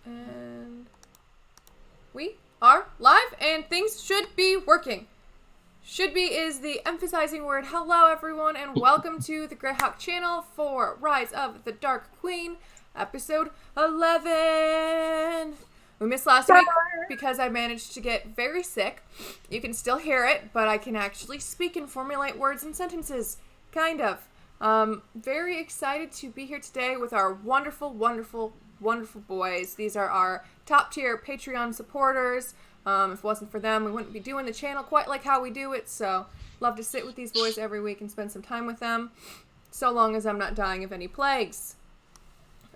And we are live, and things should be working. Should be is the emphasizing word. Hello, everyone, and welcome to the Greyhawk channel for Rise of the Dark Queen, episode 11. We missed last week because I managed to get very sick. You can still hear it, but I can actually speak and formulate words and sentences. Kind of. Very excited to be here today with our wonderful boys. These are our top tier Patreon supporters. If it wasn't for them, we wouldn't be doing the channel quite like how we do it, so love to sit with these boys every week and spend some time with them, so long as I'm not dying of any plagues.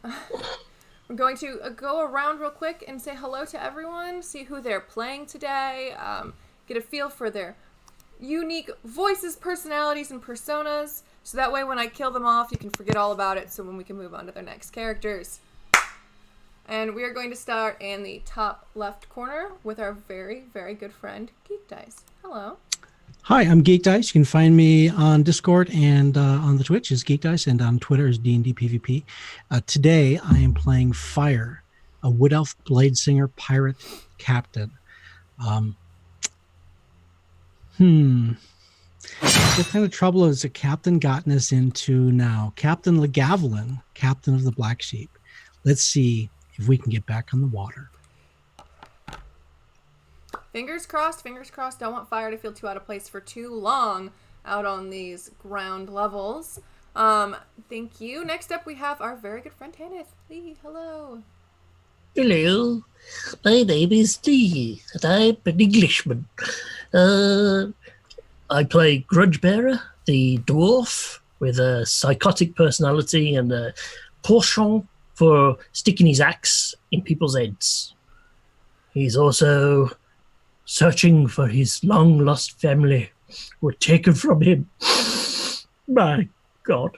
We're going to go around real quick and say hello to everyone, see who they're playing today, get a feel for their unique voices, personalities, and personas, so that way when I kill them off, you can forget all about it, so when we can move on to their next characters. And we are going to start in the top left corner with our very, very good friend, Geek Dice. Hello. Hi, I'm Geek Dice. You can find me on Discord and on the Twitch is Geek Dice, and on Twitter is D&D PvP. Today, I am playing Fire, a Wood Elf Bladesinger pirate captain. What kind of trouble has the captain gotten us into now? Captain Legavelin, captain of the Black Sheep. Let's see if we can get back on the water. Fingers crossed, fingers crossed. Don't want Fire to feel too out of place for too long out on these ground levels. Thank you. Next up, we have our very good friend, Hanneth Lee. Hello. Hello. My name is Dee, and I'm an Englishman. I play Grudgebearer, the dwarf, with a psychotic personality and a penchant for sticking his axe in people's heads. He's also searching for his long-lost family who were taken from him. My God.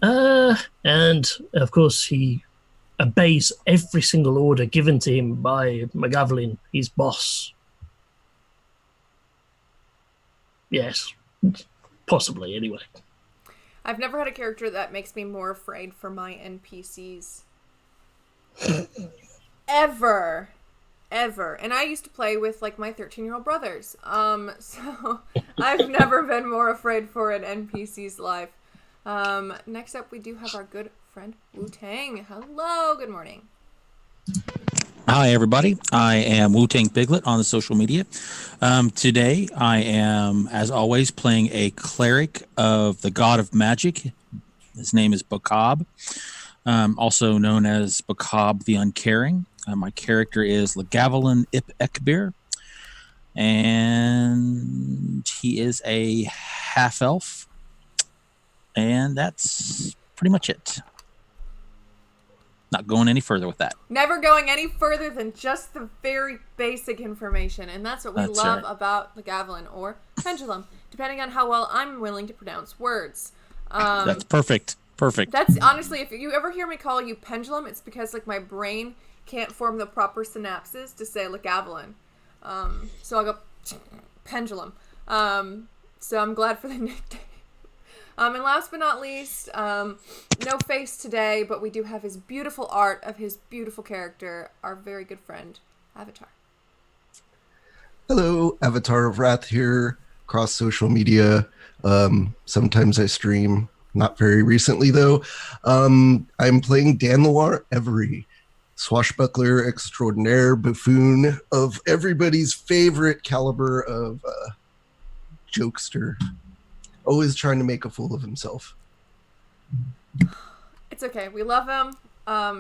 And, of course, he obeys every single order given to him by McGavelin, his boss. Yes. Possibly, anyway. I've never had a character that makes me more afraid for my NPCs. Ever. And I used to play with, like, my 13-year-old brothers. So I've never been more afraid for an NPC's life. Next up, we do have our good friend, Wu-Tang. Hello, good morning. Hi, everybody. I am Wu-Tang Piglet on the social media. Today, I am, as always, playing a cleric of the god of magic. His name is Bakab, also known as Bakab the Uncaring. My character is Legavelin Ip Ekbir, and he is a half-elf, and that's pretty much it. Not going any further with that. Never going any further than just the very basic information. And that's what we love about Legavelin, or Pendulum, depending on how well I'm willing to pronounce words. That's perfect. Perfect. That's honestly, if you ever hear me call you Pendulum, it's because like my brain can't form the proper synapses to say Legavelin. So I'll go Pendulum. So I'm glad for the nickname. And last but not least, no face today, but we do have his beautiful art of his beautiful character, our very good friend, Avatar. Hello, Avatar of Wrath here, across social media. Sometimes I stream, not very recently though. I'm playing Danloir Every, swashbuckler extraordinaire, buffoon of everybody's favorite caliber of jokester. Always trying to make a fool of himself. It's okay. We love him.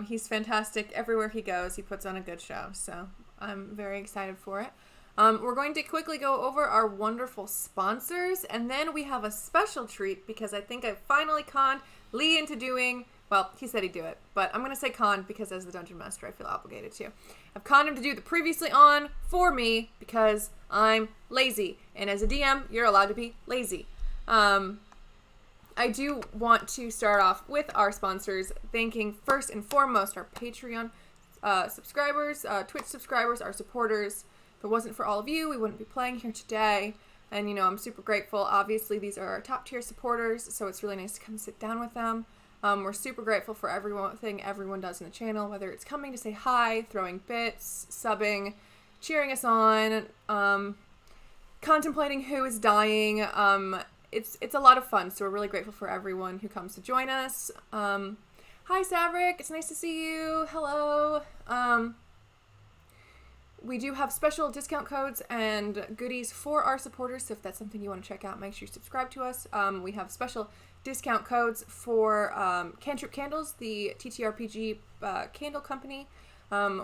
He's fantastic. Everywhere he goes, he puts on a good show. So I'm very excited for it. We're going to quickly go over our wonderful sponsors. And then we have a special treat because I think I finally conned Lee into doing... Well, he said he'd do it. But I'm going to say conned because as the Dungeon Master, I feel obligated to. I've conned him to do the previously on for me because I'm lazy. And as a DM, you're allowed to be lazy. I do want to start off with our sponsors, thanking first and foremost our Patreon subscribers, Twitch subscribers, our supporters. If it wasn't for all of you, we wouldn't be playing here today. And, you know, I'm super grateful. Obviously, these are our top tier supporters, so it's really nice to come sit down with them. We're super grateful for everything everyone does in the channel, whether it's coming to say hi, throwing bits, subbing, cheering us on, contemplating who is dying. It's a lot of fun, so we're really grateful for everyone who comes to join us. Hi, Saverick. It's nice to see you. Hello. We do have special discount codes and goodies for our supporters, so if that's something you want to check out, make sure you subscribe to us. We have special discount codes for Cantrip Candles, the TTRPG candle company,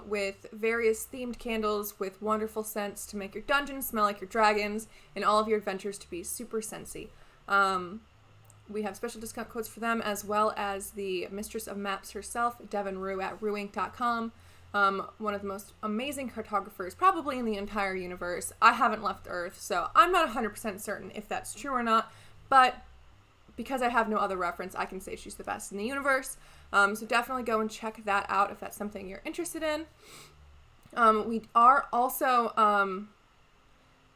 with various themed candles with wonderful scents to make your dungeons smell like your dragons and all of your adventures to be super scentsy. We have special discount codes for them, as well as the Mistress of Maps herself, Devin Rue at ruinc.com. One of the most amazing cartographers probably in the entire universe. I haven't left Earth, so I'm not 100% certain if that's true or not, but because I have no other reference, I can say she's the best in the universe. So definitely go and check that out if that's something you're interested in. We are also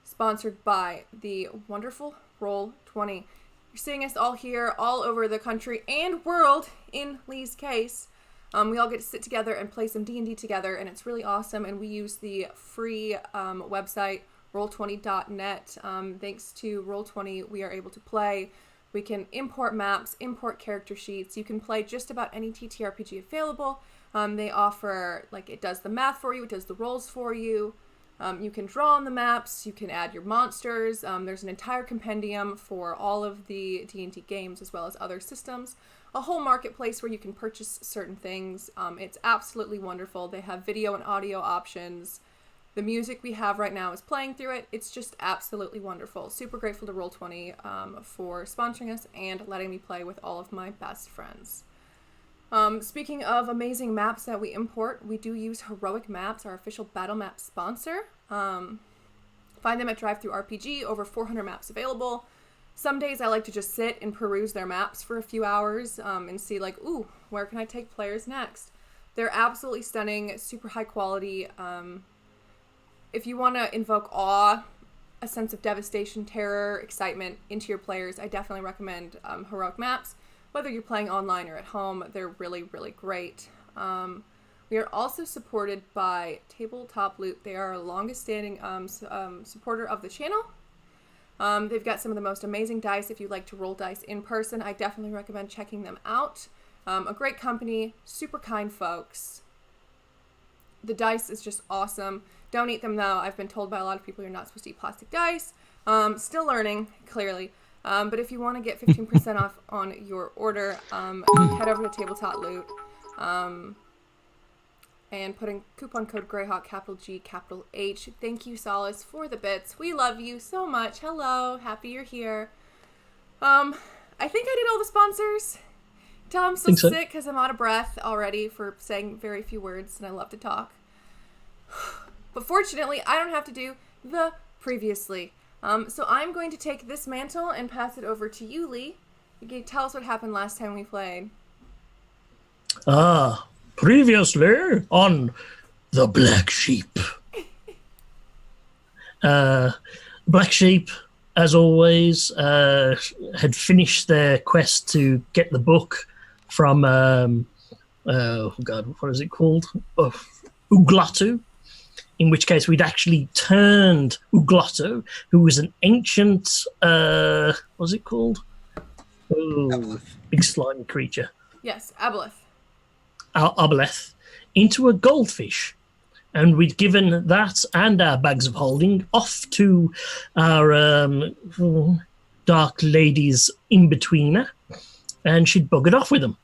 sponsored by the wonderful Roll20. You're seeing us all here, all over the country and world, in Lee's case. We all get to sit together and play some D&D together, and it's really awesome, and we use the free website, roll20.net. Thanks to Roll20, we are able to play. We can import maps, import character sheets. You can play just about any TTRPG available. They offer, like, it does the math for you, it does the rolls for you. You can draw on the maps, you can add your monsters. There's an entire compendium for all of the D&D games as well as other systems. A whole marketplace where you can purchase certain things. It's absolutely wonderful. They have video and audio options. The music we have right now is playing through it. It's just absolutely wonderful. Super grateful to Roll20 for sponsoring us and letting me play with all of my best friends. Speaking of amazing maps that we import, we do use Heroic Maps, our official battle map sponsor. Find them at DriveThruRPG, over 400 maps available. Some days I like to just sit and peruse their maps for a few hours and see, like, ooh, where can I take players next? They're absolutely stunning, super high quality. If you want to invoke awe, a sense of devastation, terror, excitement into your players, I definitely recommend Heroic Maps. Whether you're playing online or at home, they're really, really great. We are also supported by Tabletop Loot. They are our longest standing supporter of the channel. They've got some of the most amazing dice. If you like to roll dice in person, I definitely recommend checking them out. A great company, super kind folks. The dice is just awesome. Don't eat them though. I've been told by a lot of people you're not supposed to eat plastic dice. Still learning, clearly. But if you want to get 15% off on your order, head over to Tabletop Loot and put in coupon code Greyhawk, capital G, capital H. Thank you, Solace, for the bits. We love you so much. Hello, happy you're here. I think I did all the sponsors. Tell I'm so sick because I'm out of breath already for saying very few words, and I love to talk. But fortunately, I don't have to do the previously. So I'm going to take this mantle and pass it over to you, Lee. You can tell us what happened last time we played. Previously on the Black Sheep. Black Sheep, as always, had finished their quest to get the book from, oh God, what is it called? Uglatu. In which case we'd actually turned Uglotto, who was an ancient, what was it called? Oh, big slimy creature. Yes, Aboleth. Aboleth, into a goldfish. And we'd given that and our bags of holding off to our dark lady's in-betweener, and she'd buggered off with them.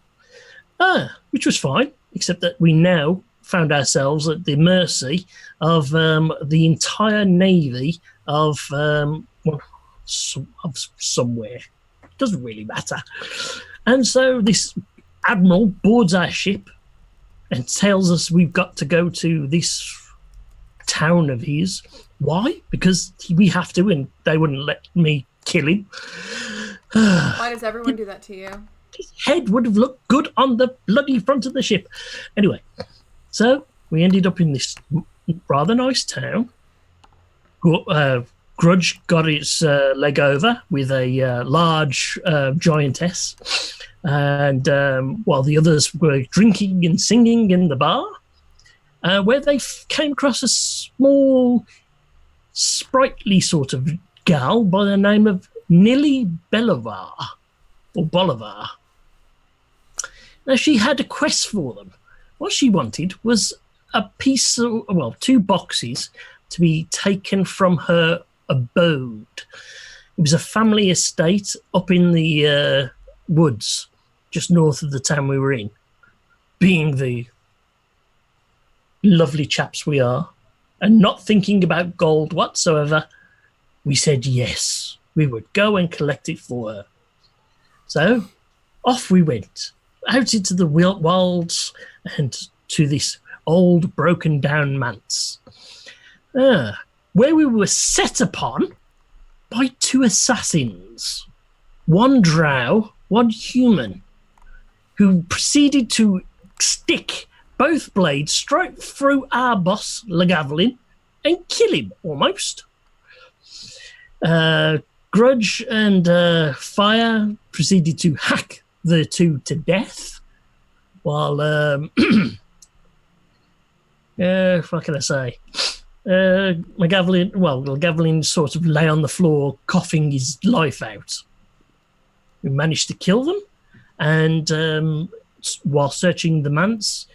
Which was fine, except that we now found ourselves at the mercy of the entire navy of somewhere. It doesn't really matter. And so this admiral boards our ship and tells us we've got to go to this town of his. Why? Because we have to, and they wouldn't let me kill him. Why does everyone do that to you? His head would have looked good on the bloody front of the ship. Anyway, so we ended up in this rather nice town. Grudge got its leg over with a large giantess. And while the others were drinking and singing in the bar, where they came across a small, sprightly sort of gal by the name of Nilly Belivar, or Bolivar. Now, she had a quest for them. What she wanted was a piece of, well, 2 boxes to be taken from her abode. It was a family estate up in the woods, just north of the town we were in. Being the lovely chaps we are, and not thinking about gold whatsoever, we said yes, we would go and collect it for her. So off we went, out into the wilds and to this old broken down manse, where we were set upon by 2 assassins, one drow, one human, who proceeded to stick both blades straight through our boss, Lagavlin, and kill him almost. Grudge and Fire proceeded to hack the 2 to death, while what can I say? Lagavlin sort of lay on the floor coughing his life out. We managed to kill them, and while searching the manse,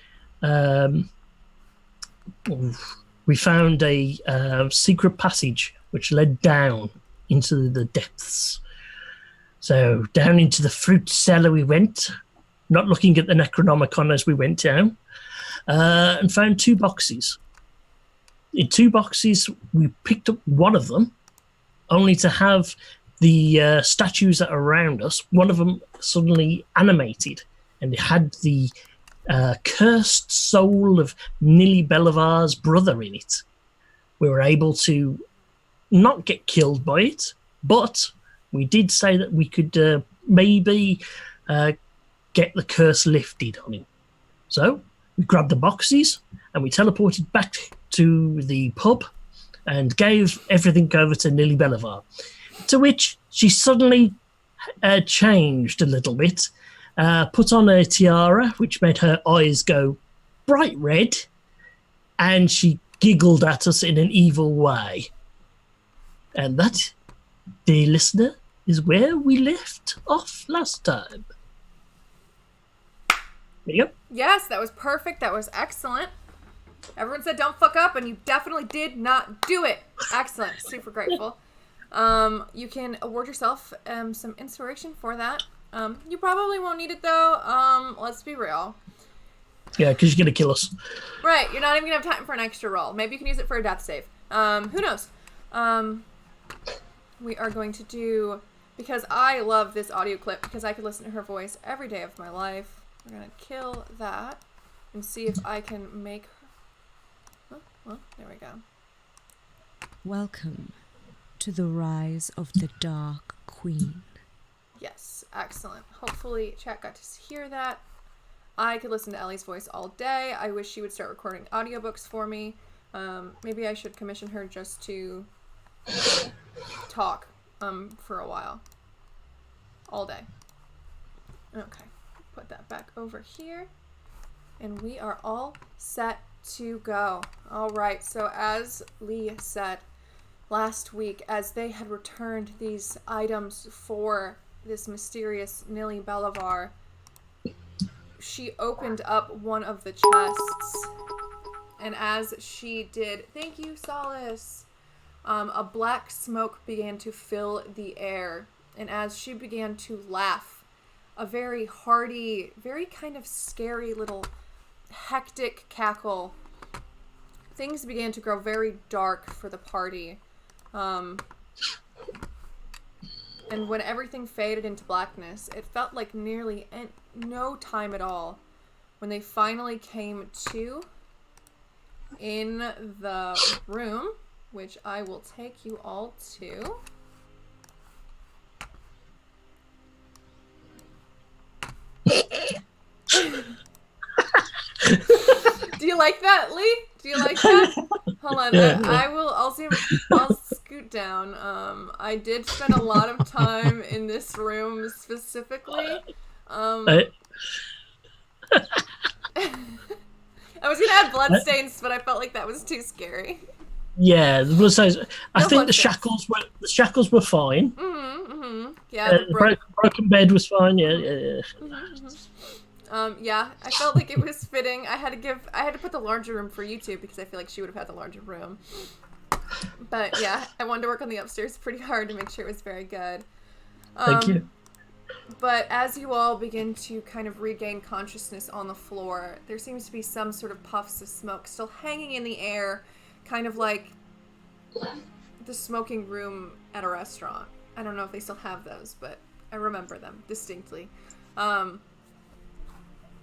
we found a secret passage which led down into the depths. So down into the fruit cellar we went, not looking at the Necronomicon as we went down, and found 2 boxes. In 2 boxes, we picked up one of them, only to have the statues that are around us, one of them suddenly animated, and it had the cursed soul of Nilly Belivar's brother in it. We were able to not get killed by it, but we did say that we could maybe get the curse lifted on him. So we grabbed the boxes and we teleported back to the pub and gave everything over to Nilly Belivar, to which she suddenly changed a little bit, put on a tiara, which made her eyes go bright red, and she giggled at us in an evil way. And that, dear listener, is where we left off last time. There you go. Yes, that was perfect. That was excellent. Everyone said don't fuck up, and you definitely did not do it. Excellent. Super grateful. You can award yourself some inspiration for that. You probably won't need it, though. Let's be real. Yeah, because you're going to kill us. Right. You're not even going to have time for an extra roll. Maybe you can use it for a death save. Who knows? We are going to do... Because I love this audio clip, because I could listen to her voice every day of my life. We're going to kill that and see if I can make her... Oh, well, there we go. Welcome to the rise of the Dark Queen. Yes, excellent. Hopefully chat got to hear that. I could listen to Ellie's voice all day. I wish she would start recording audiobooks for me. Maybe I should commission her just to talk for a while. All day. Okay. Put that back over here. And we are all set to go. All right. So as Lee said last week, as they had returned these items for this mysterious Nilly Belivar, she opened up one of the chests, and as she did, thank you, Solace, a black smoke began to fill the air, and as she began to laugh, a very hearty, very kind of scary little hectic cackle, things began to grow very dark for the party. And when everything faded into blackness, it felt like nearly no time at all when they finally came to in the room, which I will take you all to. Do you like that, Lee? Do you like that? Hold on, I'll scoot down. I did spend a lot of time in this room specifically. Uh, I was gonna add bloodstains, but I felt like that was too scary. yeah, the blood stains. I No think the bloodstains. shackles were fine. Yeah, the Broken bed was fine. Yeah. yeah, I felt like it was fitting. I had to put the larger room for you two because I feel like she would have had the larger room. But yeah, I wanted to work on the upstairs pretty hard to make sure it was very good. Thank you. But as you all begin to kind of regain consciousness on the floor, there seems to be some sort of puffs of smoke still hanging in the air, kind of like the smoking room at a restaurant. I don't know if they still have those, but I remember them distinctly.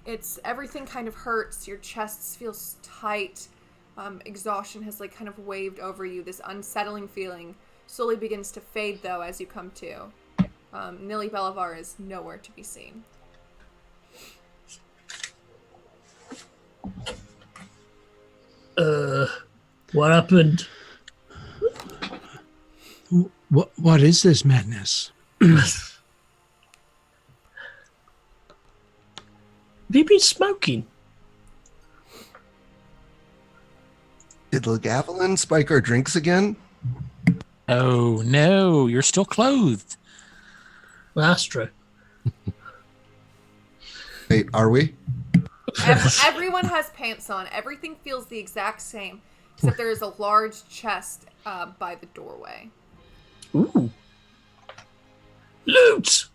It's everything kind of hurts. Your chest feels tight. Exhaustion has like kind of waved over you. This unsettling feeling slowly begins to fade though as you come to. Nilly Belivar is nowhere to be seen. What happened? What is this madness? Have you been smoking? Did Lagavulin spike our drinks again? Oh no, you're still clothed. That's true. Wait, are we? Everyone has pants on. Everything feels the exact same, except there is a large chest by the doorway. Ooh. Loot!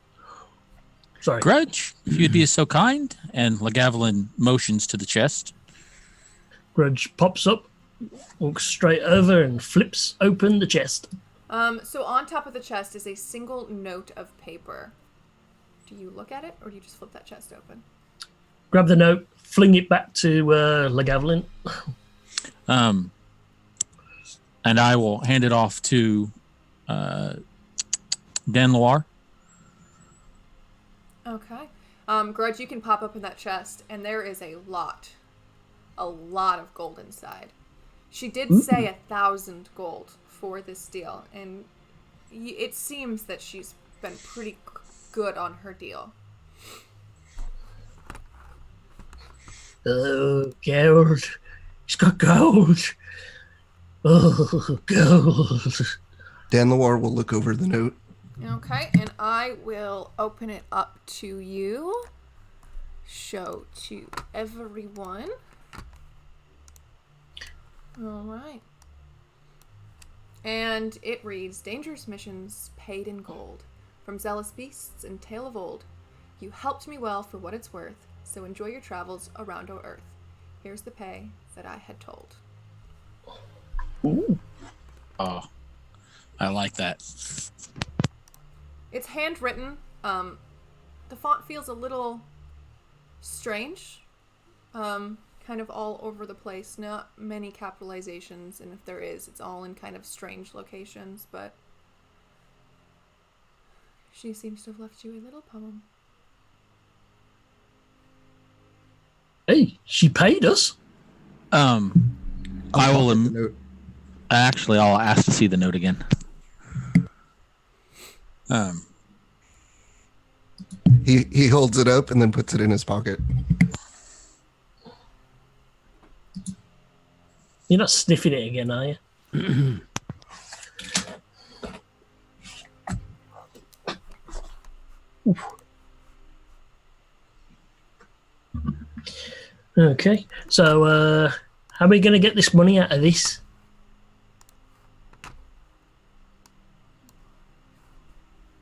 Sorry. Grudge, if you'd be so kind. And Lagavulin motions to the chest. Grudge pops up, walks straight over and flips open the chest. So on top of the chest is a single note of paper. Do you look at it, or do you just flip that chest open? Grab the note, fling it back to Lagavulin. And I will hand it off to Dan Loire. Okay. Grudge, you can pop open that chest, and there is a lot of gold inside. She did say 1,000 gold for this deal, and it seems that she's been pretty good on her deal. Oh, gold. He's got gold. Oh, gold. Dan Loire will look over the note. Okay, and I will open it up to you. Show to everyone. All right. And it reads, dangerous missions paid in gold. From zealous beasts and tale of old. You helped me well for what it's worth, so enjoy your travels around O Earth. Here's the pay that I had told. Ooh. Oh, I like that. It's handwritten. The font feels a little strange. Kind of all over the place. Not many capitalizations, and if there is, it's all in kind of strange locations, but she seems to have left you a little poem. Hey, she paid us. I will. The note. Actually, I'll ask to see the note again. He holds it up and then puts it in his pocket. You're not sniffing it again, are you? Okay, so how are we going to get this money out of this?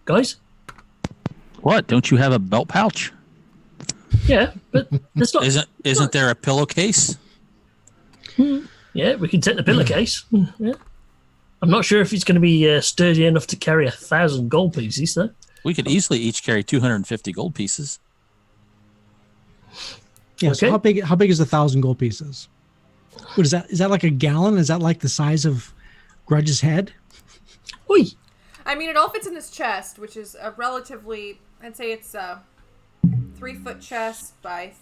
Guys? What? Don't you have a belt pouch? Yeah, but that's not... Isn't there a pillowcase? Yeah, we can take the pillowcase. Yeah. I'm not sure if it's going to be sturdy enough to carry 1,000 gold pieces, though. We could easily each carry 250 gold pieces. Yeah. So Okay. how big is 1,000 gold pieces? What is that? Is that like a gallon? Is that like the size of Grudge's head? Oi! I mean, it all fits in this chest, which is a relatively, I'd say it's a 3-foot chest by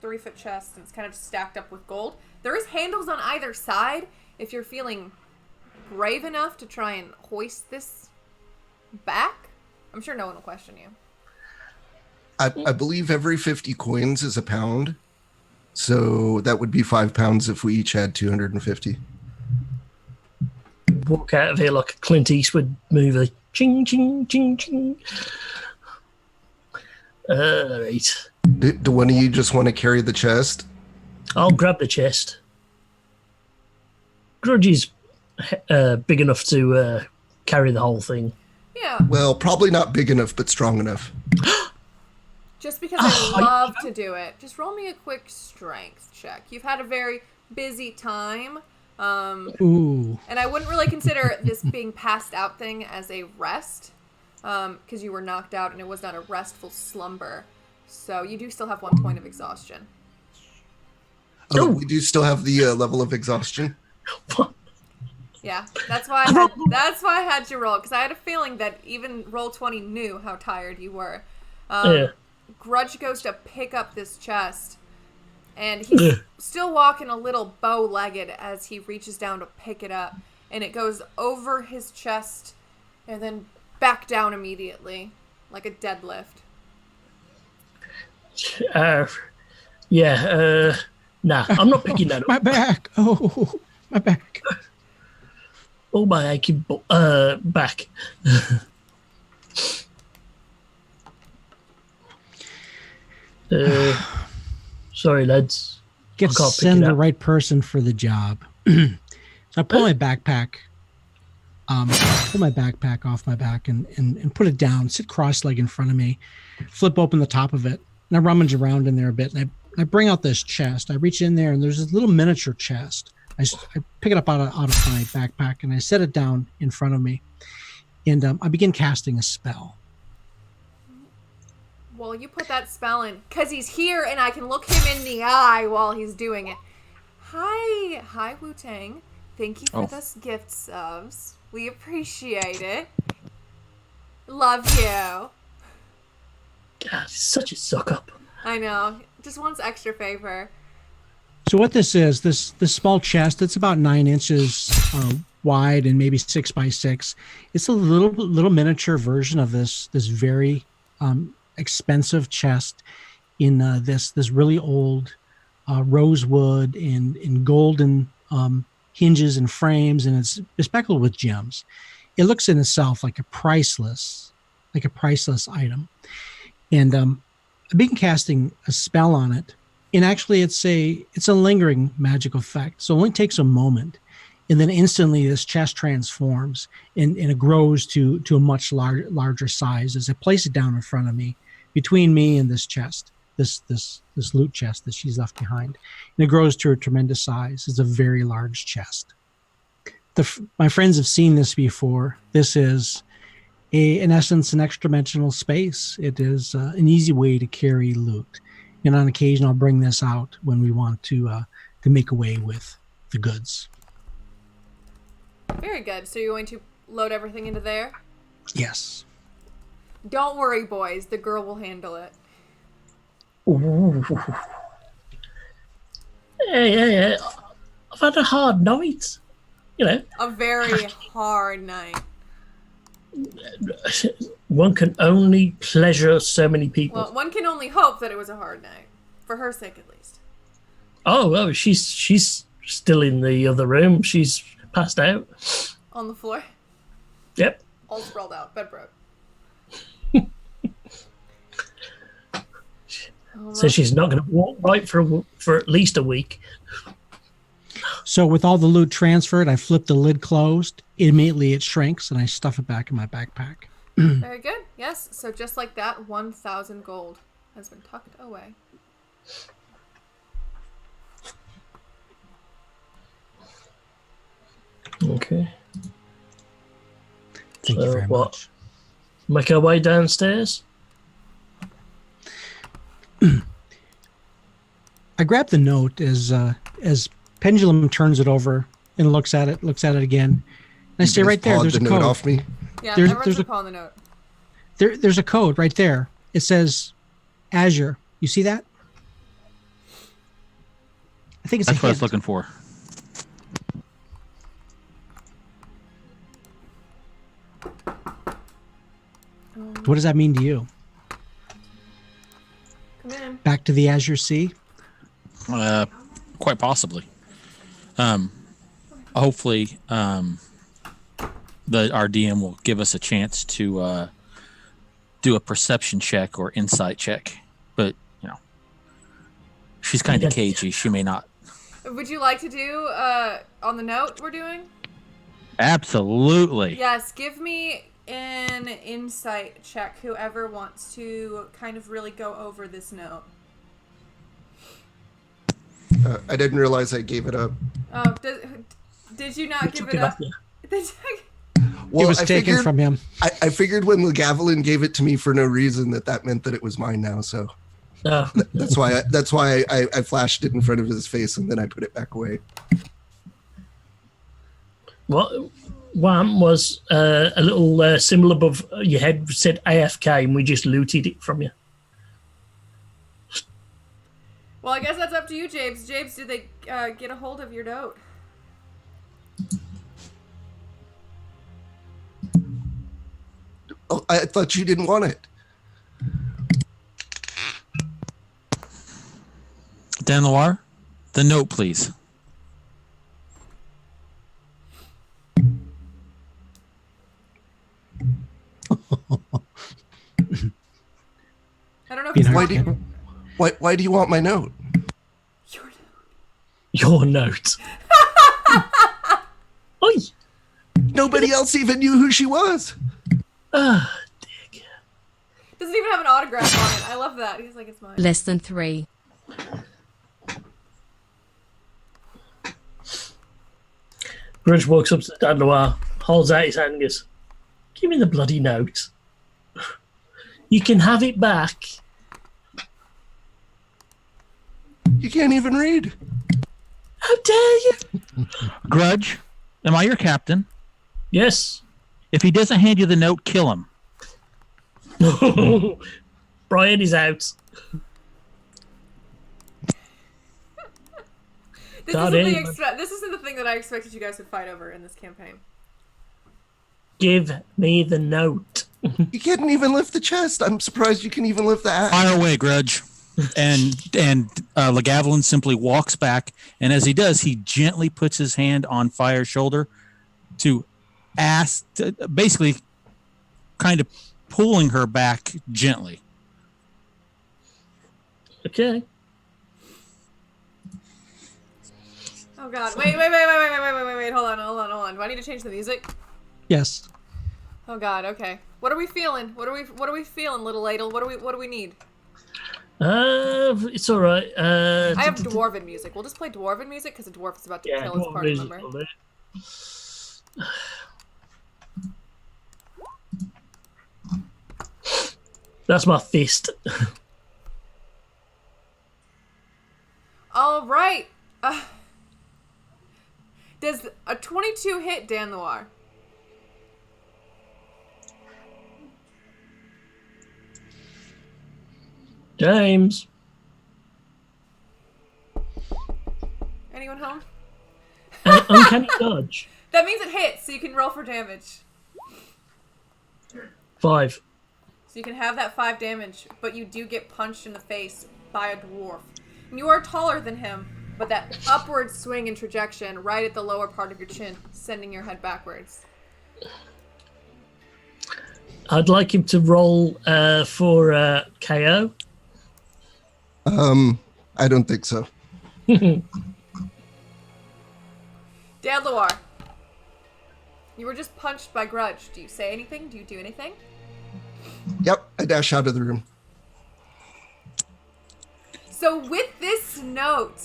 3-foot chest, and it's kind of stacked up with gold. There is handles on either side if you're feeling brave enough to try and hoist this back. I'm sure no one will question you. I believe every 50 coins is a pound. So that would be 5 pounds if we each had 250. Walk out of here like a Clint Eastwood movie. Ching, ching, ching, ching. Right. Do one of you just want to carry the chest? I'll grab the chest. Grudge is big enough to carry the whole thing. Yeah. Well, probably not big enough, but strong enough. Just because I love to do it. Just roll me a quick strength check. You've had a very busy time. Ooh. And I wouldn't really consider this being passed out thing as a rest. Because you were knocked out and it was not a restful slumber. So you do still have 1 point of exhaustion. Oh, we do still have the level of exhaustion. Yeah, that's why I had you roll, because I had a feeling that even Roll20 knew how tired you were. Grudge goes to pick up this chest, and he's still walking a little bow-legged as he reaches down to pick it up, and it goes over his chest and then back down immediately, like a deadlift. Nah, I'm not picking that up. My back. Oh, my back. Oh, my aching back. Sorry, lads. Get to send the right person for the job. So I pull my backpack. Pull my backpack off my back and put it down. Sit cross-legged in front of me. Flip open the top of it, and I rummage around in there a bit. And I bring out this chest. I reach in there, and there's this little miniature chest. I pick it up out of my backpack, and I set it down in front of me. And I begin casting a spell. Well, you put that spell in because he's here, and I can look him in the eye while he's doing it. Hi, Wu-Tang. Thank you for those gift subs. We appreciate it. Love you. God, he's such a suck-up. I know. Just wants extra favor. So what this is, this small chest, it's about 9 inches wide and maybe 6 by 6. It's a little miniature version of this very expensive chest in this really old rosewood and golden hinges and frames, and it's speckled with gems. It looks in itself like a priceless item. And I began casting a spell on it. And actually, it's a lingering magic effect. So it only takes a moment, and then instantly this chest transforms and it grows to a much larger size as I place it down in front of me, between me and this chest, this loot chest that she's left behind, and it grows to a tremendous size. It's a very large chest. My friends have seen this before. This is in essence an extra-dimensional space. It is an easy way to carry loot. And on occasion, I'll bring this out when we want to make away with the goods. Very good. So you're going to load everything into there? Yes. Don't worry, boys. The girl will handle it. Ooh. Hey, I've had a hard night. You know. A very hard night. One can only pleasure so many people. Well, one can only hope that it was a hard night. For her sake, at least. Oh, well, she's still in the other room. She's passed out. On the floor? Yep. All sprawled out. Bed broke. So she's not going to walk right for at least a week. So with all the loot transferred, I flip the lid closed. Immediately it shrinks, and I stuff it back in my backpack. Very good. Yes. So just like that, 1,000 gold has been tucked away. Okay. Thank you very much. Make our way downstairs? I grab the note as Pendulum turns it over and looks at it again. And I say, right there, there's a code. Off me. Yeah, there's everyone's a pawing the note. There's a code right there. It says Azure. You see that? I think it's That's a what I hint. was looking for. What does that mean to you? Come in. Back to the Azure Sea. Quite possibly. Hopefully, our DM will give us a chance to do a perception check or insight check. But she's kind of cagey. She may not. Would you like to do on the note we're doing? Absolutely. Yes, give me an insight check, whoever wants to kind of really go over this note. I didn't realize I gave it up. Oh, did you not give it up? Well, It was taken from him. I figured when Lagavelin gave it to me for no reason that meant that it was mine now. So that's why I flashed it in front of his face and then I put it back away. What one was a little symbol above your head said AFK, and we just looted it from you. Well, I guess that's up to you, James. James, did they get a hold of your note? Oh, I thought you didn't want it. Dan Loire, the note, please. I don't know if Why do you want my note? Your note. Oi! Nobody else even knew who she was. Dick. Doesn't even have an autograph on it. I love that. He's like, it's mine. Less than 3. Grudge walks up to Dan Loire, holds out his hand and goes, "Give me the bloody note. You can have it back." You can't even read. How dare you? Grudge, am I your captain? Yes. If he doesn't hand you the note, kill him. Brian is out. This isn't the thing that I expected you guys would fight over in this campaign. Give me the note. You can't even lift the chest. I'm surprised you can even lift the axe. Fire away, Grudge. And Lagavelin simply walks back, and as he does, he gently puts his hand on Fire's shoulder to basically kind of pulling her back gently. Okay. Oh God! Wait! Hold on! Do I need to change the music? Yes. Oh God! Okay. What are we feeling? What are we feeling, little ladle? What do we need? It's all right. I have dwarven music. We'll just play dwarven music because the dwarf is about to kill his party member. That's my fist. All right. Does a 22 hit Dan Loire? James. Anyone home? Uncanny dodge. That means it hits, so you can roll for damage. 5. So you can have that 5 damage, but you do get punched in the face by a dwarf. And you are taller than him, but that upward swing and trajectory right at the lower part of your chin, sending your head backwards. I'd like him to roll for KO. I don't think so. Dan Loire, you were just punched by Grudge. Do you say anything? Do you do anything? Yep, I dash out of the room. So with this note,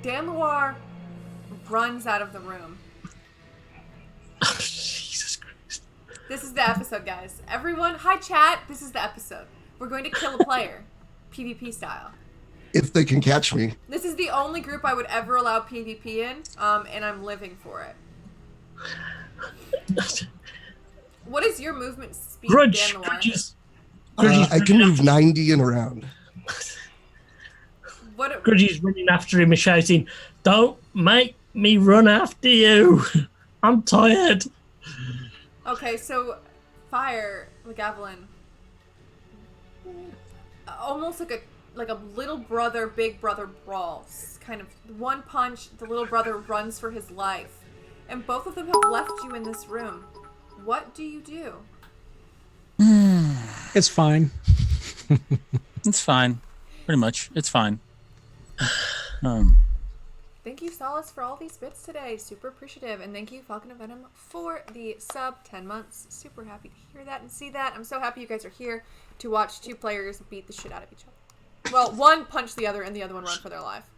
Dan Loire runs out of the room. Jesus Christ. This is the episode, guys. Everyone, hi chat. This is the episode. We're going to kill a player, PvP style. If they can catch me. This is the only group I would ever allow PvP in, and I'm living for it. What is your movement speed, Grudge. Dan Loire? I can move 90 and around. Grudge is running after him and shouting, "Don't make me run after you. I'm tired." Okay, so Fire, Lagavelin, almost like a like a little brother, big brother brawls. Kind of one punch, the little brother runs for his life. And both of them have left you in this room. What do you do? It's fine. It's fine. Pretty much. It's fine. Thank you, Solace, for all these bits today. Super appreciative. And thank you, Falcon of Venom, for the sub 10 months. Super happy to hear that and see that. I'm so happy you guys are here to watch two players beat the shit out of each other. Well, one punch the other and the other one run for their life.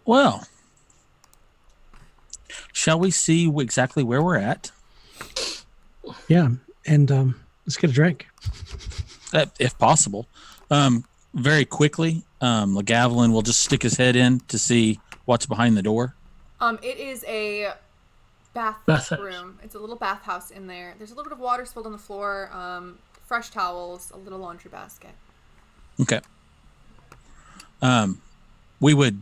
Well, shall we see exactly where we're at? Yeah, and let's get a drink. If possible. Very quickly, Lagavulin will just stick his head in to see what's behind the door. It is a Bathhouse. bathroom. It's a little bathhouse in there. There's a little bit of water spilled on the floor, fresh towels, a little laundry basket. Okay. We would,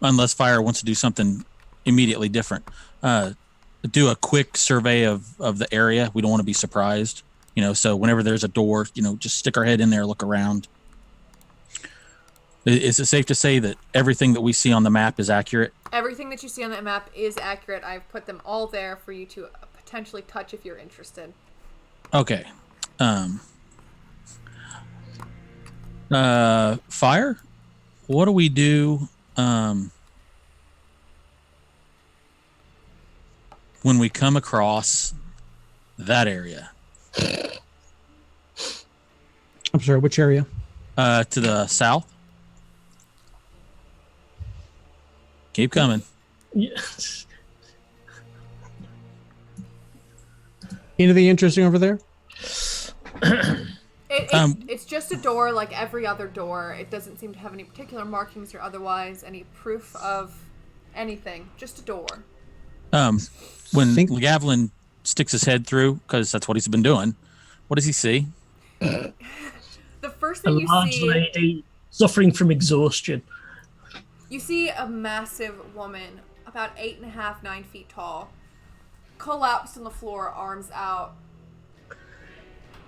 unless Fire wants to do something immediately different, do a quick survey of the area. We don't want to be surprised, so whenever there's a door, just stick our head in there, look around. Is it safe to say that everything that we see on the map is accurate? Everything that you see on that map is accurate. I've put them all there for you to potentially touch if you're interested. Okay. Fire, what do we do when we come across that area? I'm sorry, which area? To the south. Keep coming. Yes. Anything interesting over there? It's just a door like every other door. It doesn't seem to have any particular markings or otherwise any proof of anything. Just a door. When Lagavulin sticks his head through, because that's what he's been doing, what does he see? The first A thing you large see... lady suffering from exhaustion. You see a massive woman, about 8.5, 9 feet tall, collapsed on the floor, arms out.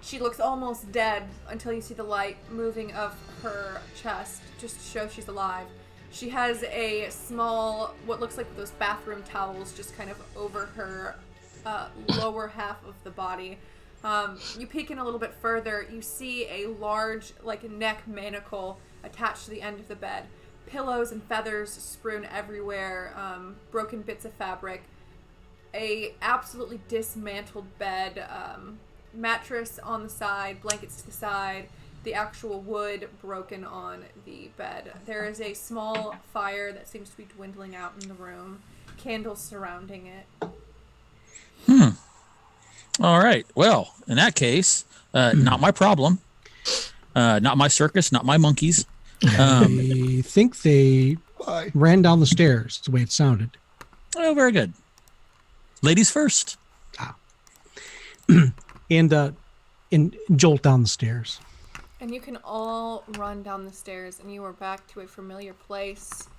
She looks almost dead until you see the light moving of her chest, just to show she's alive. She has a small, what looks like those bathroom towels just kind of over her lower half of the body. You peek in a little bit further, you see a large, neck manacle attached to the end of the bed. Pillows and feathers strewn everywhere, broken bits of fabric, a absolutely dismantled bed, mattress on the side, blankets to the side, the actual wood broken on the bed. There is a small fire that seems to be dwindling out in the room, candles surrounding it. All right. Well, in that case, not my problem. Not my circus, not my monkeys. I think they Bye. ran down the stairs, the way it sounded. Oh, very good. Ladies first. And jolt down the stairs. And you can all run down the stairs, and you are back to a familiar place.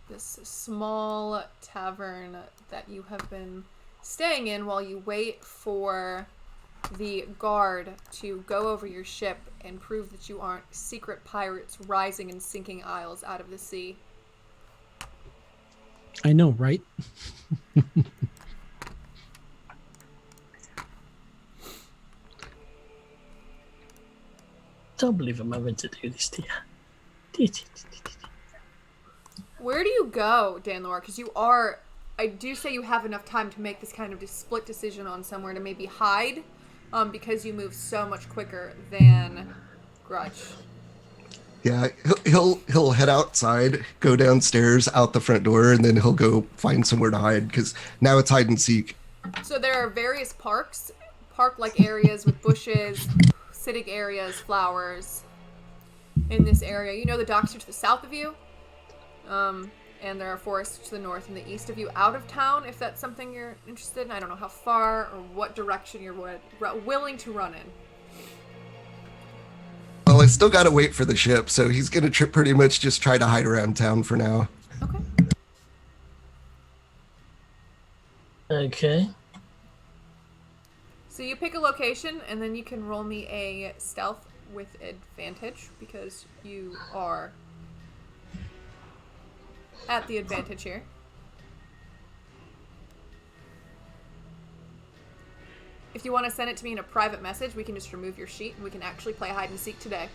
This small tavern that you have been staying in while you wait for the guard to go over your ship and prove that you aren't secret pirates rising and sinking isles out of the sea. I know, right? Don't believe I'm having to do this to you. Where do you go, Danlor? Because I do say you have enough time to make this kind of split decision on somewhere to maybe hide, because you move so much quicker than Grudge. Yeah, he'll head outside, go downstairs, out the front door, and then he'll go find somewhere to hide, because now it's hide and seek. So there are various park-like areas with bushes, sitting areas, flowers in this area. You know the docks are to the south of you, and there are forests to the north and the east of you out of town, if that's something you're interested in. I don't know how far or what direction you're willing to run in. Well, I still gotta wait for the ship, so he's gonna pretty much just try to hide around town for now. Okay. Okay. So you pick a location, and then you can roll me a stealth with advantage, because you are at the advantage here. If you want to send it to me in a private message, we can just remove your sheet, and we can actually play hide and seek today.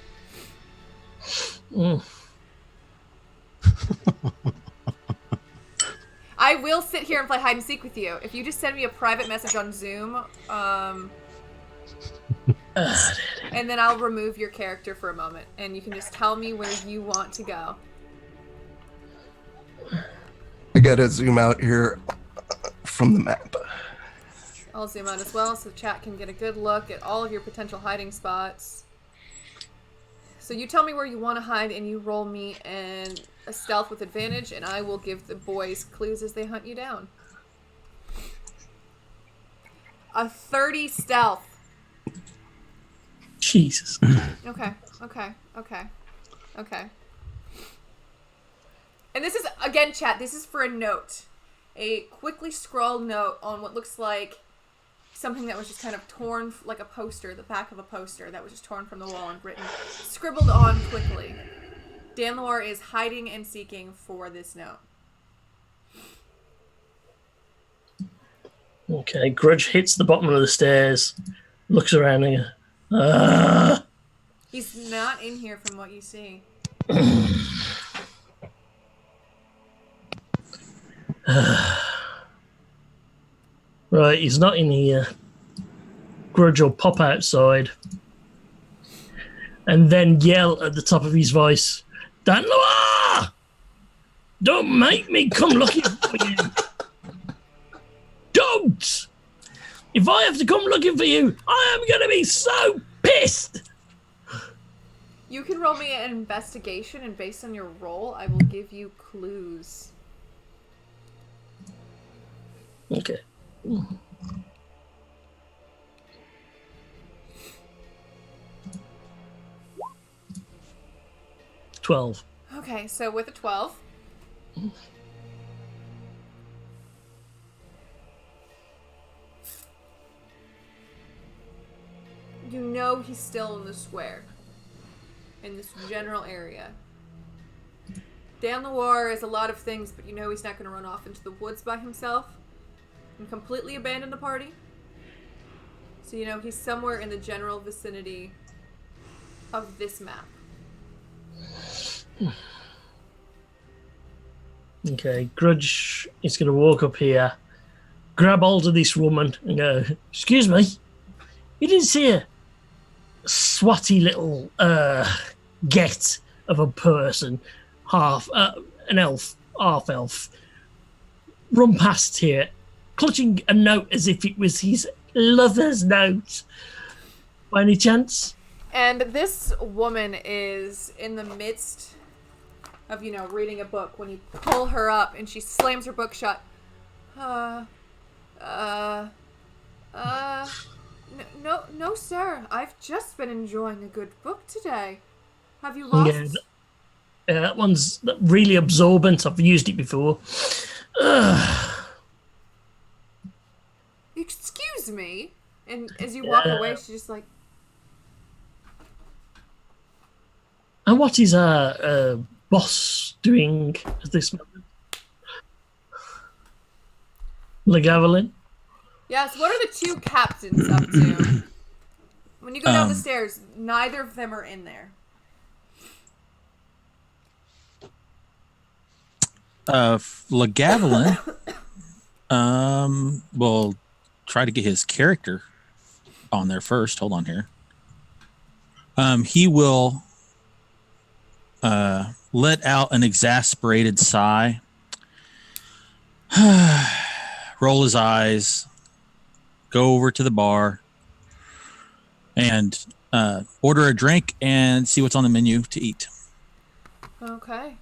I will sit here and play hide and seek with you. If you just send me a private message on Zoom, and then I'll remove your character for a moment, and you can just tell me where you want to go. I gotta zoom out here from the map. I'll zoom out as well so chat can get a good look at all of your potential hiding spots. So you tell me where you want to hide, and you roll me a stealth with advantage, and I will give the boys clues as they hunt you down. A 30 stealth. Jesus. Okay. And this is, again, chat, this is for a note. A quickly scrawled note on what looks like something that was just kind of torn, like a poster, the back of a poster that was just torn from the wall and written, scribbled on quickly. Danloir is hiding and seeking for this note. Okay, Grudge hits the bottom of the stairs, looks around and He's not in here from what you see. Right, he's not in here. Grudge will pop outside and then yell at the top of his voice, Danloir! Don't make me come looking for you! Don't! If I have to come looking for you, I am going to be so pissed! You can roll me an investigation, and based on your roll, I will give you clues. Okay. 12. Okay, so with a 12. You know he's still in the square. In this general area. Dan Loire is a lot of things, but you know he's not going to run off into the woods by himself and completely abandon the party. So you know he's somewhere in the general vicinity of this map. Okay, Grudge is going to walk up here, grab hold of this woman and go, excuse me, you didn't see a swatty little get of a person, an elf, half elf, run past here, clutching a note as if it was his lover's note. By any chance? And this woman is in the midst of, you know, reading a book when you pull her up and she slams her book shut. No, sir. I've just been enjoying a good book today. Have you lost? Yeah, that one's really absorbent. I've used it before. Excuse me. And as you walk away, she's just like... And what is our boss doing at this moment? Lagavulin? Yes, what are the two captains up to? When you go down the stairs, neither of them are in there. Lagavulin will try to get his character on there first. Hold on here. He will let out an exasperated sigh, roll his eyes, go over to the bar, and order a drink and see what's on the menu to eat. Okay.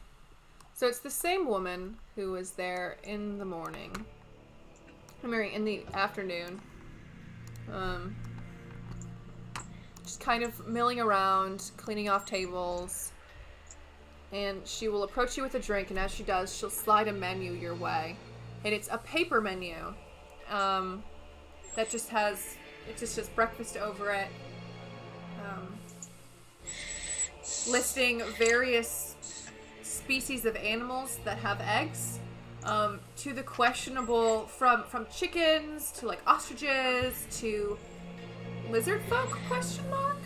So it's the same woman who was there in the morning. In the afternoon. Just kind of milling around, cleaning off tables. And she will approach you with a drink, and as she does, she'll slide a menu your way. And it's a paper menu that just has It's just breakfast over it. Listing various species of animals that have eggs, to the questionable, from chickens to like ostriches to lizard folk, question mark?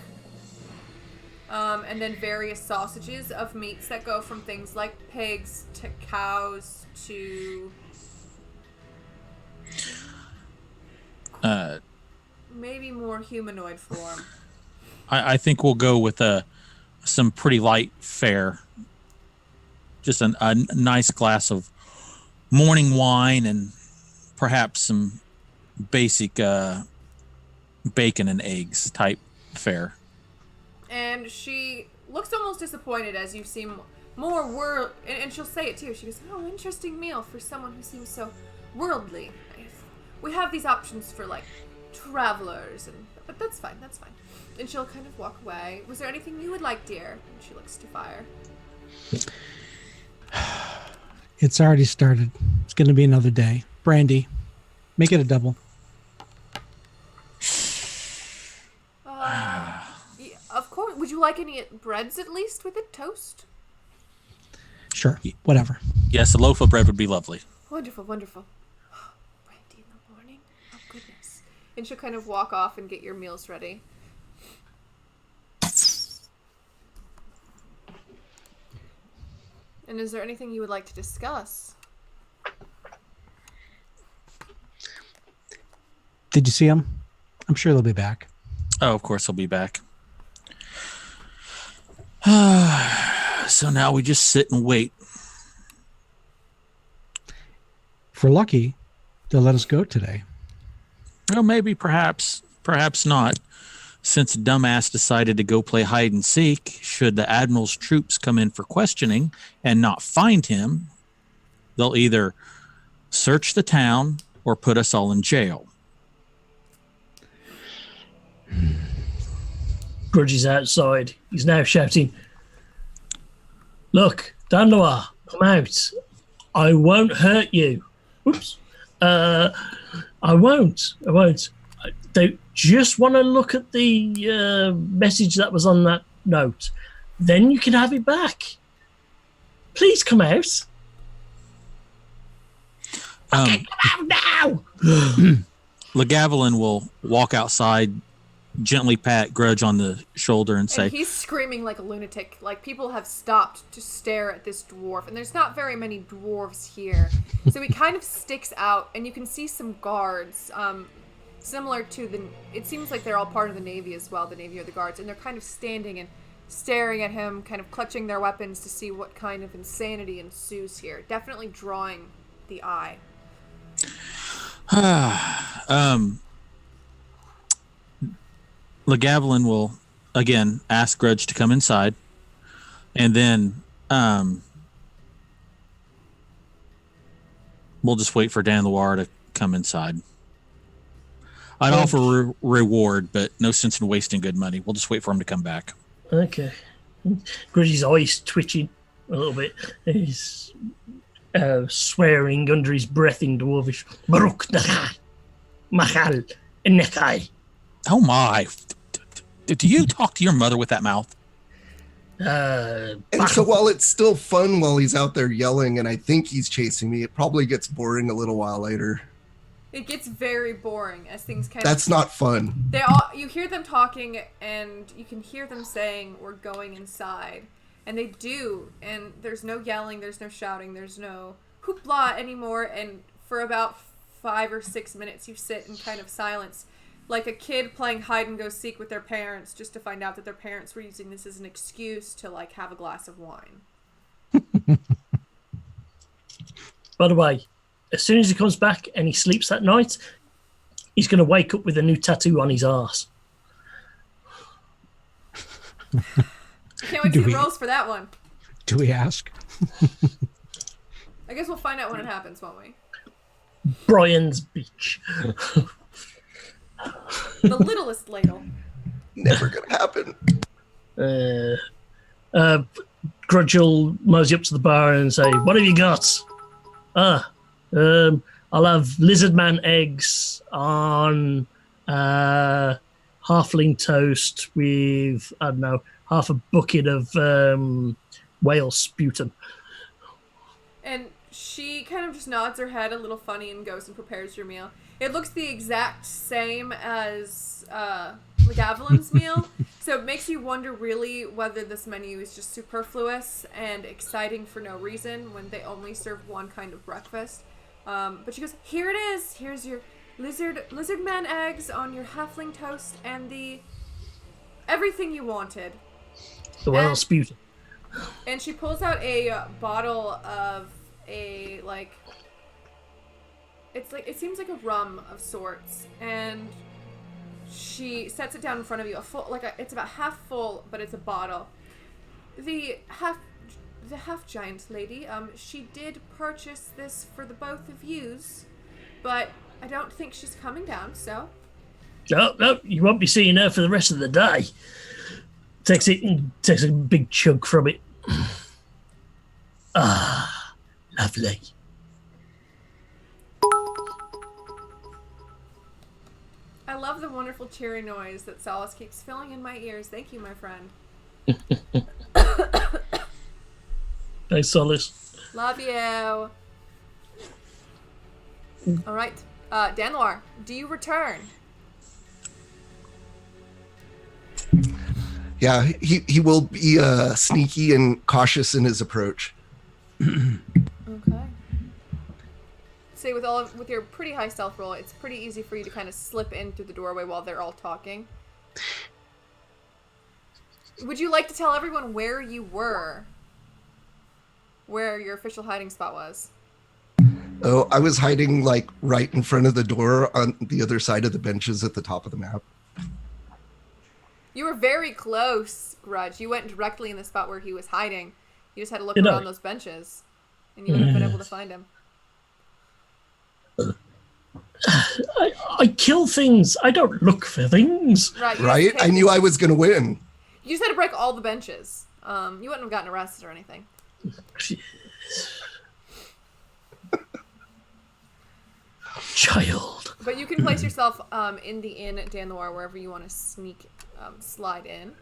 And then various sausages of meats that go from things like pigs to cows to maybe more humanoid form. I think we'll go with some pretty light fare. Just a nice glass of morning wine and perhaps some basic bacon and eggs type fare. And she looks almost disappointed as you seem more and she'll say it too. She goes, "Oh, interesting meal for someone who seems so worldly. We have these options for like travelers, but that's fine. And she'll kind of walk away. Was there anything you would like, dear?" And she looks to Fire. It's already started. It's going to be another day. Brandy, make it a double. Of course. Would you like any breads at least with it? Toast? Sure, whatever. Yes, a loaf of bread would be lovely. Wonderful. Brandy in the morning? Oh, goodness. And she'll kind of walk off and get your meals ready. And is there anything you would like to discuss? Did you see them? I'm sure they'll be back. Oh, of course he'll be back. So now we just sit and wait. If we're lucky, they'll let us go today. Well, maybe, perhaps not. Since dumbass decided to go play hide and seek, should the Admiral's troops come in for questioning and not find him, they'll either search the town or put us all in jail. Grudge is outside. He's now shouting, "Look, Dandois, come out. I won't hurt you." Oops. I won't. They just want to look at the message that was on that note. Then you can have it back. Please come out. Okay, come out now! Legavelin will walk outside, gently pat Grudge on the shoulder and say, and he's screaming like a lunatic. Like, people have stopped to stare at this dwarf, and there's not very many dwarves here. So he kind of sticks out, and you can see some guards, similar to it seems like they're all part of the Navy as well, the Navy or the guards, and they're kind of standing and staring at him, kind of clutching their weapons to see what kind of insanity ensues here. Definitely drawing the eye. Legavelin will again ask Grudge to come inside, and then we'll just wait for Dan Loire to come inside. I'd offer reward, but no sense in wasting good money. We'll just wait for him to come back. Okay. Grudge's eyes twitching a little bit. He's swearing under his breath in Dwarvish. Baruch Nachal, Machal, Nekai. Oh my. Do you talk to your mother with that mouth? And so while it's still fun while he's out there yelling and I think he's chasing me, it probably gets boring a little while later. It gets very boring as things kind That's not fun. you hear them talking and you can hear them saying, "We're going inside." And they do, and there's no yelling, there's no shouting, there's no hoopla anymore, and for about 5 or 6 minutes you sit in kind of silence, like a kid playing hide and go seek with their parents just to find out that their parents were using this as an excuse to like have a glass of wine. By the way, as soon as he comes back and he sleeps that night, he's going to wake up with a new tattoo on his arse. Can't wait to see the rolls for that one. Do we ask? I guess we'll find out when it happens, won't we? Brian's Beach. The littlest ladle. Never gonna happen. Grudge will mosey up to the bar and say, "What have you got?" I'll have lizard man eggs on halfling toast with, I don't know, half a bucket of whale sputum. And she kind of just nods her head a little funny and goes and prepares your meal. It looks the exact same as McGavilin's meal, so it makes you wonder really whether this menu is just superfluous and exciting for no reason when they only serve one kind of breakfast. But she goes, here it is. Here's your lizard man eggs on your halfling toast and the everything you wanted. The whale sputum. And she pulls out a bottle of a, like, it seems like a rum of sorts, and she sets it down in front of you. It's about half full, but it's a bottle. The half giant lady, she did purchase this for the both of yous, but I don't think she's coming down, so. No, you won't be seeing her for the rest of the day. Takes a big chug from it. Ah, lovely. I love the wonderful cheery noise that Solace keeps filling in my ears. Thank you, my friend. Thanks, Solace. Love you. All right. Danloir, do you return? Yeah, he will be sneaky and cautious in his approach. Okay. See, with your pretty high stealth roll, it's pretty easy for you to kind of slip in through the doorway while they're all talking. Would you like to tell everyone where you were? Where your official hiding spot was? Oh, I was hiding like right in front of the door on the other side of the benches at the top of the map. You were very close, Grudge. You went directly in the spot where he was hiding. You just had to look around those benches, and you would have been able to find him. I kill things. I don't look for things. Right? I knew I was going to win. You just had to break all the benches. You wouldn't have gotten arrested or anything. Child. But you can place yourself in the inn at Dan Noir, wherever you want to slide in.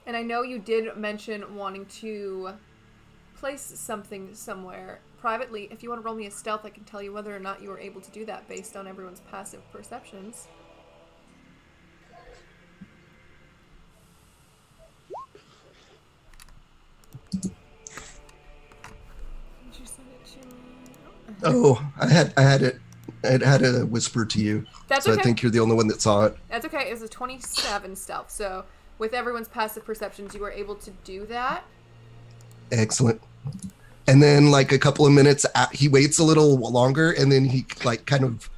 And I know you did mention wanting to place something somewhere privately. If you want to roll me a stealth, I can tell you whether or not you were able to do that based on everyone's passive perceptions. Did you send it to me? Oh, I had it. It had a whisper to you. That's so okay. I think you're the only one that saw it. That's okay. It was a 27 stealth. So with everyone's passive perceptions, you were able to do that. Excellent. And then like a couple of minutes, he waits a little longer, and then he like kind of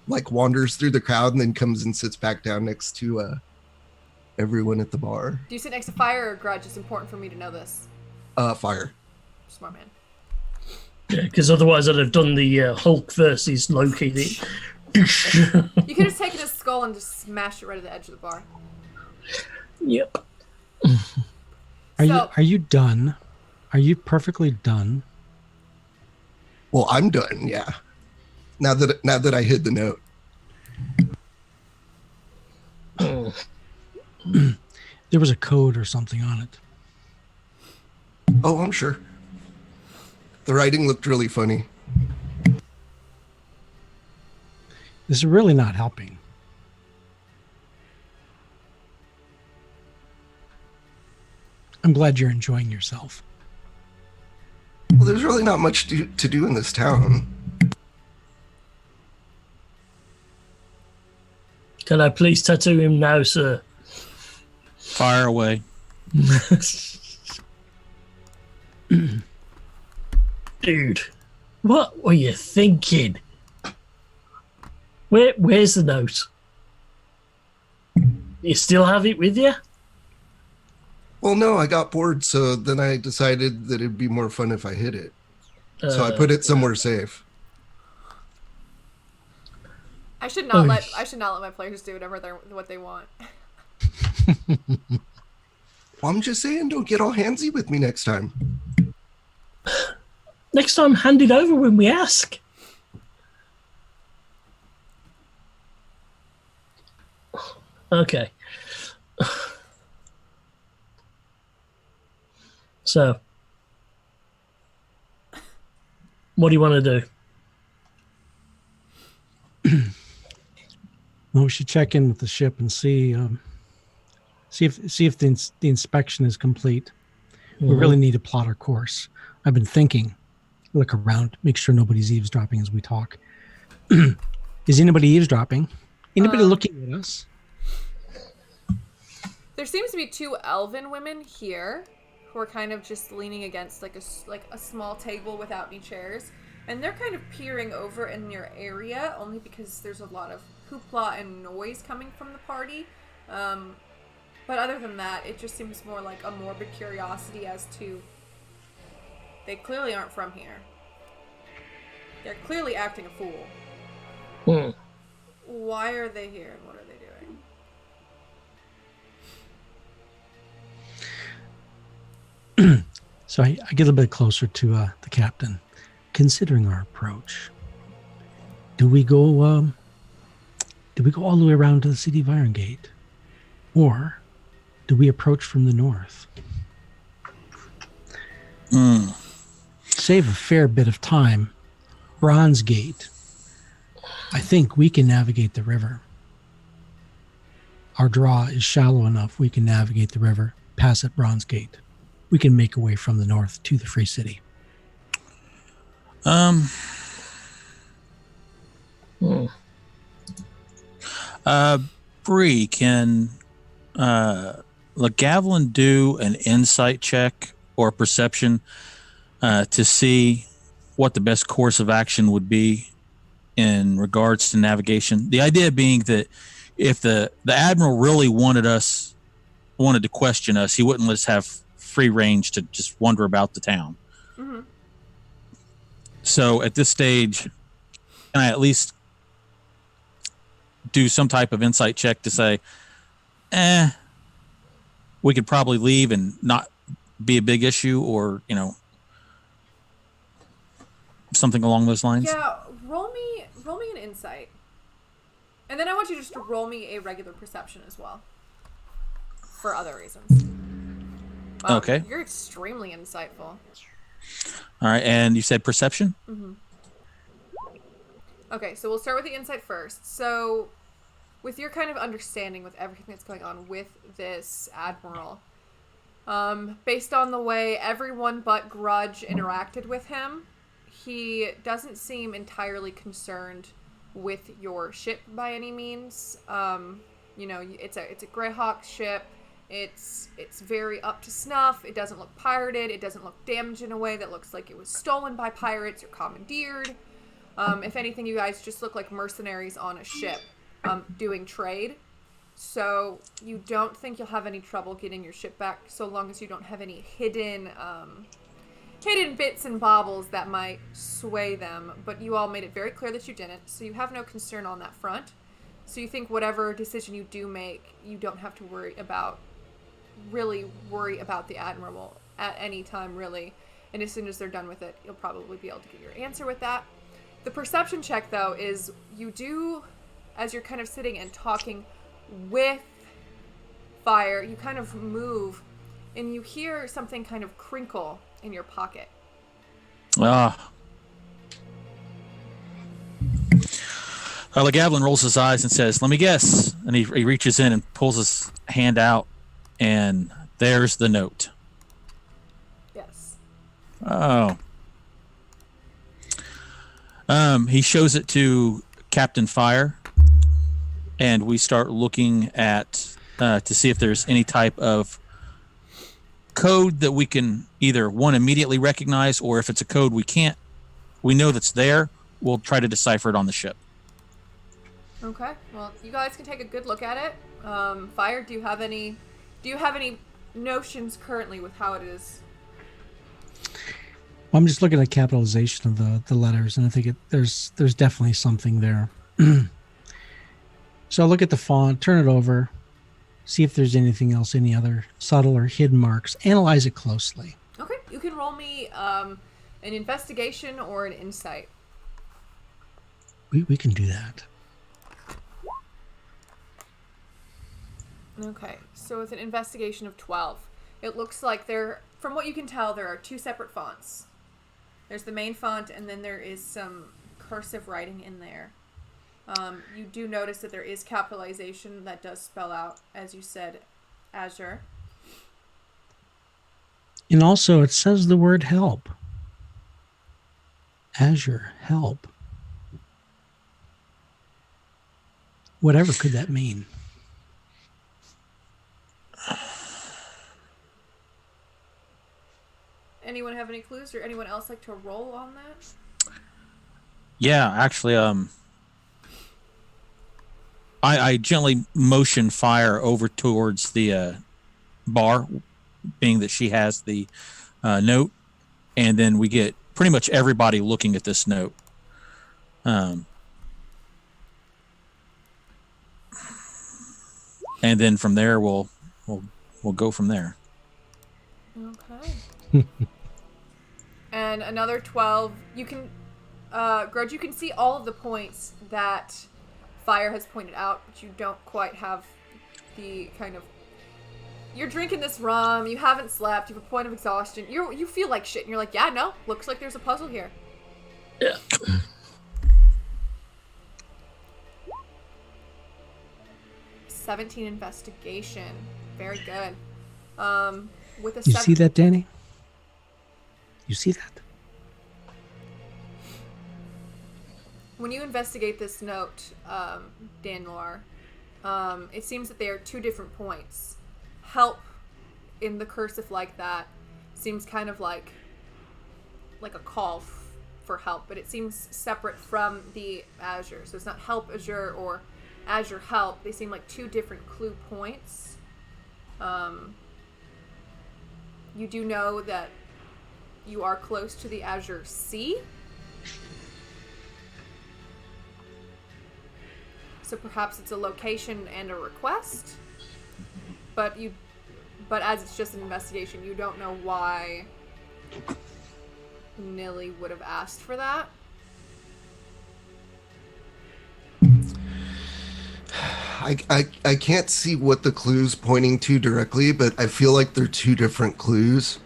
like wanders through the crowd and then comes and sits back down next to everyone at the bar. Do you sit next to Fire or Grudge? It's important for me to know this. Fire. Smart man. Because otherwise I'd have done the Hulk versus Loki. You could have taken his skull and just smashed it right at the edge of the bar. Yep. Are you done? Are you perfectly done? Well, I'm done. Yeah. Now that I hid the note. There was a code or something on it. Oh, I'm sure. The writing looked really funny. This is really not helping. I'm glad you're enjoying yourself. Well, there's really not much to do in this town. Can I please tattoo him now, sir? Fire away. Dude, what were you thinking? Where's the note? You still have it with you? Well, no, I got bored, so then I decided that it'd be more fun if I hid it. So I put it somewhere safe. I should not let my players do what they want. Well, I'm just saying, don't get all handsy with me next time. Next time, hand it over when we ask. Okay. So, what do you want to do? Well, we should check in with the ship and see if the inspection is complete. We really need to plot our course. I've been thinking. Look around, make sure nobody's eavesdropping as we talk. Is anybody eavesdropping? Anybody looking at us? There seems to be 2 elven women here who are kind of just leaning against like a small table without any chairs, and they're kind of peering over in your area only because there's a lot of hoopla and noise coming from the party. But other than that, it just seems more like a morbid curiosity as to they clearly aren't from here. They're clearly acting a fool. Why are they here and what are they doing? So I get a bit closer to the captain. Considering our approach, do we go all the way around to the city of Iron Gate, or do we approach from the north? Save a fair bit of time. Bronze Gate. I think we can navigate the river. Our draw is shallow enough we can navigate the river, pass at Bronze Gate. We can make our way from the north to the Free City. Bree, can LeGavlin do an insight check or perception to see what the best course of action would be in regards to navigation? The idea being that if the Admiral really wanted to question us, he wouldn't let us have free range to just wander about the town. Mm-hmm. So at this stage, can I at least do some type of insight check to say, we could probably leave and not be a big issue, or, something along those lines? Yeah, roll me an insight. And then I want you just to roll me a regular perception as well. For other reasons. Wow, okay. You're extremely insightful. All right, and you said perception? Mm-hmm. Okay, so we'll start with the insight first. So, with your kind of understanding with everything that's going on with this Admiral, based on the way everyone but Grudge interacted with him, he doesn't seem entirely concerned with your ship by any means. It's a Greyhawk ship. It's very up to snuff. It doesn't look pirated. It doesn't look damaged in a way that looks like it was stolen by pirates or commandeered. If anything, you guys just look like mercenaries on a ship doing trade. So you don't think you'll have any trouble getting your ship back so long as you don't have any hidden bits and baubles that might sway them. But you all made it very clear that you didn't, so you have no concern on that front. So you think whatever decision you do make, you don't have to worry about the Admiral at any time, really. And as soon as they're done with it, you'll probably be able to get your answer with that. The perception check, though, is you do, as you're kind of sitting and talking with Fire, you kind of move, and you hear something kind of crinkle in your pocket. LeGavlin rolls his eyes and says, "Let me guess." And he reaches in and pulls his hand out, and there's the note. Yes. Oh. He shows it to Captain Fire, and we start looking at to see if there's any type of code that we can either immediately recognize, or if it's a code we know that's there, we'll try to decipher it on the ship. Okay. Well, you guys can take a good look at it. Fire, do you have any notions currently with how it is? Well, I'm just looking at capitalization of the letters, and I think there's definitely something there. So I'll look at the font, turn it over, see if there's anything else, any other subtle or hidden marks. Analyze it closely. Okay. You can roll me an investigation or an insight. We can do that. Okay, so with an investigation of 12, it looks like from what you can tell, there are two separate fonts. There's the main font, and then there is some cursive writing in there. You do notice that there is capitalization that does spell out, as you said, Azure. And also, it says the word help. Azure, help. Whatever could that mean? Anyone have any clues, or anyone else like to roll on that? Yeah, actually, I gently motion Fire over towards the bar, being that she has the note, and then we get pretty much everybody looking at this note. And then from there, we'll go from there. Okay. And another 12. You can, Grudge, you can see all of the points that Fire has pointed out, but you don't quite have the kind of... You're drinking this rum, you haven't slept, you have a point of exhaustion, you feel like shit, and you're like, yeah, no, looks like there's a puzzle here. Yeah. 17 investigation. Very good. With a You see that, Danny? You see that? When you investigate this note, Dan Noir, it seems that there are two different points. Help in the cursive like that seems kind of like a call for help, but it seems separate from the Azure. So it's not help Azure or Azure help. They seem like two different clue points. You do know that you are close to the Azure Sea. So perhaps it's a location and a request. But as it's just an investigation, you don't know why Nilly would have asked for that. I can't see what the clue's pointing to directly, but I feel like they're two different clues.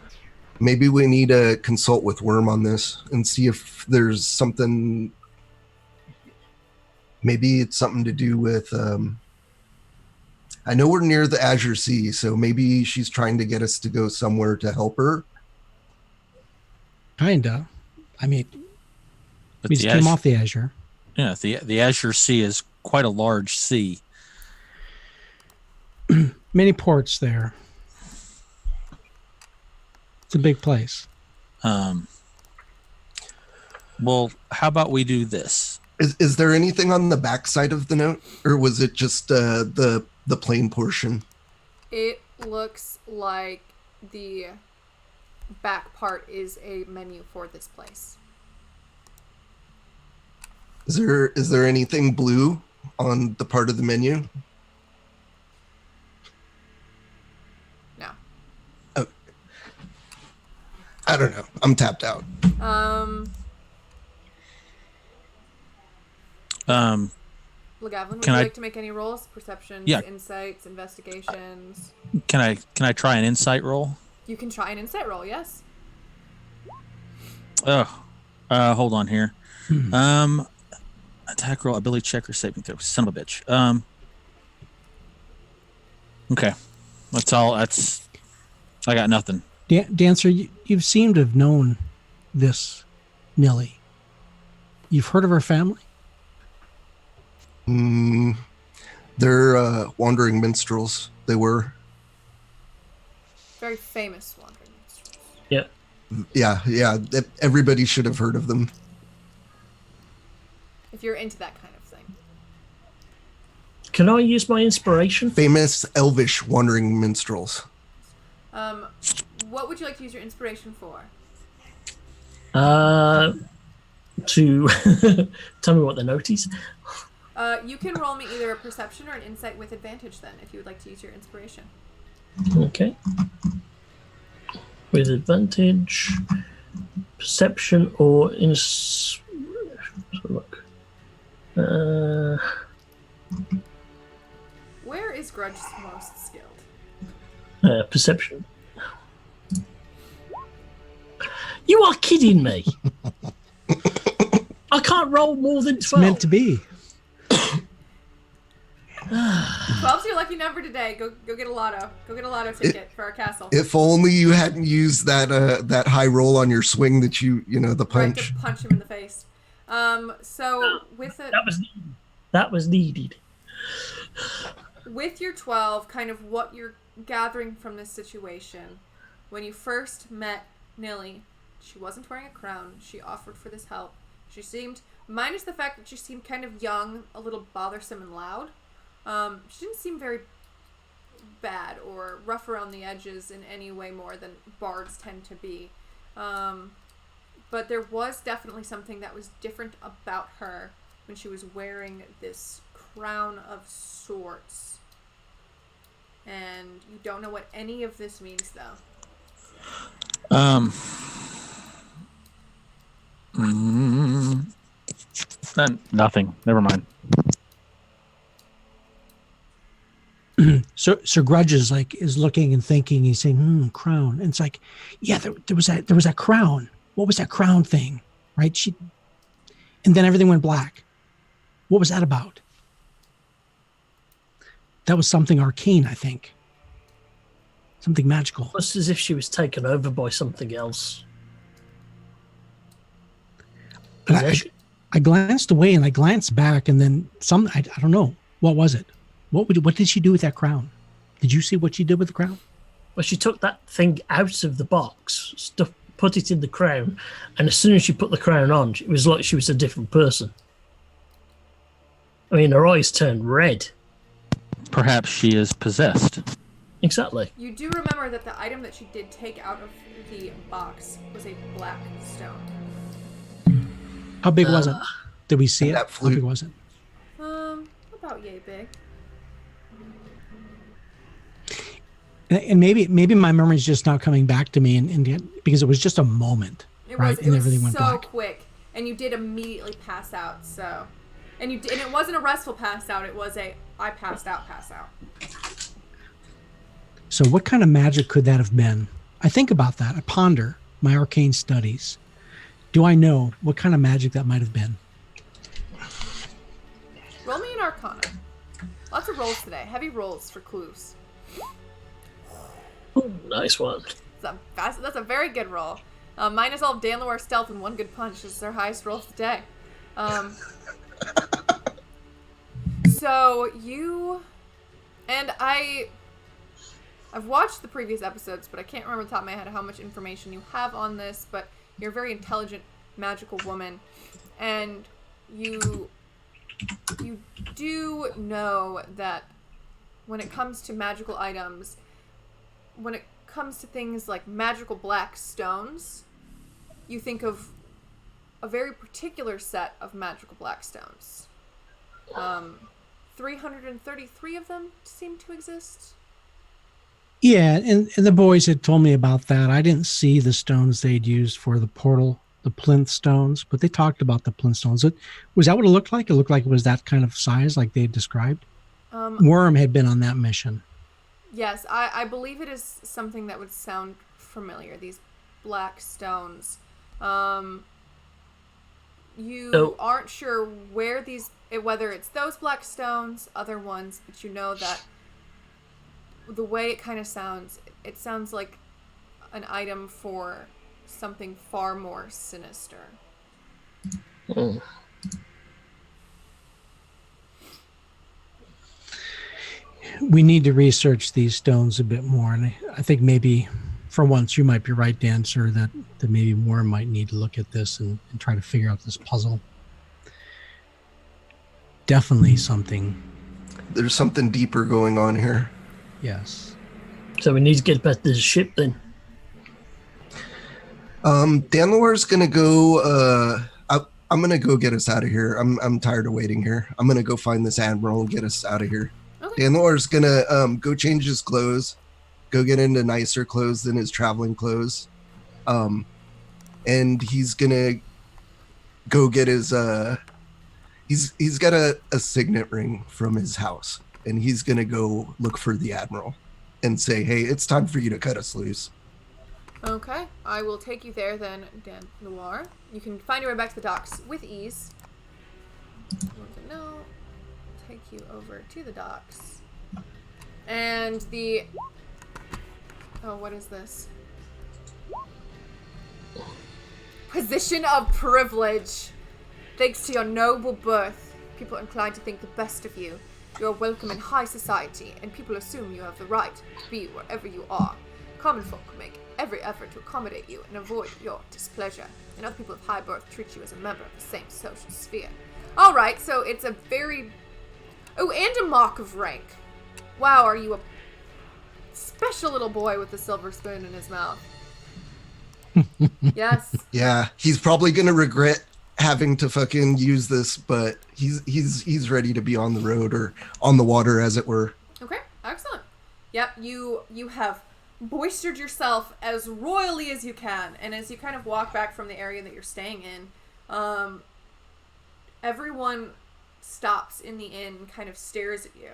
Maybe we need to consult with Worm on this and see if there's something. Maybe it's something to do with. I know we're near the Azure Sea, so maybe she's trying to get us to go somewhere to help her. Kinda. I mean, But we just came off the Azure. Yeah, the Azure Sea is quite a large sea. Many ports there. It's a big place. Well, how about we do this? Is there anything on the back side of the note, or was it just the plain portion? It looks like the back part is a menu for this place. Is there anything blue on the part of the menu? No. Oh. I don't know. I'm tapped out. Legavlin, would Can you I- like to make any rolls? Perceptions, Yeah. insights, investigations. Can I try an insight roll? You can try an insight roll, yes. Oh, hold on here. Attack roll, ability check, or saving throw. Son of a bitch. Okay, that's all. I got nothing. Dancer, you've seemed to have known this Nilly. You've heard of her family? They're wandering minstrels. They were. Very famous wandering minstrels. Yep. Yeah. Everybody should have heard of them. If you're into that kind of thing. Can I use my inspiration? Famous elvish wandering minstrels. What would you like to use your inspiration for? To tell me what the note is. You can roll me either a perception or an insight with advantage then, if you would like to use your inspiration. Okay. With advantage, perception or look. Where is Grudge most skilled? Perception. You are kidding me. I can't roll more than 12. It's meant to be. 12's your lucky number today. Go get a lotto. Go get a lotto ticket for our castle. If only you hadn't used that high roll on your swing that the punch. Right, to punch him in the face. So with it, that was needed. With your 12, kind of what you're gathering from this situation, when you first met Nilly, she wasn't wearing a crown. She offered for this help. She seemed, minus the fact that she seemed kind of young, a little bothersome and loud. She didn't seem very bad or rough around the edges in any way more than bards tend to be. But there was definitely something that was different about her when she was wearing this crown of sorts. And you don't know what any of this means, though. Nothing. Never mind. So Grudge is looking and thinking. He's saying, "Crown." And it's like, yeah, there was that crown. What was that crown thing, right? And then everything went black. What was that about? That was something arcane, I think. Something magical. It's as if she was taken over by something else. I glanced away and I glanced back, and then I don't know. What was it? What did she do with that crown? Did you see what she did with the crown? Well, she took that thing out of the box, put it in the crown, and as soon as she put the crown on, it was like she was a different person. I mean, her eyes turned red. Perhaps she is possessed. Exactly. You do remember that the item that she did take out of the box was a black stone. How big was it? Did we see it? That How big was it? About yay big. And maybe my memory's just not coming back to me, and because it was just a moment, right? And everything went black. So quick, and you did immediately pass out. So, and it wasn't a restful pass out. It was I passed out. So what kind of magic could that have been? I think about that. I ponder my arcane studies. Do I know what kind of magic that might have been? Roll me an Arcana. Lots of rolls today. Heavy rolls for clues. Ooh, nice one. That's a very good roll. Minus all of Danloar's stealth and one good punch is their highest roll today. So you and I've watched the previous episodes, but I can't remember off the top of my head how much information you have on this, but you're a very intelligent, magical woman, and you do know that when it comes to magical items, when it comes to things like magical black stones, you think of a very particular set of magical black stones. 333 of them seem to exist. Yeah, and the boys had told me about that. I didn't see the stones they'd used for the portal, the plinth stones, but they talked about the plinth stones. Was that what it looked like? It looked like it was that kind of size, like they described? Worm had been on that mission. Yes, I believe it is something that would sound familiar, these black stones. You aren't sure whether it's those black stones, other ones, but you know that the way it kind of sounds, it sounds like an item for something far more sinister. Oh. We need to research these stones a bit more, and I think maybe for once you might be right, Dan, sir, that maybe Worm might need to look at this and try to figure out this puzzle. Definitely something. There's something deeper going on here. Yes. So we need to get back to the ship then. Danloar's gonna go. I'm gonna go get us out of here. I'm tired of waiting here. I'm gonna go find this admiral and get us out of here. Okay. Danloar's gonna go change his clothes, go get into nicer clothes than his traveling clothes, and he's gonna go get his. He's got a signet ring from his house, and he's going to go look for the Admiral and say, hey, it's time for you to cut us loose. Okay, I will take you there then, Dan Noir. You can find your way back to the docks with ease. No, take you over to the docks. And the... Oh, what is this? Position of privilege. Thanks to your noble birth, people are inclined to think the best of you. You are welcome in high society, and people assume you have the right to be wherever you are. Common folk make every effort to accommodate you and avoid your displeasure, and other people of high birth treat you as a member of the same social sphere. Alright, so it's a very... Oh, and a mock of rank. Wow, are you a special little boy with a silver spoon in his mouth? Yes. Yeah, he's probably gonna regret having to fucking use this, but he's ready to be on the road or on the water, as it were. Okay, excellent. Yep, you have boistered yourself as royally as you can, and as you kind of walk back from the area that you're staying in, everyone stops in the inn and kind of stares at you,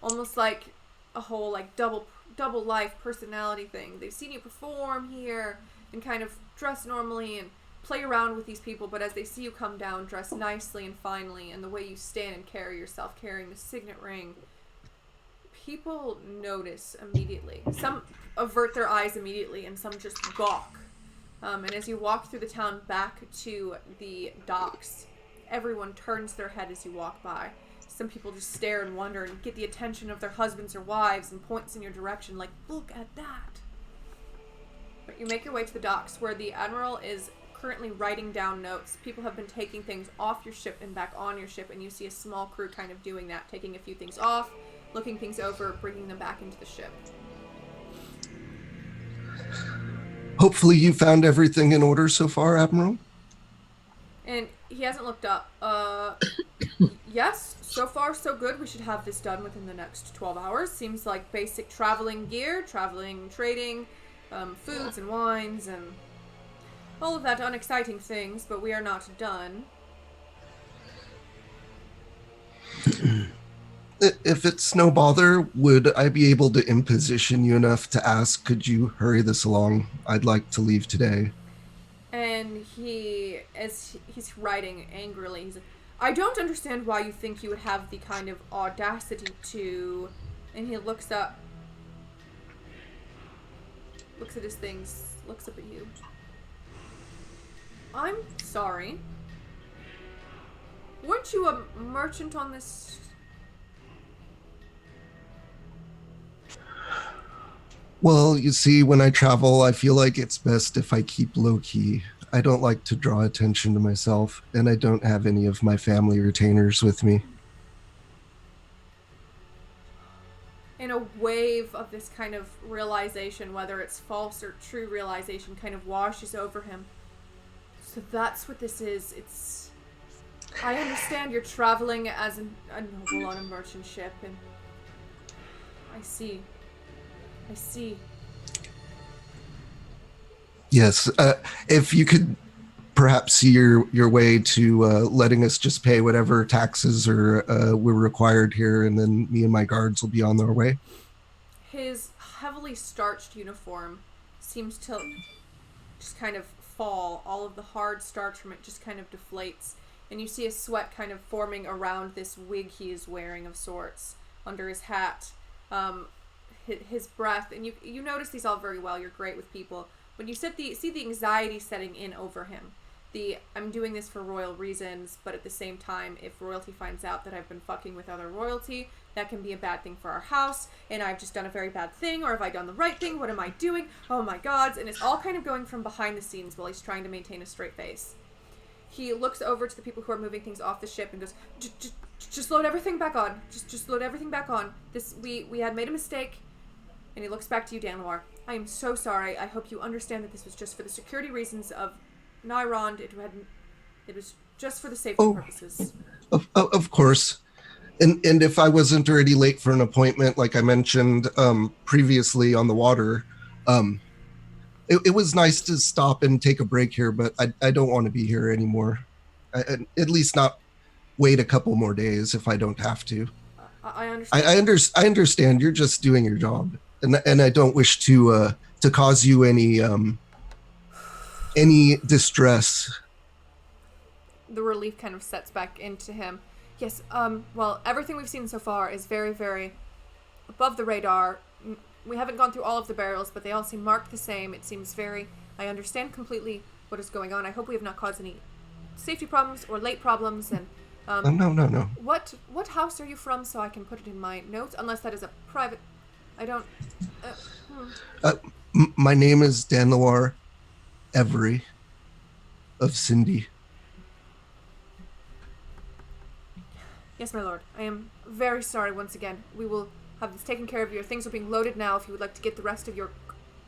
almost like a whole like double life personality thing. They've seen you perform here and kind of dress normally and play around with these people, but as they see you come down dressed nicely and finely, and the way you stand and carry yourself carrying the signet ring, people notice immediately. Some avert their eyes immediately, and some just gawk. And as you walk through the town back to the docks, everyone turns their head as you walk by. Some people just stare and wonder and get the attention of their husbands or wives and points in your direction like, look at that. But you make your way to the docks where the Admiral is currently writing down notes. People have been taking things off your ship and back on your ship, and you see a small crew kind of doing that, taking a few things off, looking things over, bringing them back into the ship. Hopefully you found everything in order so far, Admiral. And he hasn't looked up. Yes, so far so good. We should have this done within the next 12 hours. Seems like basic traveling gear, traveling, trading, foods and wines, and all of that unexciting things, but we are not done. If it's no bother, would I be able to imposition you enough to ask, could you hurry this along? I'd like to leave today. And as he's writing angrily, he's like, I don't understand why you think you would have the kind of audacity to... And he looks up, looks at his things, looks up at you. I'm sorry. Weren't you a merchant on this... Well, you see, when I travel, I feel like it's best if I keep low-key. I don't like to draw attention to myself, and I don't have any of my family retainers with me. And a wave of this kind of realization, whether it's false or true realization, kind of washes over him. So that's what this is. It's... I understand you're traveling as a noble on a merchant ship, and... I see. Yes, if you could perhaps see your way to letting us just pay whatever taxes or we're required here, and then me and my guards will be on their way. His heavily starched uniform seems to just kind of fall. All of the hard starch from it just kind of deflates, and you see a sweat kind of forming around this wig he is wearing of sorts under his hat. His breath, and you notice these all very well. You're great with people. When you see the anxiety setting in over him, I'm doing this for royal reasons, but at the same time, if royalty finds out that I've been fucking with other royalty, that can be a bad thing for our house, and I've just done a very bad thing, or have I done the right thing? What am I doing? Oh my gods. And it's all kind of going from behind the scenes while he's trying to maintain a straight face. He looks over to the people who are moving things off the ship and goes, just load everything back on. Just load everything back on. We had made a mistake. And he looks back to you, Dan Noir. I am so sorry. I hope you understand that this was just for the security reasons of Nyrond. It was just for the safety purposes. Of course. And if I wasn't already late for an appointment, like I mentioned previously on the water, it was nice to stop and take a break here, but I don't want to be here anymore. At least not wait a couple more days if I don't have to. I understand. I understand. You're just doing your job, and I don't wish to cause you any distress. The relief kind of sets back into him. Yes, well, everything we've seen so far is very, very above the radar. We haven't gone through all of the burials, but they all seem marked the same. It seems very... I understand completely what is going on. I hope we have not caused any safety problems or late problems. And No. What house are you from, so I can put it in my notes? Unless that is a private... I don't... My name is Danloir Every of Cindy. Yes, my lord. I am very sorry once again. We will have this taken care of. Your things are being loaded now if you would like to get the rest of your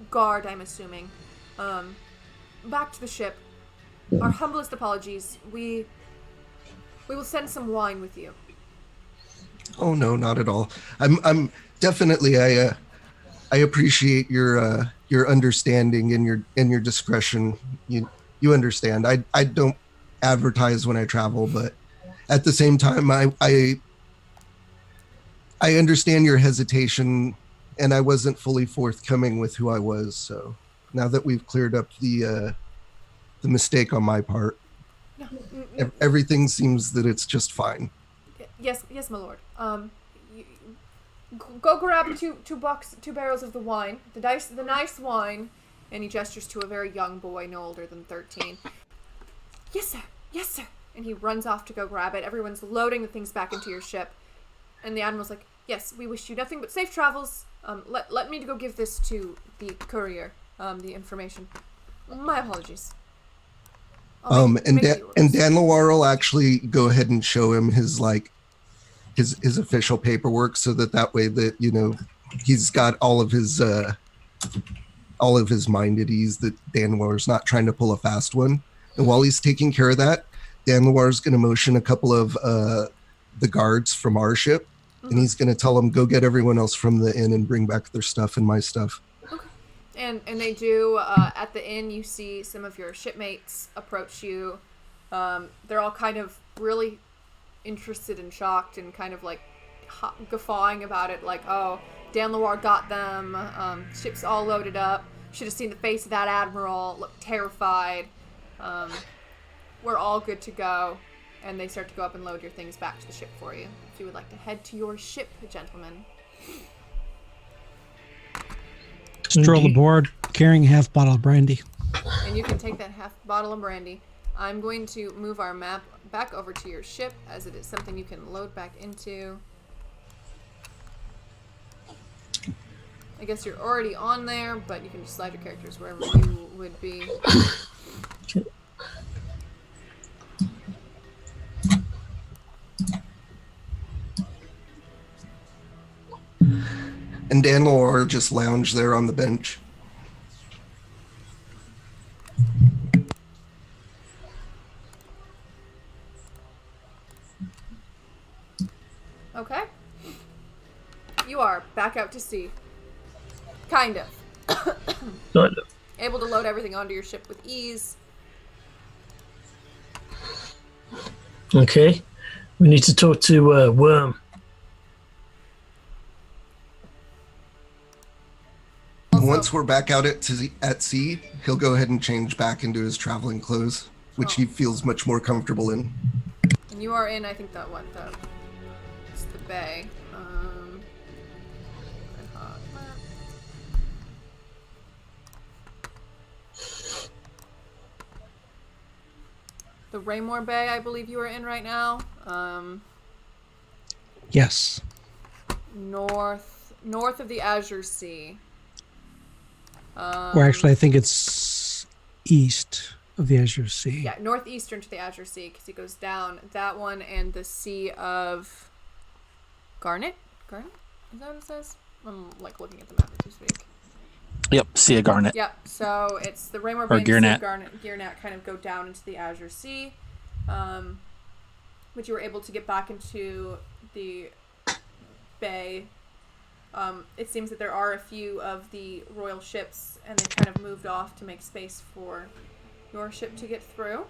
guard, I'm assuming. Back to the ship. Our humblest apologies. We will send some wine with you. Oh no, not at all. I'm definitely I appreciate your understanding and your discretion. You understand. I don't advertise when I travel, but at the same time I understand your hesitation, and I wasn't fully forthcoming with who I was. So now that we've cleared up the mistake on my part, everything seems that it's just fine. Yes, my lord. Go grab two barrels of the wine, the nice wine, and he gestures to a very young boy, no older than 13. Yes, sir. And he runs off to go grab it. Everyone's loading the things back into your ship, and the admiral's like, "Yes, we wish you nothing but safe travels. Let me go give this to the courier, the information. My apologies." And Dan Loire will actually go ahead and show him his official paperwork, so that way that he's got all of his mind at ease that Dan Loire's not trying to pull a fast one. And while he's taking care of that, Dan Loire's going to motion a couple of the guards from our ship, and he's going to tell them, go get everyone else from the inn and bring back their stuff and my stuff. Okay. And they do. At the inn, you see some of your shipmates approach you. They're all kind of really interested and shocked and kind of like guffawing about it, like, oh, Dan Loire got them. Ship's all loaded up. Should have seen the face of that admiral. Looked terrified. We're all good to go. And they start to go up and load your things back to the ship for you. If you would like to head to your ship, gentlemen. Stroll aboard, carrying a half bottle of brandy. And you can take that half bottle of brandy. I'm going to move our map back over to your ship, as it is something you can load back into. I guess you're already on there, but you can just slide your characters wherever you would be. And Dan Loire just lounge there on the bench. Okay. You are back out to sea. Kind of. Kind of. Able to load everything onto your ship with ease. Okay. We need to talk to Worm. Once we're back out at sea, he'll go ahead and change back into his traveling clothes, which he feels much more comfortable in. And you are in, I think, it's the bay. The Raymore Bay, I believe you are in right now. Yes. North of the Azure Sea. Or actually, I think it's east of the Azure Sea. Yeah, northeastern to the Azure Sea, because it goes down that one and the Sea of Garnet? Garnet? Is that what it says? I'm looking at the map as we speak. Yep, Sea of Garnet. Yep, so it's the Raymore Bay and the Sea of Garnet kind of go down into the Azure Sea. But you were able to get back into the bay. It seems that there are a few of the royal ships, and they kind of moved off to make space for your ship to get through.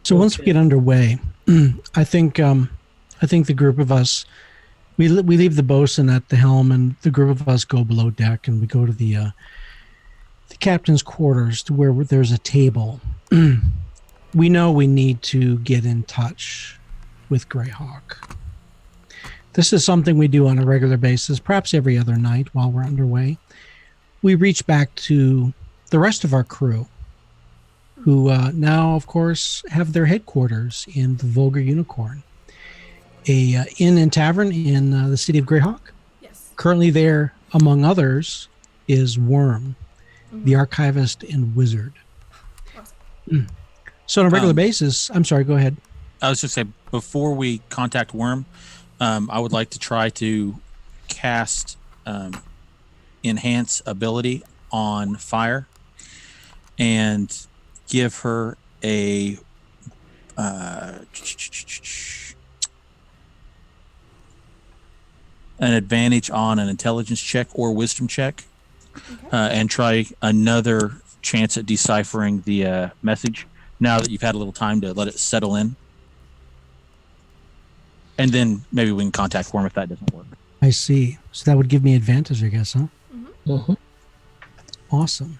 So once we Okay. get underway, I think the group of us we leave the bosun at the helm, and the group of us go below deck, and we go to the captain's quarters to where there's a table. We know we need to get in touch with Greyhawk. This is something we do on a regular basis, perhaps every other night while we're underway. We reach back to the rest of our crew, who now, of course, have their headquarters in the Vulgar Unicorn, a inn and tavern in the city of Greyhawk. Yes. Currently there, among others, is Worm, the archivist and wizard. Awesome. So on a regular basis, I'm sorry, go ahead. I was just say before we contact Worm, I would like to try to cast enhance ability on Fire and give her a an advantage on an intelligence check or wisdom check, and try another chance at deciphering the message now that you've had a little time to let it settle in. And then maybe we can contact Worm if that doesn't work. I see. So that would give me advantage, I guess, huh? Mm-hmm. Awesome.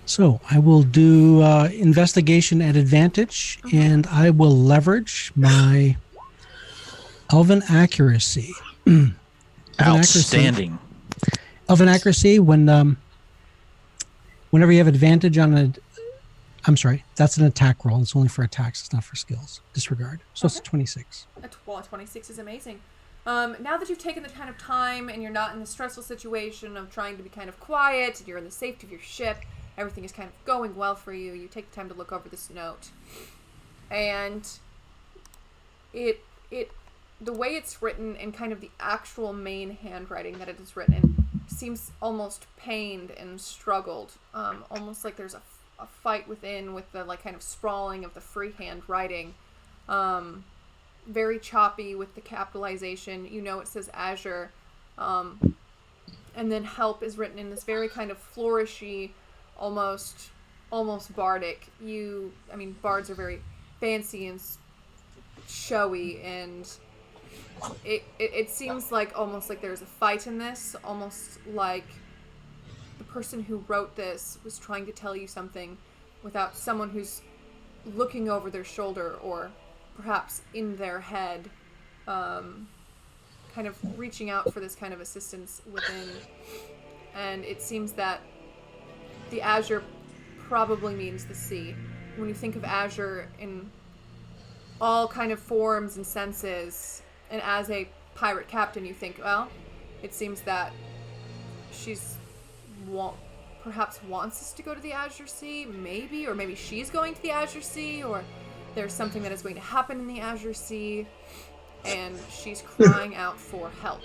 So I will do investigation at advantage, and I will leverage my elven accuracy. Outstanding. Elven accuracy whenever you have advantage on a. I'm sorry, that's an attack roll. It's only for attacks. It's not for skills. Disregard. So it's 26. Well, 26 is amazing. Now that you've taken the kind of time and you're not in the stressful situation of trying to be kind of quiet, and you're in the safety of your ship, everything is kind of going well for you, you take the time to look over this note. And the way it's written and kind of the actual main handwriting that it is written in seems almost pained and struggled. Almost like there's a fight within with the like kind of sprawling of the freehand writing. Very choppy with the capitalization. You know, it says Azure. And then help is written in this very kind of flourishy, almost bardic. Bards are very fancy and showy, and it seems like almost like there's a fight in this, almost like the person who wrote this was trying to tell you something without someone who's looking over their shoulder or perhaps in their head, kind of reaching out for this kind of assistance within. And it seems that the Azure probably means the sea. When you think of Azure in all kind of forms and senses, and as a pirate captain, you think, well, it seems that she's perhaps wants us to go to the Azure Sea, maybe, or maybe she's going to the Azure Sea, or there's something that is going to happen in the Azure Sea, and she's crying out for help.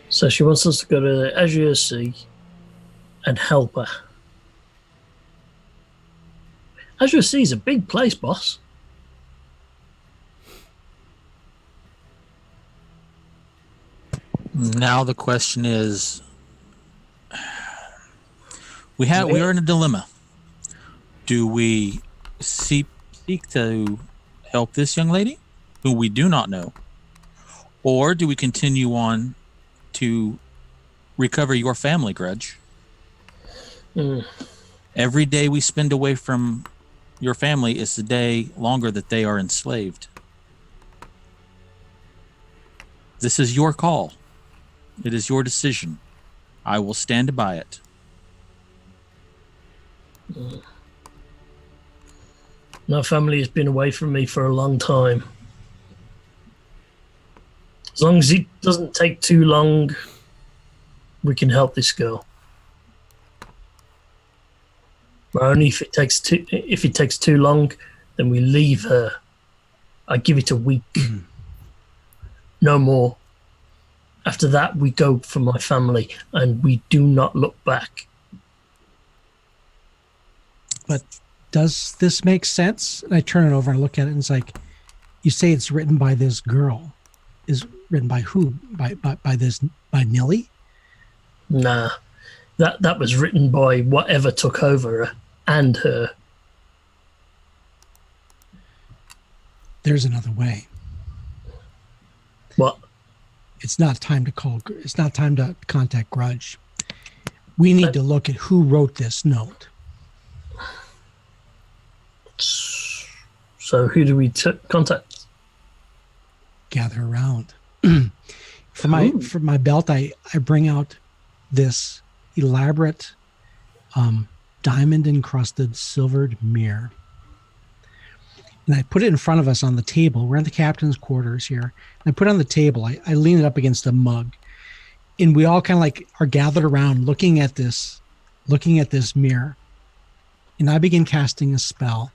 So she wants us to go to the Azure Sea and help her. Azure Sea is a big place, boss. Now the question is, we are in a dilemma. Do we seek to help this young lady, who we do not know, or do we continue on to recover your family, Grudge? Every day we spend away from your family is the day longer that they are enslaved. This is your call. It is your decision. I will stand by it. My family has been away from me for a long time. As long as it doesn't take too long, we can help this girl. But only if it takes too long, then we leave her. I give it a week. No more. After that, we go for my family, and we do not look back. But does this make sense? And I turn it over and look at it, and it's like, you say it's written by this girl. Is written by who? By this By Nilly? Nah, that was written by whatever took over her and her. There's another way. What? It's not time to contact Grudge. We need to look at who wrote this note. So who do we contact? Gather around. For my belt, I bring out this elaborate diamond encrusted silvered mirror. And I put it in front of us on the table. We're in the captain's quarters here. And I put it on the table. I lean it up against a mug. And we all kind of like are gathered around looking at this mirror. And I begin casting a spell.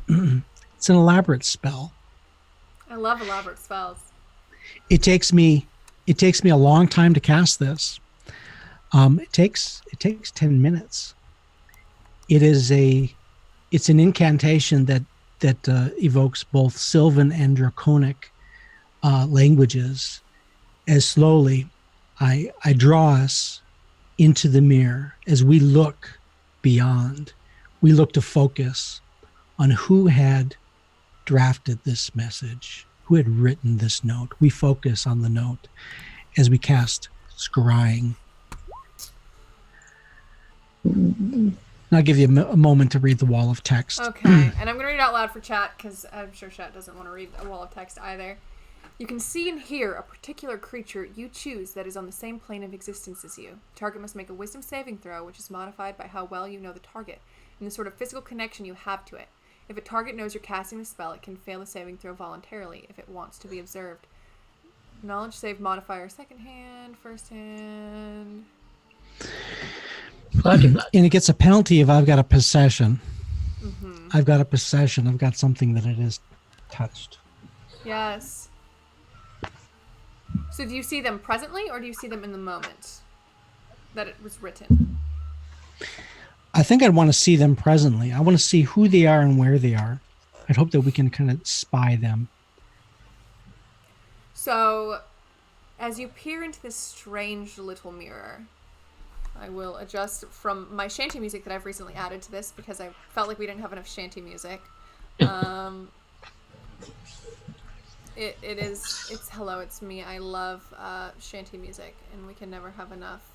It's an elaborate spell. I love elaborate spells. It takes me a long time to cast this. It takes 10 minutes. It's an incantation that evokes both Sylvan and Draconic languages. As slowly I draw us into the mirror as we look beyond. We look to focus on who had drafted this message, who had written this note. We focus on the note as we cast Scrying. I'll give you a moment to read the wall of text. Okay, and I'm going to read it out loud for chat because I'm sure chat doesn't want to read a wall of text either. You can see and hear a particular creature you choose that is on the same plane of existence as you. Target must make a wisdom saving throw, which is modified by how well you know the target and the sort of physical connection you have to it. If a target knows you're casting the spell, it can fail the saving throw voluntarily if it wants to be observed. Knowledge save modifier, second hand, first hand. And it gets a penalty if I've got a possession. Mm-hmm. I've got a possession. I've got something that it is touched. Yes. So do you see them presently, or do you see them in the moment that it was written? I think I'd want to see them presently. I want to see who they are and where they are. I'd hope that we can kind of spy them. So, as you peer into this strange little mirror, I will adjust from my shanty music that I've recently added to this because I felt like we didn't have enough shanty music. It's hello, it's me. I love shanty music, and we can never have enough.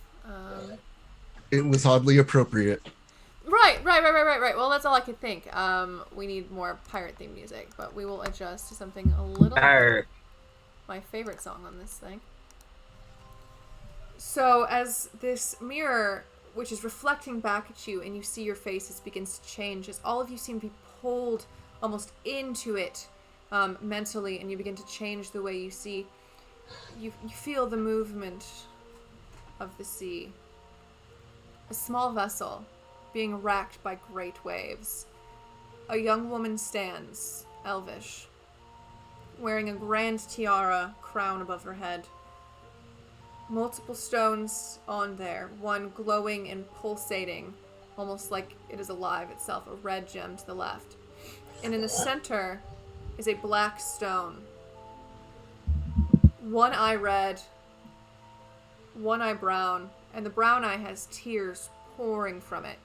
It was oddly appropriate. Right. Well, that's all I could think. We need more pirate theme music, but we will adjust to something a little my favorite song on this thing. So as this mirror, which is reflecting back at you, and you see your faces, begins to change, as all of you seem to be pulled almost into it mentally, and you begin to change the way you see. You feel the movement of the sea. A small vessel being racked by great waves. A young woman stands, elvish, wearing a grand tiara crown above her head. Multiple stones on there, one glowing and pulsating, almost like it is alive itself, a red gem to the left. And in the center is a black stone. One eye red, one eye brown, and the brown eye has tears pouring from it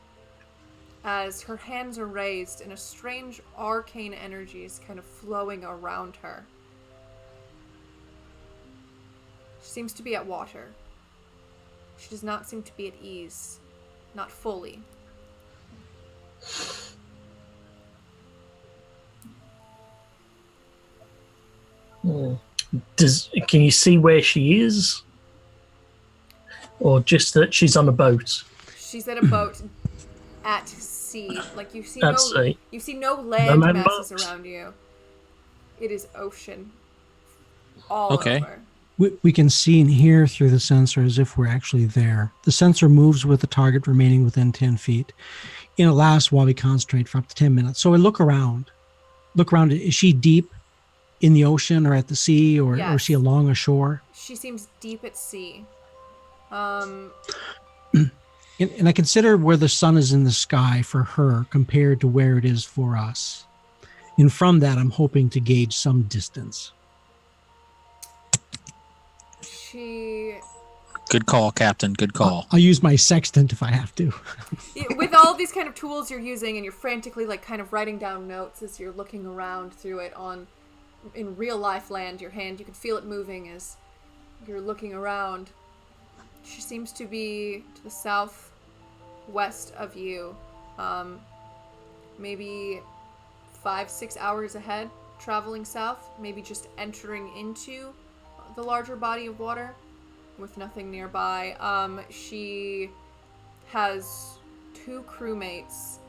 as her hands are raised and a strange arcane energy is kind of flowing around her. She seems to be at water. She does not seem to be at ease. Not fully. Can you see where she is? Or just that she's on a boat? She's at a boat at sea. Like you see no land masses around you. It is ocean all over. We can see and hear through the sensor as if we're actually there. The sensor moves with the target remaining within 10 feet. And it lasts while we concentrate for up to 10 minutes. So I look around. Is she deep in the ocean or at the sea, or is she along a shore? She seems deep at sea. And I consider where the sun is in the sky for her compared to where it is for us. And from that, I'm hoping to gauge some distance. She Good call, Captain. Good call. I'll use my sextant if I have to. With all of these kind of tools you're using, and you're frantically like kind of writing down notes as you're looking around through it in real life land, your hand, you can feel it moving as you're looking around. She seems to be to the southwest of you, maybe 5-6 hours ahead, traveling south, maybe just entering into the larger body of water with nothing nearby. She has 2 crewmates,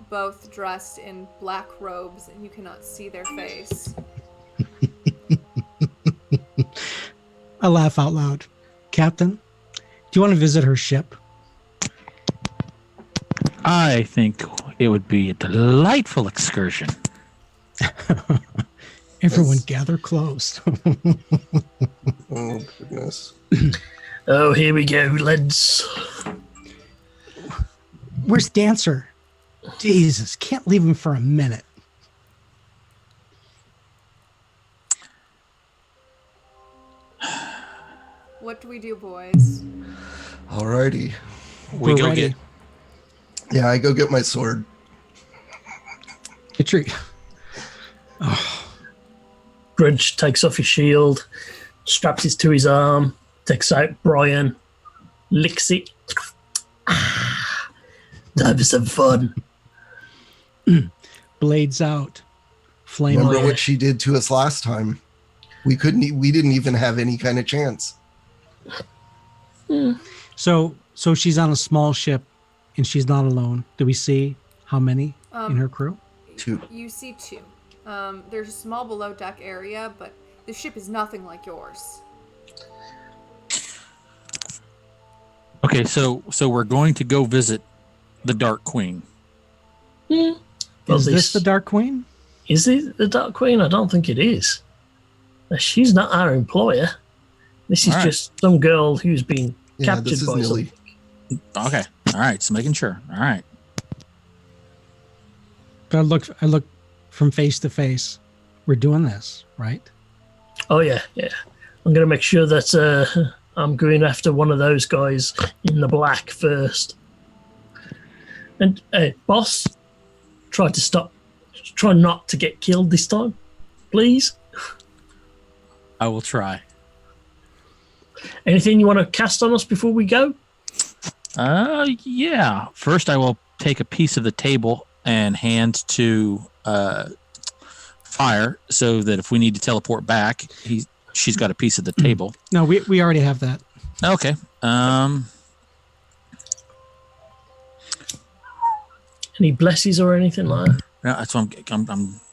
both dressed in black robes, and you cannot see their face. I laugh out loud. Captain, do you want to visit her ship? I think it would be a delightful excursion. Everyone gather close. Oh, goodness. Oh, here we go, lads. Where's Dancer? Jesus, can't leave him for a minute. What do we do, boys? Alrighty. We We're go ready. get. Yeah, I go get my sword. Get your... Grudge takes off his shield, straps it to his arm, takes out Brian, licks it. Time for some fun. Blades out. Flame Remember on. what she did to us last time? We didn't even have any kind of chance. So she's on a small ship and she's not alone. Do we see how many in her crew? 2. You see 2. There's a small below deck area, but the ship is nothing like yours. Okay, so we're going to go visit the Dark Queen. Well, Is this the Dark Queen? Is it the Dark Queen? I don't think it is. She's not our employer. This is All right. just some girl who's been Yeah, captured this is by Nilly. some. Okay, all right. So making sure. All right. But I look from face to face. We're doing this, right? Oh yeah. I'm gonna make sure that I'm going after one of those guys in the black first. And boss, try not to get killed this time, please. I will try. Anything you want to cast on us before we go? Yeah. First, I will take a piece of the table and hand to Fire, so that if we need to teleport back, she's got a piece of the table. No, we already have that. Okay. Any blesses or anything like that? No, that's what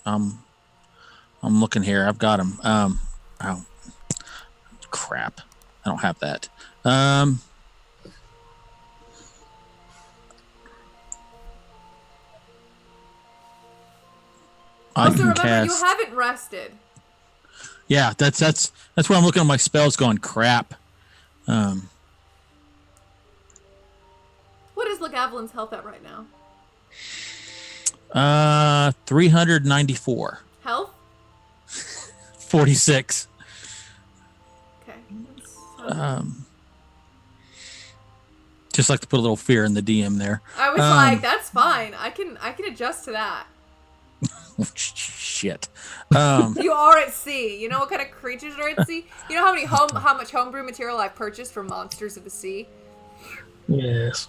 I'm looking here. I've got them. Oh, crap! I don't have that. I Also, can remember, cast. you haven't rested. Yeah, that's where I'm looking at my spells, going crap. What is Lagavelin's health at right now? 394, Health? 46. Okay. Just like to put a little fear in the DM there. I was like, that's fine. I can adjust to that. Shit. You are at sea. You know what kind of creatures are at sea? You know how much homebrew material I've purchased for Monsters of the Sea? Yes.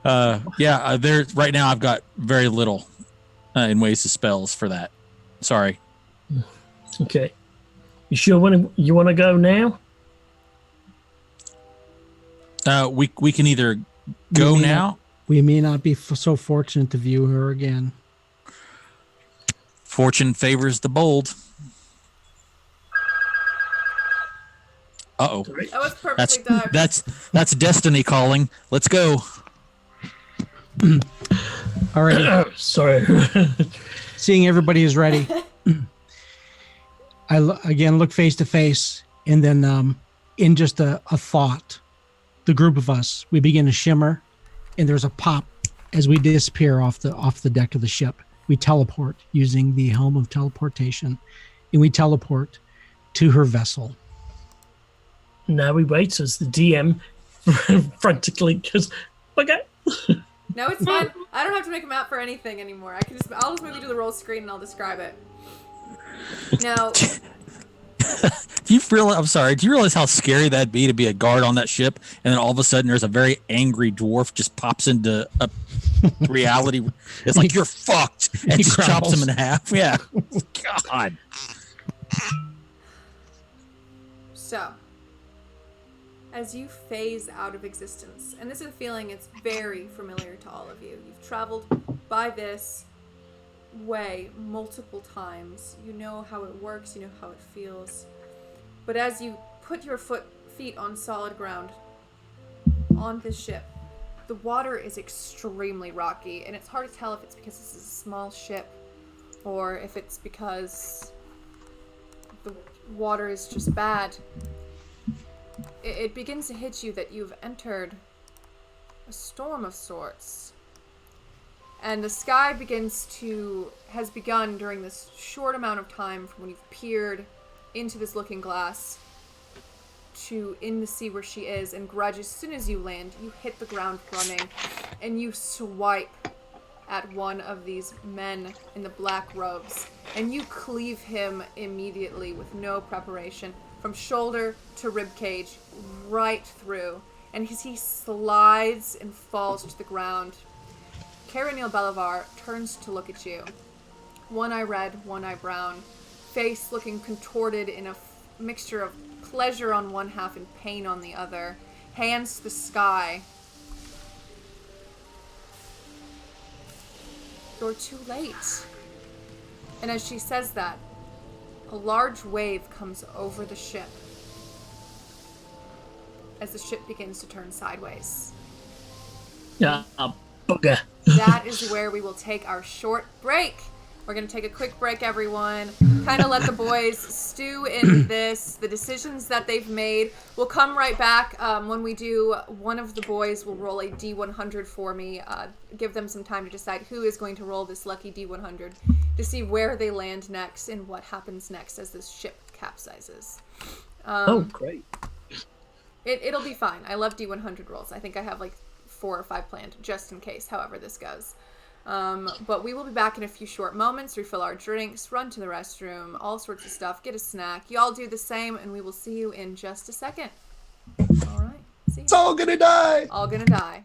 Yeah. There. Right now, I've got very little in ways of spells for that. Sorry. Okay. You sure you want to go now? We can either go now. We may not be so fortunate to view her again. Fortune favors the bold. Uh-oh. That was perfectly timed. That's destiny calling. Let's go. All right. Sorry. Seeing everybody is ready. I again look face to face, and then in just a thought, the group of us, we begin to shimmer, and there's a pop as we disappear off the deck of the ship. We teleport using the helm of teleportation, and we teleport to her vessel. Now we wait as the DM frantically goes, okay. No, it's fine. I don't have to make a map for anything anymore. I'll just move you to the roll screen and I'll describe it. Now, Do you realize how scary that'd be to be a guard on that ship, and then all of a sudden there's a very angry dwarf just pops into reality? It's like, you're fucked, and just chops him in half. Yeah. God. So, as you phase out of existence, and this is a feeling it's very familiar to all of you. You've traveled by this way multiple times. You know how it works, you know how it feels. But as you put your feet on solid ground on this ship, the water is extremely rocky, and it's hard to tell if it's because this is a small ship or if it's because the water is just bad. It begins to hit you that you've entered a storm of sorts. And the sky has begun during this short amount of time from when you've peered into this looking glass to in the sea where she is, and Grudge, as soon as you land, you hit the ground running, and you swipe at one of these men in the black robes, and you cleave him immediately with no preparation, from shoulder to rib cage, right through, and as he slides and falls to the ground, Caranil Belivar turns to look at you. One eye red, one eye brown, face looking contorted in a mixture of pleasure on one half and pain on the other, hands to the sky. You're too late. And as she says that, a large wave comes over the ship as the ship begins to turn sideways. Yeah, bugger. That is where we will take our short break. We're going to take a quick break, everyone. Kind of let the boys stew in this, the decisions that they've made. We'll come right back. When we do, one of the boys will roll a D100 for me. Give them some time to decide who is going to roll this lucky D100 to see where they land next and what happens next as this ship capsizes. Oh, great. It'll be fine. I love D100 rolls. I think I have like 4 or 5 planned just in case, however this goes. But we will be back in a few short moments, refill our drinks, run to the restroom, all sorts of stuff, get a snack. Y'all do the same, and we will see you in just a second. All right. See you. It's all gonna die. All gonna die.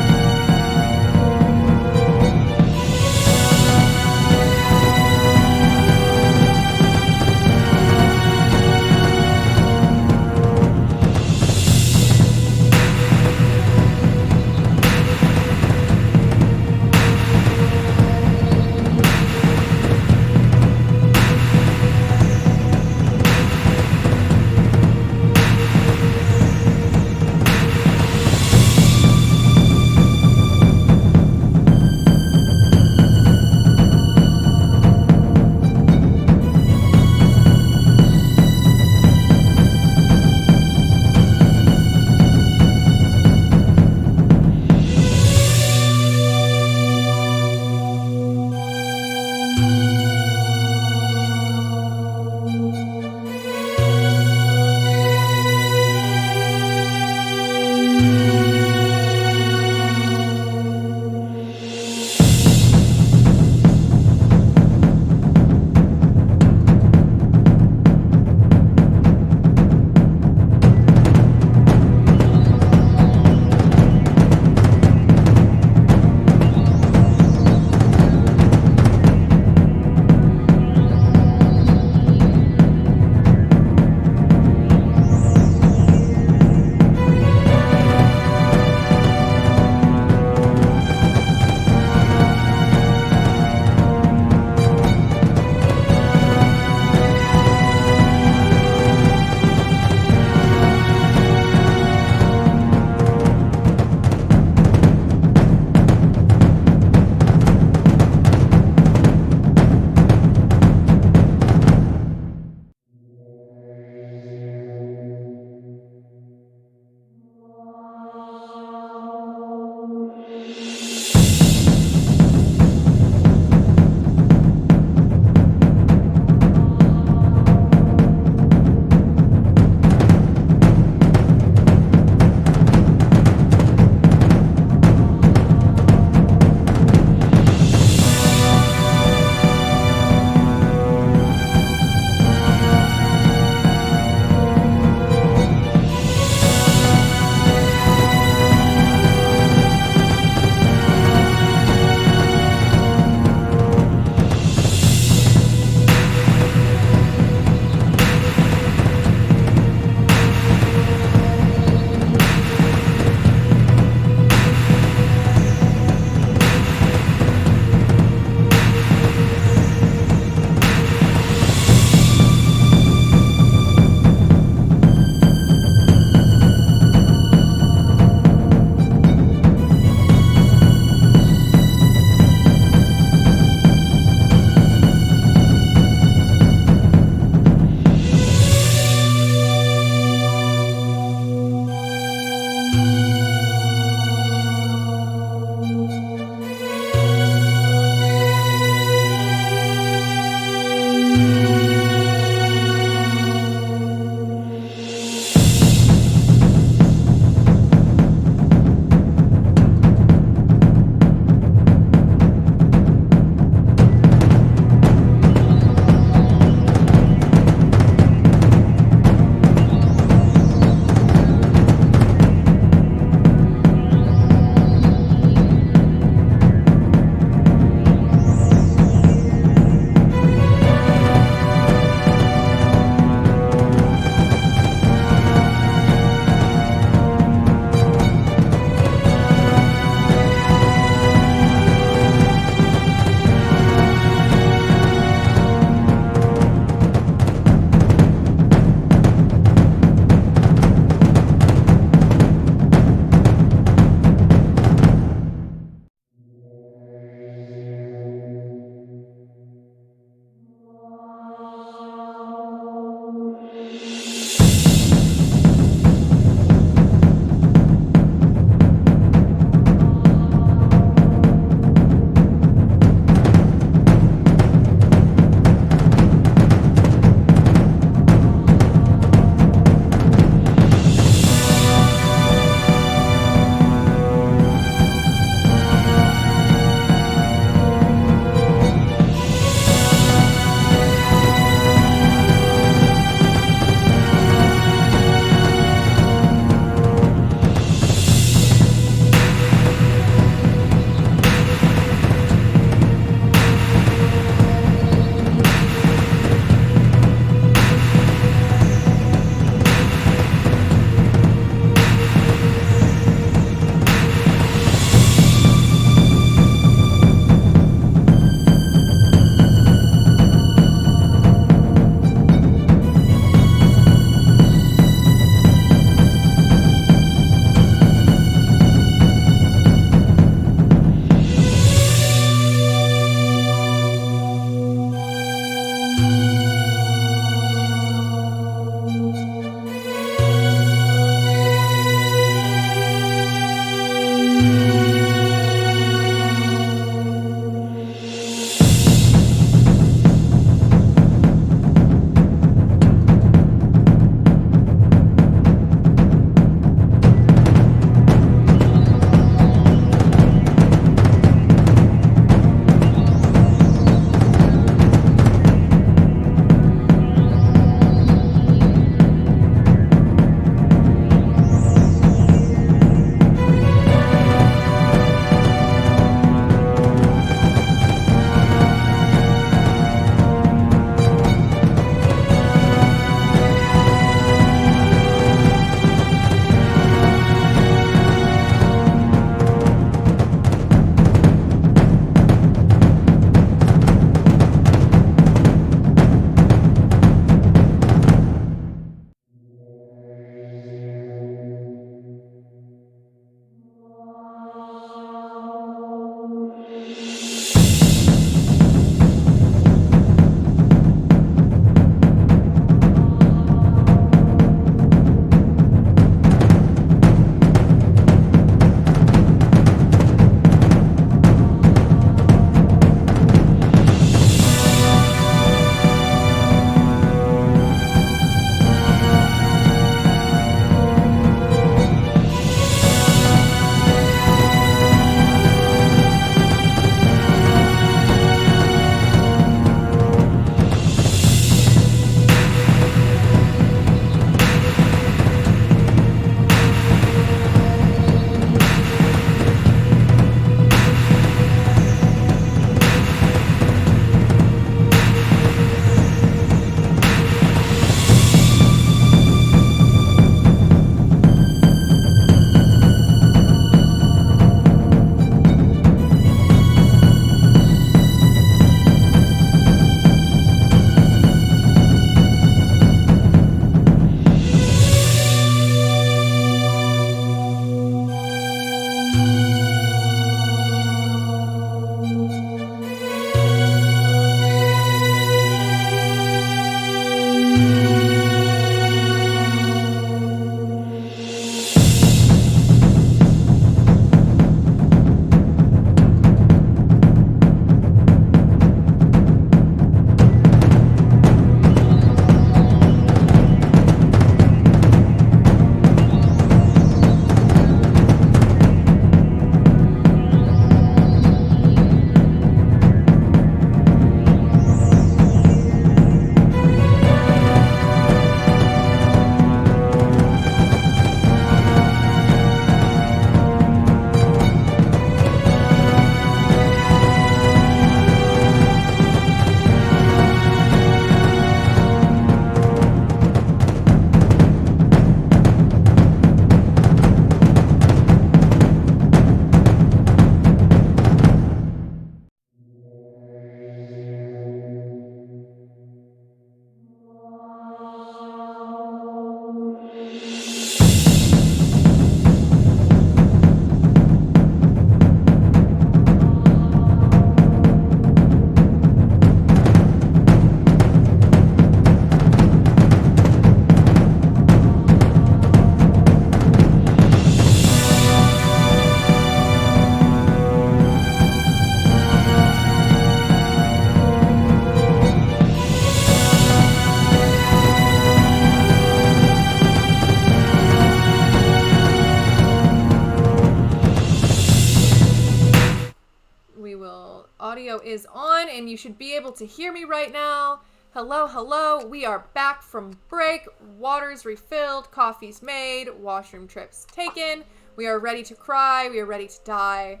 is on, and you should be able to hear me right now. Hello, hello. We are back from break. Water's refilled, coffee's made, washroom trips taken. We are ready to cry. We are ready to die.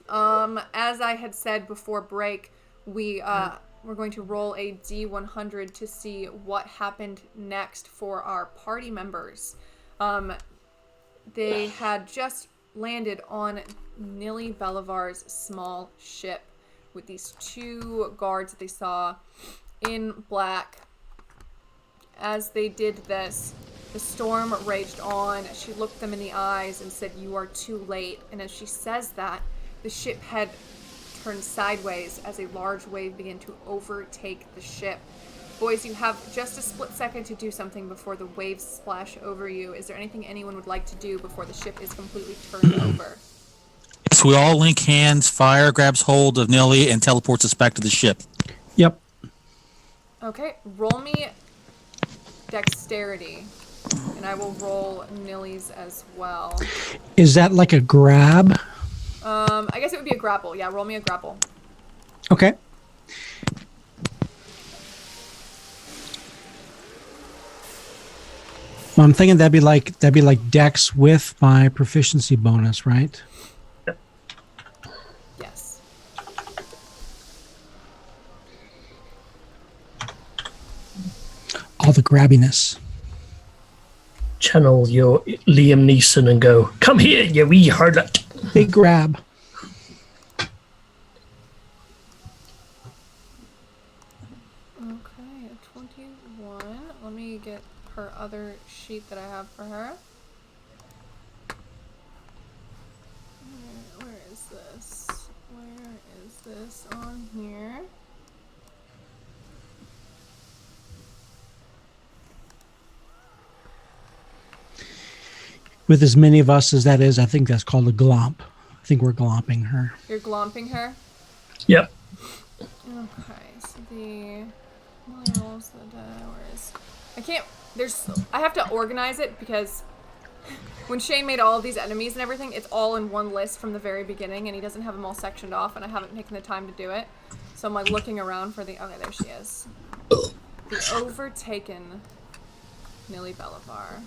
As I had said before break, we're going to roll a D100 to see what happened next for our party members. They had just landed on Nili Belivar's small ship with these two guards that they saw in black. As they did this, the storm raged on. She looked them in the eyes and said, "You are too late." And as she says that, the ship had turned sideways as a large wave began to overtake the ship. Boys, you have just a split second to do something before the waves splash over you. Is there anything anyone would like to do before the ship is completely turned over? Yes, we all link hands. Fire grabs hold of Nilly and teleports us back to the ship. Yep. Okay, roll me dexterity, and I will roll Nilly's as well. Is that like a grab? I guess it would be a grapple. Yeah, roll me a grapple. Okay. Well, I'm thinking that'd be like Dex with my proficiency bonus, right? Yes. All the grabbiness. Channel your Liam Neeson and go, "Come here, you wee harlot." Big grab. Okay, 21. Let me get her other sheet that I have for her. Where is this? Where is this on here? With as many of us as that is, I think that's called a glomp. I think we're glomping her. You're glomping her? Yep. Okay, so the rolls, where is... I have to organize it because when Shane made all of these enemies and everything, it's all in one list from the very beginning, and he doesn't have them all sectioned off, and I haven't taken the time to do it. So I'm like looking around for the... Okay, there she is. The overtaken Nili Belivar.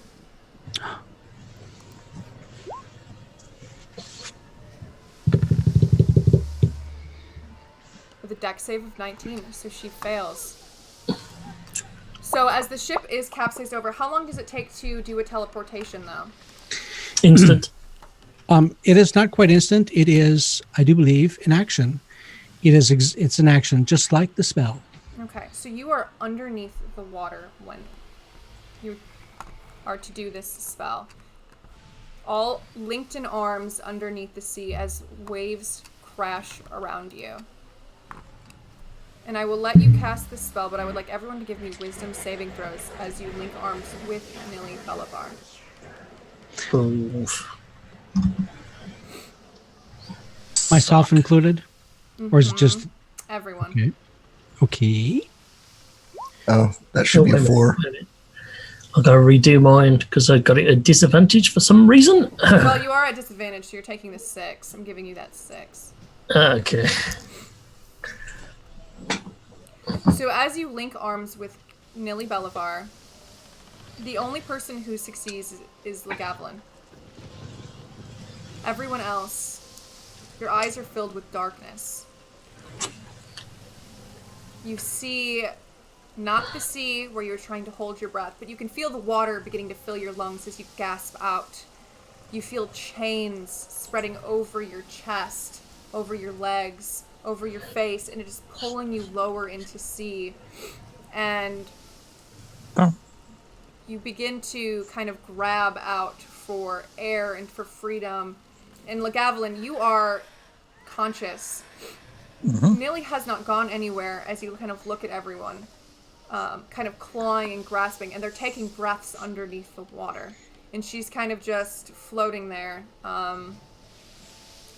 With a dex save of 19, so she fails. So as the ship is capsized over, how long does it take to do a teleportation, though? Instant. It is not quite instant. It is, I do believe, an action. It's an action, just like the spell. Okay, so you are underneath the water when you are to do this spell. All linked in arms underneath the sea as waves crash around you. And I will let you cast this spell, but I would like everyone to give me wisdom saving throws as you link arms with Nili Belivar. Oof. Myself included? Or is it just... Everyone. Okay. Oh, that should be a 4. I've got to redo mine because I got it at disadvantage for some reason. Well, you are at disadvantage, so you're taking the 6. I'm giving you that 6. Okay. So as you link arms with Nili Belivar, the only person who succeeds is Lagavulin. Everyone else, your eyes are filled with darkness. You see not the sea where you're trying to hold your breath, but you can feel the water beginning to fill your lungs as you gasp out. You feel chains spreading over your chest, over your legs, over your face, and it is pulling you lower into sea. And you begin to kind of grab out for air and for freedom. And Lagavulin, you are conscious. Nili has not gone anywhere as you kind of look at everyone, kind of clawing and grasping, and they're taking breaths underneath the water. And she's kind of just floating there,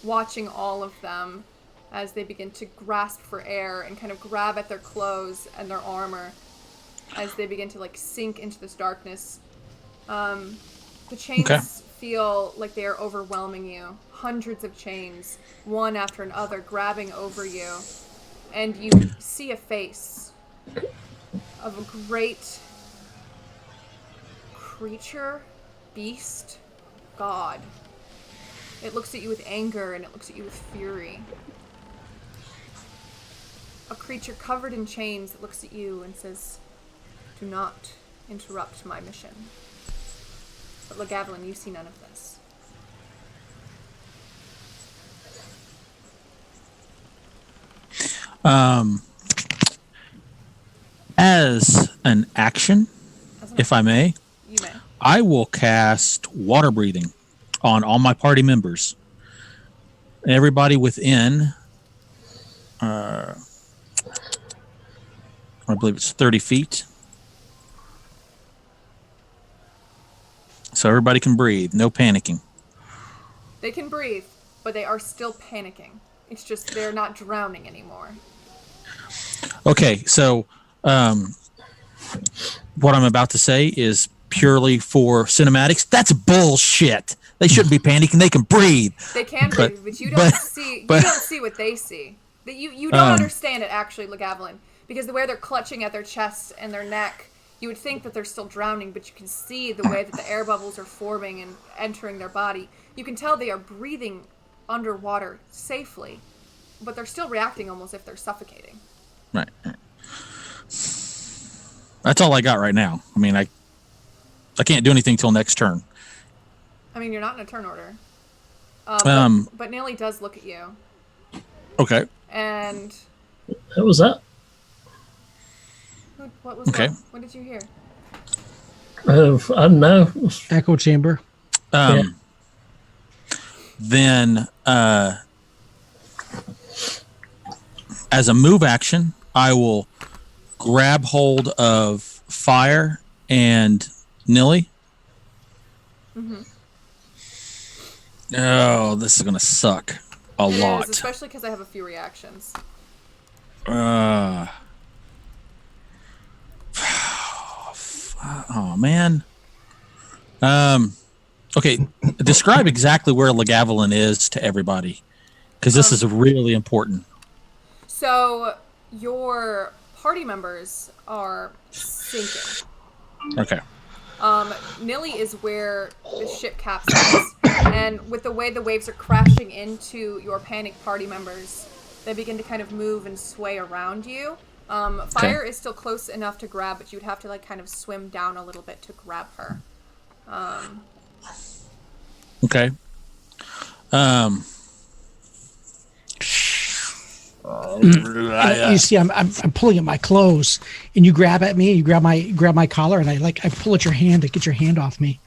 watching all of them as they begin to grasp for air and kind of grab at their clothes and their armor as they begin to like sink into this darkness. The chains feel like they are overwhelming you. hundreds of chains, one after another, grabbing over you. And you see a face of a great creature, beast, god. It looks at you with anger and it looks at you with fury. A creature covered in chains that looks at you and says, "Do not interrupt my mission." But Lagavulin, you see none of this. As an action, if I may, You may. I will cast water breathing on all my party members. Everybody within, I believe it's 30 feet. So everybody can breathe, no panicking. They can breathe, but they are still panicking. It's just they're not drowning anymore. Okay, so what I'm about to say is purely for cinematics. That's bullshit. They shouldn't be panicking. They can breathe. They can breathe, but you don't see. You don't see what they see. That you don't understand it actually, Lagavulin, because the way they're clutching at their chest and their neck, you would think that they're still drowning, but you can see the way that the air bubbles are forming and entering their body. You can tell they are breathing underwater safely, but they're still reacting almost if they're suffocating. Right. That's all I got right now. I mean, I can't do anything till next turn. I mean, you're not in a turn order. But Nelly does look at you. Okay. And What was that? what was Okay. that? What did you hear? I don't know. Echo chamber. Yeah. Then, as a move action, I will grab hold of Fire and Nilly. Mm-hmm. Oh, this is gonna suck a It lot. is, especially because I have a few reactions. Oh man. Okay, describe exactly where Lagavulin is to everybody, because this is really important. So your party members are sinking. Okay. Nilly is where the ship capsized, and with the way the waves are crashing into your panicked party members, they begin to kind of move and sway around you. Fire is still close enough to grab, but you'd have to like kind of swim down a little bit to grab her. Okay. You see, I'm pulling at my clothes, and you grab at me. You grab my collar, and I pull at your hand to get your hand off me.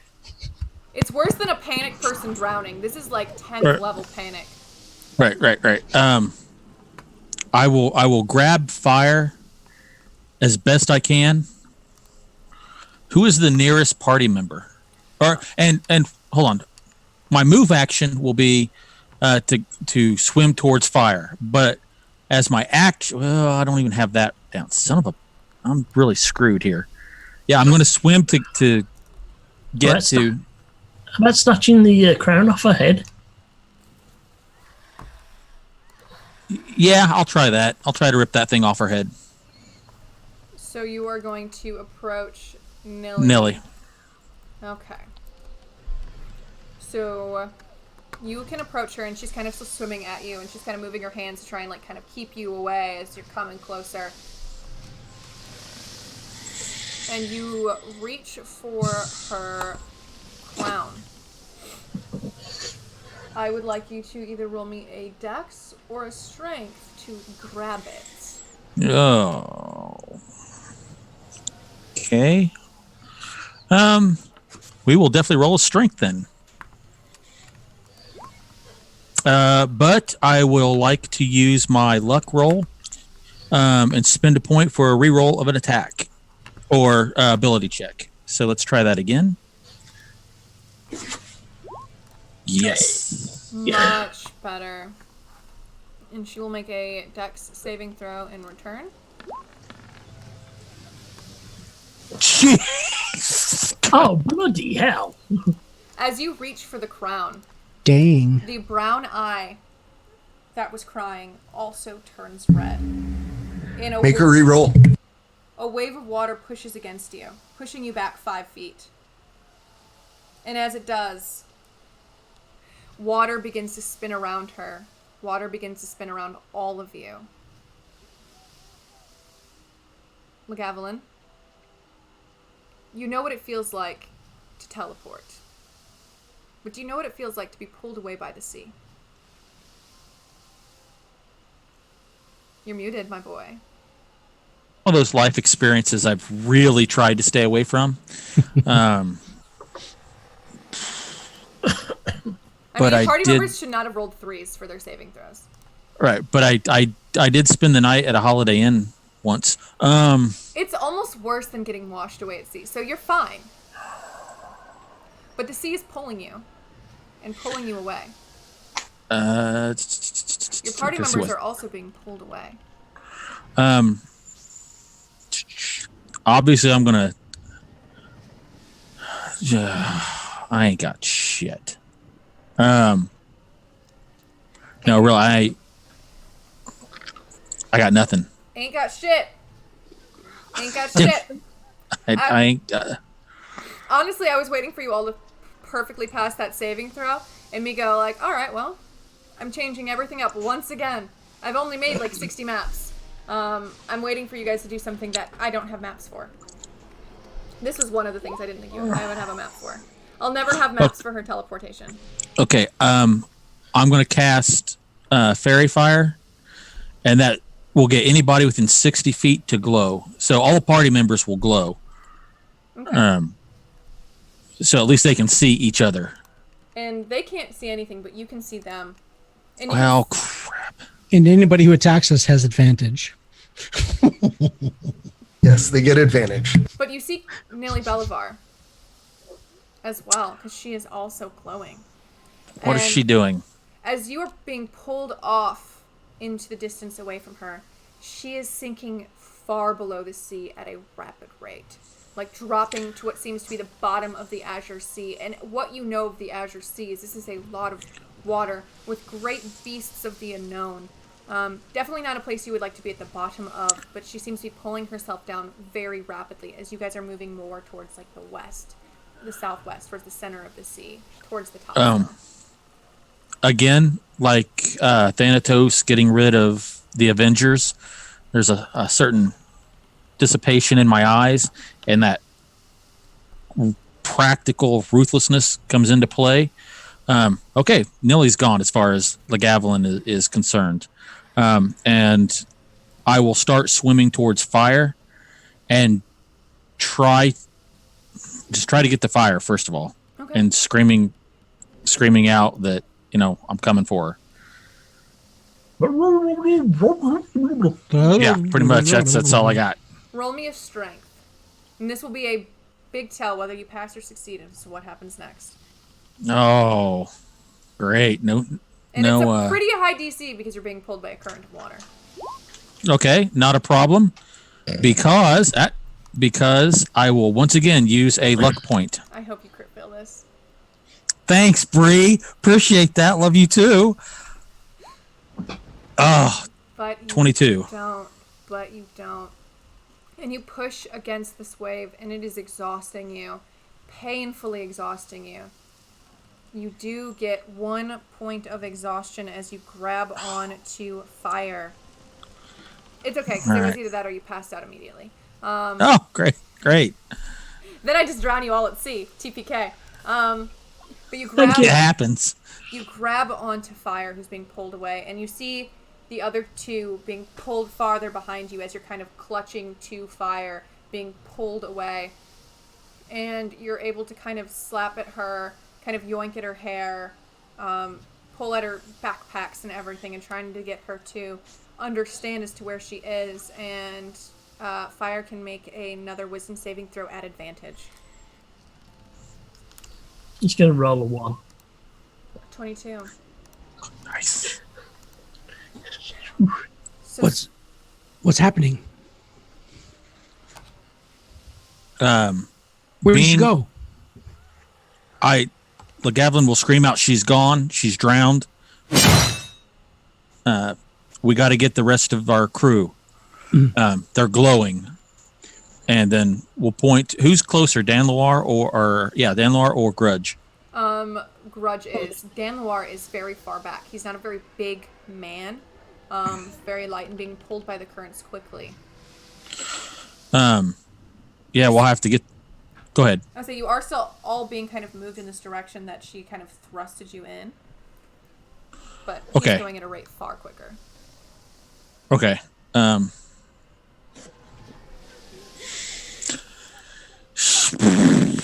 It's worse than a panicked person drowning. This is like 10th level panic. Right. I will grab Fire as best I can. Who is the nearest party member? And hold on. My move action will be to swim towards Fire, but as my action, well, I don't even have that down. I'm really screwed here. Yeah, I'm going to swim to get to. How about snatching the crown off her head? Yeah, I'll try that. I'll try to rip that thing off her head. So you are going to approach Nilly. Nelly. Okay. So you can approach her, and she's kind of still swimming at you, and she's kind of moving her hands to try and like kind of keep you away as you're coming closer. And you reach for her crown. I would like you to either roll me a dex or a strength to grab it. Oh. Okay. We will definitely roll a strength then. But I will like to use my luck roll and spend a point for a reroll of an attack or ability check. So let's try that again. Yes. Much better. And she will make a dex saving throw in return. Oh, bloody hell. As you reach for the crown, Dang. The brown eye that was crying also turns red. In a Make her re-roll. A wave of water pushes against you, pushing you back 5 feet. And as it does, water begins to spin around her. Water begins to spin around all of you. McGavelin, you know what it feels like to teleport. But do you know what it feels like to be pulled away by the sea? You're muted, my boy. All those life experiences I've really tried to stay away from. But I party did. members should not have rolled 3s for their saving throws. Right, but I did spend the night at a Holiday Inn once. It's almost worse than getting washed away at sea, so you're fine. But the sea is pulling you and pulling you away. Your party members are also being pulled away. Obviously, I'm gonna. I ain't got shit. No, really, I got nothing. Ain't got shit. Ain't got shit. I ain't. Honestly, I was waiting for you all to perfectly pass that saving throw, and me go like, all right, well, I'm changing everything up once again. I've only made like 60 maps. I'm waiting for you guys to do something that I don't have maps for. This was one of the things I didn't think I would have a map for. I'll never have maps for her teleportation. Okay, I'm going to cast Fairy Fire, and that will get anybody within 60 feet to glow. So all the party members will glow. Okay. So at least they can see each other. And they can't see anything, but you can see them. And you Well, crap. And anybody who attacks us has advantage. Yes, they get advantage. But you see Nelly Bolivar as well, because she is also glowing. What is And she doing? as you are being pulled off into the distance away from her, she is sinking far below the sea at a rapid rate. Like dropping to what seems to be the bottom of the Azure Sea. And what you know of the Azure Sea is this is a lot of water with great beasts of the unknown. Definitely not a place you would like to be at the bottom of, but she seems to be pulling herself down very rapidly as you guys are moving more towards like the west, the southwest, towards the center of the sea, towards the top. Again, like Thanatos getting rid of the Avengers, there's a certain dissipation in my eyes, and that practical ruthlessness comes into play. Okay, Nilly's gone as far as Lagavelin is concerned. And I will start swimming towards fire and try to get the fire first of all. Okay. And screaming out that, I'm coming for her. Yeah, pretty much. That's all I got. Roll me a strength. And this will be a big tell whether you pass or succeed as to what happens next. Oh, great. And it's a pretty high DC because you're being pulled by a current of water. Okay, not a problem. Because I will once again use a luck point. I hope you crit fail this. Thanks, Bree. Appreciate that. Love you too. Oh, But you 22. But you don't. And you push against this wave, and it is exhausting you. Painfully exhausting you. You do get 1 point of exhaustion as you grab on to fire. It's okay, because it was either that or you passed out immediately. Oh, great. Then I just drown you all at sea. TPK. But you grab... It happens. You grab onto Fire, who's being pulled away, and you see the other two being pulled farther behind you as you're kind of clutching to Fire, being pulled away. And you're able to kind of slap at her, kind of yoink at her hair, pull at her backpacks and everything, and trying to get her to understand as to where she is. And Fire can make another wisdom saving throw at advantage. He's going to roll a 1. 22. Nice. So What's happening? Where did Being- you go? I Legavlin will scream out, "She's gone. She's drowned. We got to get the rest of our crew. They're glowing." And then we'll point. Who's closer, Dan Loire Dan Loire or Grudge? Grudge is. Dan Loire is very far back. He's not a very big man. Very light and being pulled by the currents quickly. Yeah, we'll have to get. Go ahead. I say you are still all being kind of moved in this direction that she kind of thrusted you in. But he's going at a rate far quicker. Okay.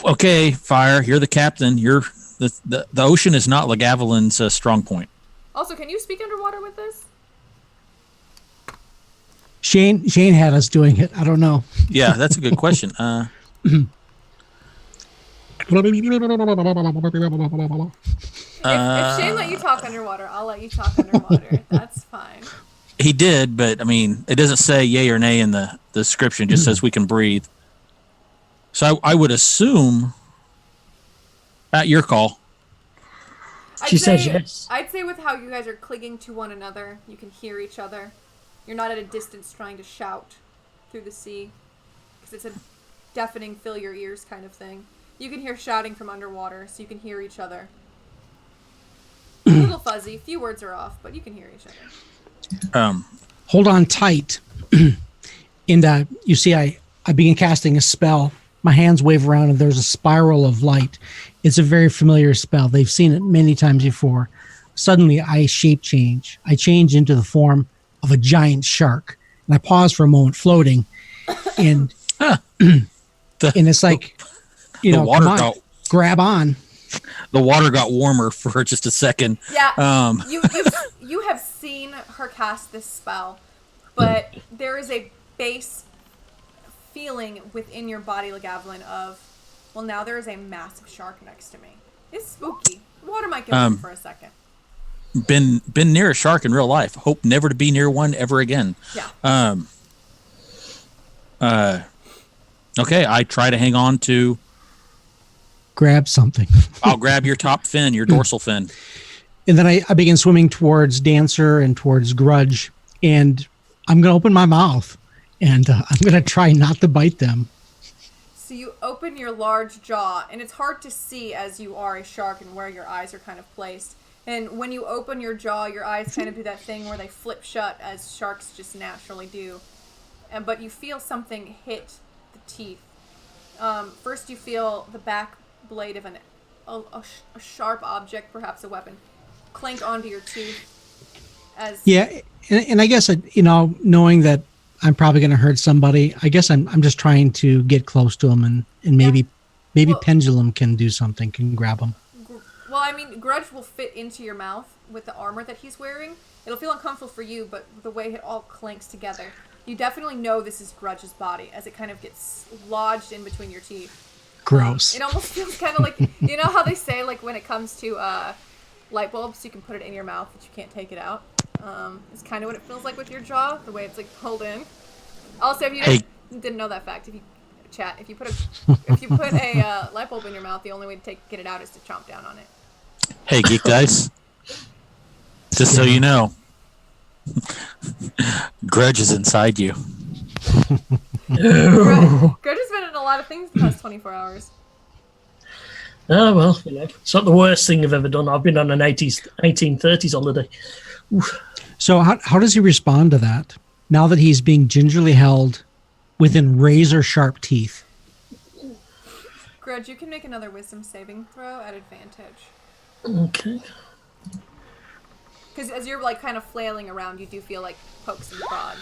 Okay, Fire. You're the captain. You're the ocean is not Legavlin's strong point. Also, can you speak underwater with this? Shane had us doing it. I don't know. Yeah, that's a good question. If Shane let you talk underwater, I'll let you talk underwater. That's fine. He did, but I mean, it doesn't say yay or nay in the description. It just says we can breathe. So I would assume, at your call. She says yes. I'd say with how you guys are clinging to one another, you can hear each other. You're not at a distance trying to shout through the sea. Because it's a deafening, fill your ears kind of thing. You can hear shouting from underwater, so you can hear each other. A little fuzzy, few words are off, but you can hear each other. Hold on tight. And you see I begin casting a spell. My hands wave around and there's a spiral of light. It's a very familiar spell. They've seen it many times before. Suddenly I shape change. I change into the form of a giant shark. And I pause for a moment floating. And and it's like, grab on. The water got warmer for just a second. Yeah, you have seen her cast this spell, but there is a base feeling within your body, Legavlin, of, well, now there is a massive shark next to me. It's spooky. Water might get in for a second. Been near a shark in real life. Hope never to be near one ever again. Yeah. Okay, I try to hang on to. Grab something. I'll grab your top fin, your dorsal fin. And then I begin swimming towards Dancer and towards Grudge. And I'm going to open my mouth. And I'm going to try not to bite them. So you open your large jaw. And it's hard to see as you are a shark and where your eyes are kind of placed. And when you open your jaw, your eyes kind of do that thing where they flip shut as sharks just naturally do. But you feel something hit the teeth. First you feel the back blade of a sharp object, perhaps a weapon, clank onto your tooth. And I guess, knowing that I'm probably going to hurt somebody, I guess I'm just trying to get close to them and maybe Pendulum can do something, can grab them. Well, I mean, Grudge will fit into your mouth with the armor that he's wearing. It'll feel uncomfortable for you, but the way it all clanks together, you definitely know this is Grudge's body as it kind of gets lodged in between your teeth. Gross. It almost feels kind of like, you know how they say, like, when it comes to light bulbs, you can put it in your mouth, but you can't take it out. It's kind of what it feels like with your jaw, the way it's, like, pulled in. Also, if you didn't know that fact, if you put a light bulb in your mouth, the only way to get it out is to chomp down on it. Hey, Geek Dice. Just so you know, Grudge is inside you. Grudge has been in a lot of things the past 24 hours. Oh, well, it's not the worst thing I've ever done. I've been on an 1830s holiday. Oof. So how does he respond to that now that he's being gingerly held within razor-sharp teeth? Grudge, you can make another wisdom saving throw at advantage. Okay. Because as you're, like, kind of flailing around, you do feel like pokes and prods.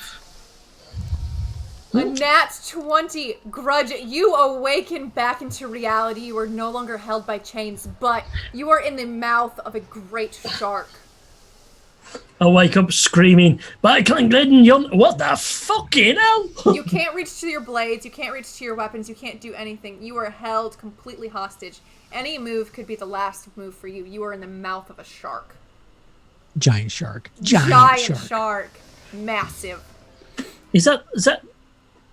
A nat 20. Grudge, you awaken back into reality. You are no longer held by chains, but you are in the mouth of a great shark. I wake up screaming, "By Clangleden, what the fucking hell?" You can't reach to your blades, you can't reach to your weapons, you can't do anything. You are held completely hostage. Any move could be the last move for you. You are in the mouth of a shark. Giant shark. Giant shark. Massive. Is that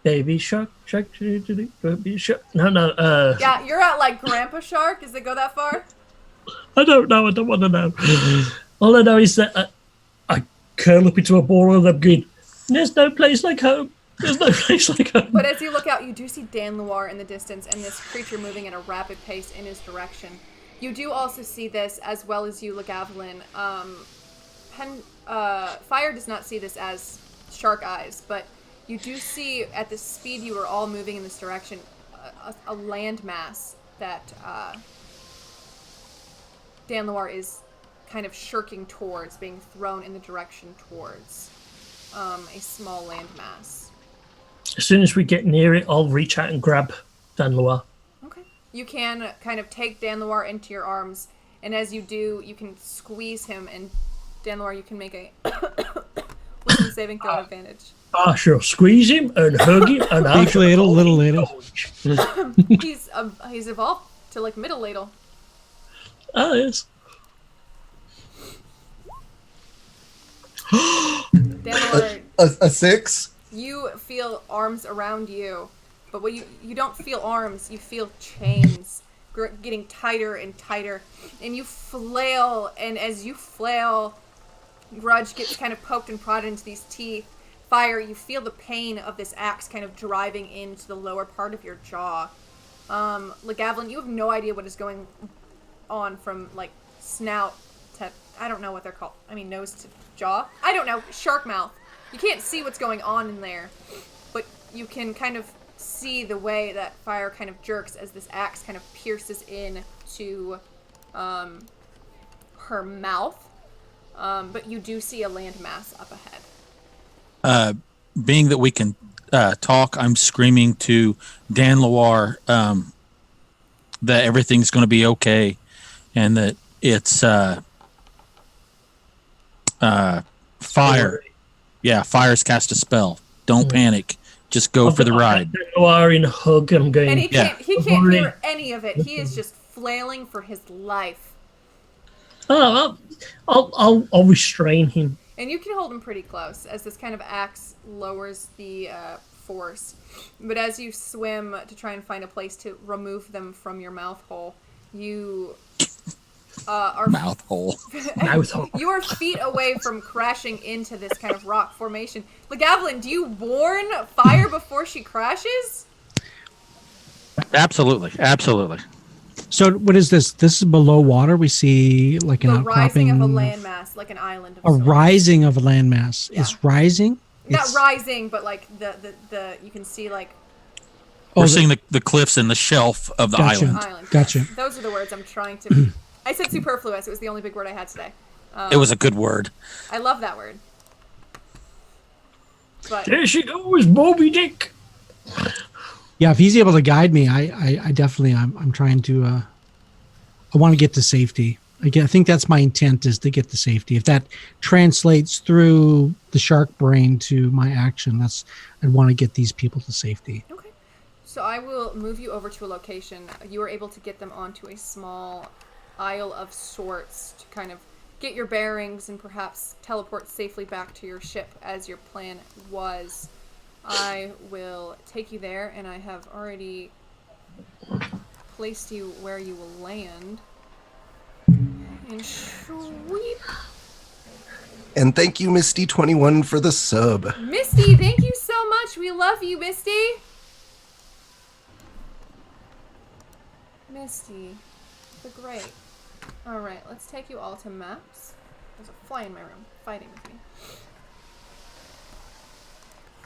baby shark? Baby shark? No. Yeah, you're at, like, Grandpa Shark. Does it go that far? I don't know. I don't want to know. All I know is that I curl up into a ball and I'm going, there's no place like home. There's no place like home. But as you look out, you do see Dan Loire in the distance and this creature moving at a rapid pace in his direction. You do also see this, as well as you, Lagavulin. Fire does not see this as shark eyes, but you do see, at the speed you are all moving in this direction, a landmass that Dan Loire is kind of shirking towards, being thrown in the direction towards a small landmass. As soon as we get near it, I'll reach out and grab Dan Loire. Okay. You can kind of take Dan Loire into your arms, and as you do, you can squeeze him, and Dan Loire, you can make a wisdom saving throw advantage. I shall squeeze him and hug him and I Big shall ladle, little ladle. He's evolved to like middle ladle. Ah, yes. Dan Loire, A 6? you feel arms around you, but what you don't feel arms, you feel chains getting tighter and tighter, and you flail, and as you flail, Grudge gets kind of poked and prodded into these teeth. Fire, you feel the pain of this axe kind of driving into the lower part of your jaw. Lagavulin, you have no idea what is going on from, like, snout to, I don't know what they're called. I mean, nose to jaw? I don't know. Shark mouth. You can't see what's going on in there, but you can kind of see the way that Fire kind of jerks as this axe kind of pierces in to her mouth. But you do see a landmass up ahead. Being that we can talk, I'm screaming to Dan Loire that everything's going to be okay, and that it's fire. Yeah, fire's cast a spell. Don't panic. Just go for the ride. Dan Loire in a hug and I'm going, And he Yeah. can't hear any of it. He is just flailing for his life. oh, I'll restrain him. And you can hold him pretty close as this kind of axe lowers the force. But as you swim to try and find a place to remove them from your mouth hole, you are Mouth hole. Mouth hole. you are feet away from crashing into this kind of rock formation. Lagavulin, do you warn Fire before she crashes? Absolutely. So what is this? This is below water. We see like an The rising outcropping. of a landmass, like an island of A sorts. rising of a landmass. Yeah. It's rising. Not It's- rising, but like the you can see like Oh, We're seeing the cliffs and the shelf of the Gotcha. island. island. Gotcha. Yes. Those are the words I'm trying to. I said superfluous. It was the only big word I had today. It was a good word. I love that word. But There she goes, Moby Dick. Yeah, if he's able to guide me, I definitely I'm trying to. I want to get to safety. Again, I think that's my intent, is to get to safety. If that translates through the shark brain to my action, I'd want to get these people to safety. okay. So I will move you over to a location. You were able to get them onto a small isle of sorts to kind of get your bearings and perhaps teleport safely back to your ship as your plan was. I will take you there, and I have already placed you where you will land. And sweep. And thank you, Misty21, for the sub. Misty, thank you so much. We love you, Misty. Misty, the great. All right, let's take you all to maps. There's a fly in my room fighting with me.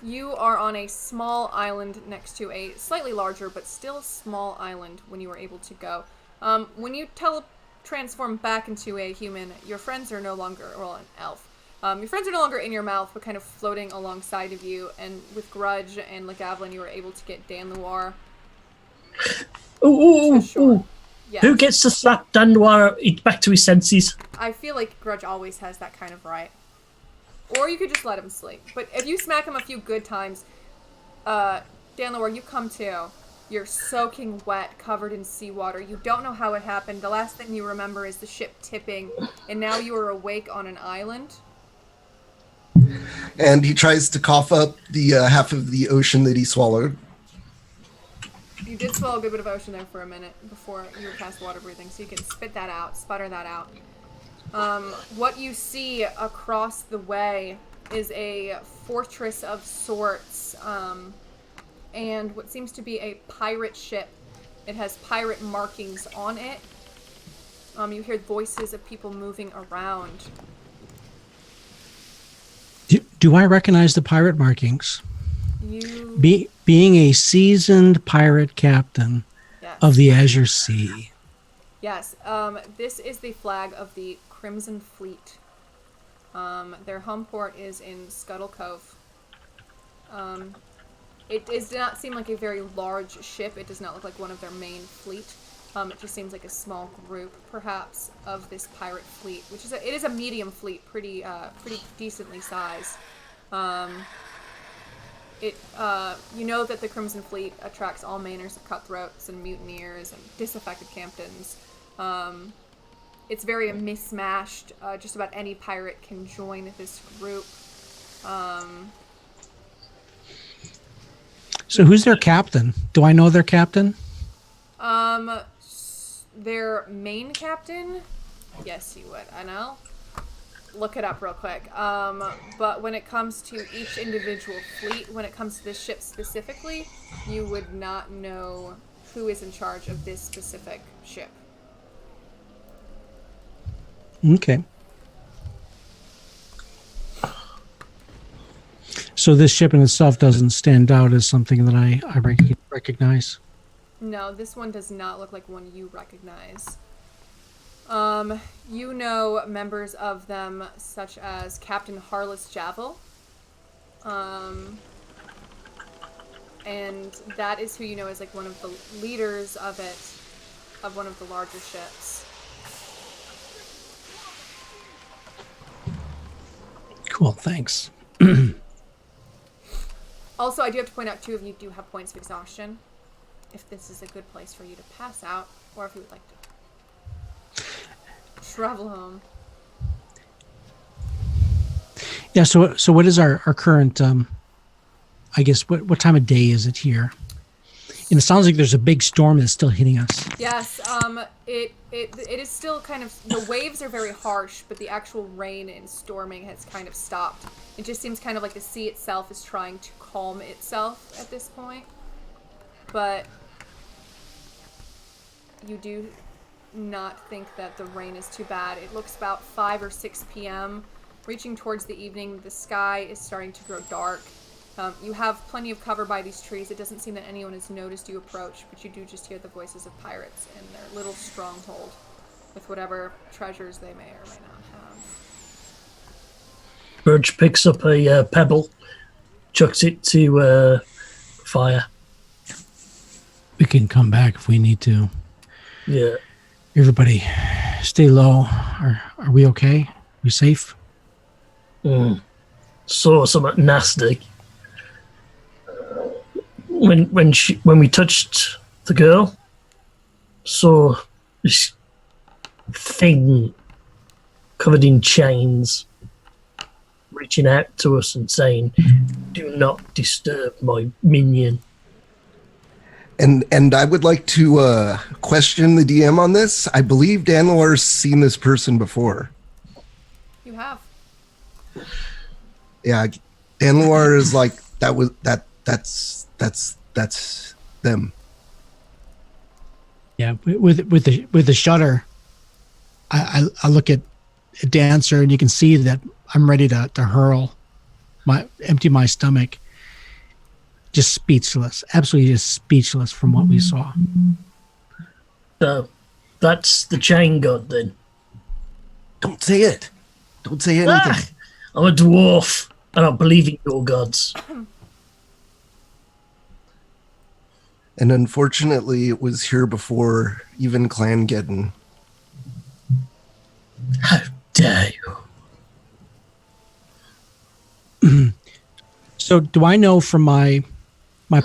You are on a small island next to a slightly larger but still small island when you were able to go. When you transform back into a human, your friends are no longer, well, an elf. Your friends are no longer in your mouth, but kind of floating alongside of you. And with Grudge and Lagavulin, you were able to get Dan Loire Ooh, to shore. ooh. Yes. Who gets to slap Dan Loire back to his senses? I feel like Grudge always has that kind of right. Or you could just let him sleep. But if you smack him a few good times, Dan Loire, you come to. You're soaking wet, covered in seawater. You don't know how it happened. The last thing you remember is the ship tipping, and now you are awake on an island. And he tries to cough up the half of the ocean that he swallowed. You did swallow a good bit of ocean there for a minute before you were cast water breathing, so you can spit that out, sputter that out. What you see across the way is a fortress of sorts, and what seems to be a pirate ship. It has pirate markings on it. You hear voices of people moving around. Do I recognize the pirate markings? You... Being a seasoned pirate captain Yes. of the Azure Sea. Yes. This is the flag of the Crimson Fleet. Their home port is in Scuttle Cove. It does not seem like a very large ship. It does not look like one of their main fleet. It just seems like a small group, perhaps, of this pirate fleet, which is it is a medium fleet, pretty decently sized. You know that the Crimson Fleet attracts all manners of cutthroats and mutineers and disaffected captains. It's very mismatched. Just about any pirate can join this group. So who's their captain? Do I know their captain? Their main captain? Yes, you would. I know. Look it up real quick. But when it comes to each individual fleet, when it comes to this ship specifically, you would not know who is in charge of this specific ship. Okay. So this ship in itself doesn't stand out as something that I recognize. No, this one does not look like one you recognize. You know members of them such as Captain Harless Javel. And that is who you know as like one of the leaders of it, of one of the larger ships. Cool, thanks. Also, I do have to point out, two of you do have points of exhaustion. If this is a good place for you to pass out, or if you would like to travel home. Yeah, so what is our current, I guess, what time of day is it here? And it sounds like there's a big storm that's still hitting us. Yes, it is still kind of, the waves are very harsh, but the actual rain and storming has kind of stopped. It just seems kind of like the sea itself is trying to calm itself at this point. But you do not think that the rain is too bad. It looks about 5 or 6 p.m. Reaching towards the evening, the sky is starting to grow dark. You have plenty of cover by these trees. It doesn't seem that anyone has noticed you approach, but you do just hear the voices of pirates in their little stronghold with whatever treasures they may or may not have. Burge picks up a pebble, chucks it to fire. We can come back if we need to. Yeah. Everybody, stay low. Are we okay? We safe? Saw something nasty. When we touched the girl, saw this thing covered in chains reaching out to us and saying, "Do not disturb my minion." And I would like to question the DM on this. I believe Danloar's seen this person before. You have. Yeah, Danloar is like that's them. Yeah, with the shutter, I look at Dancer and you can see that I'm ready to hurl, empty my stomach. Just speechless, absolutely just speechless from what we saw. So that's the chain god then. Don't say it. Don't say anything. Ah, I'm a dwarf. I don't believe in your gods. And unfortunately, it was here before even Clangeddon. How dare you? So, do I know from my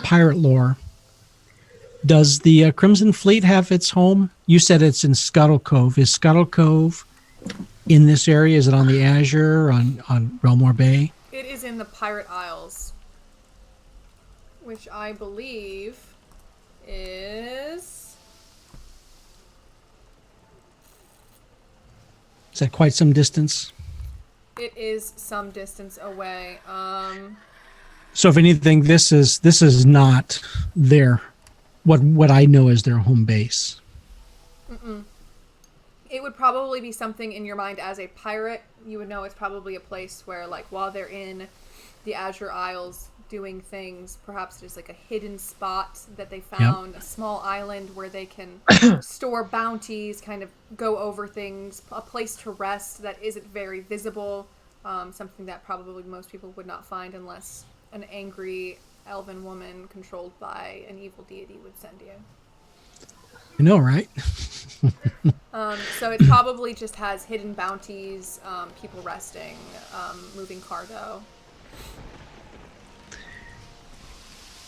pirate lore? Does the Crimson Fleet have its home? You said it's in Scuttle Cove. Is Scuttle Cove in this area? Is it on the Azure, on Relmore Bay? It is in the Pirate Isles, which I believe is... Is that quite some distance? It is some distance away. So if anything, this is not their what I know as their home base. It would probably be something in your mind as a pirate. You would know it's probably a place where, like, while they're in the Azure Isles doing things, perhaps there's like a hidden spot that they found, a small island where they can store bounties, kind of go over things, a place to rest that isn't very visible, something that probably most people would not find unless an angry elven woman controlled by an evil deity would send you. You know, right? So it probably just has hidden bounties, people resting, moving cargo.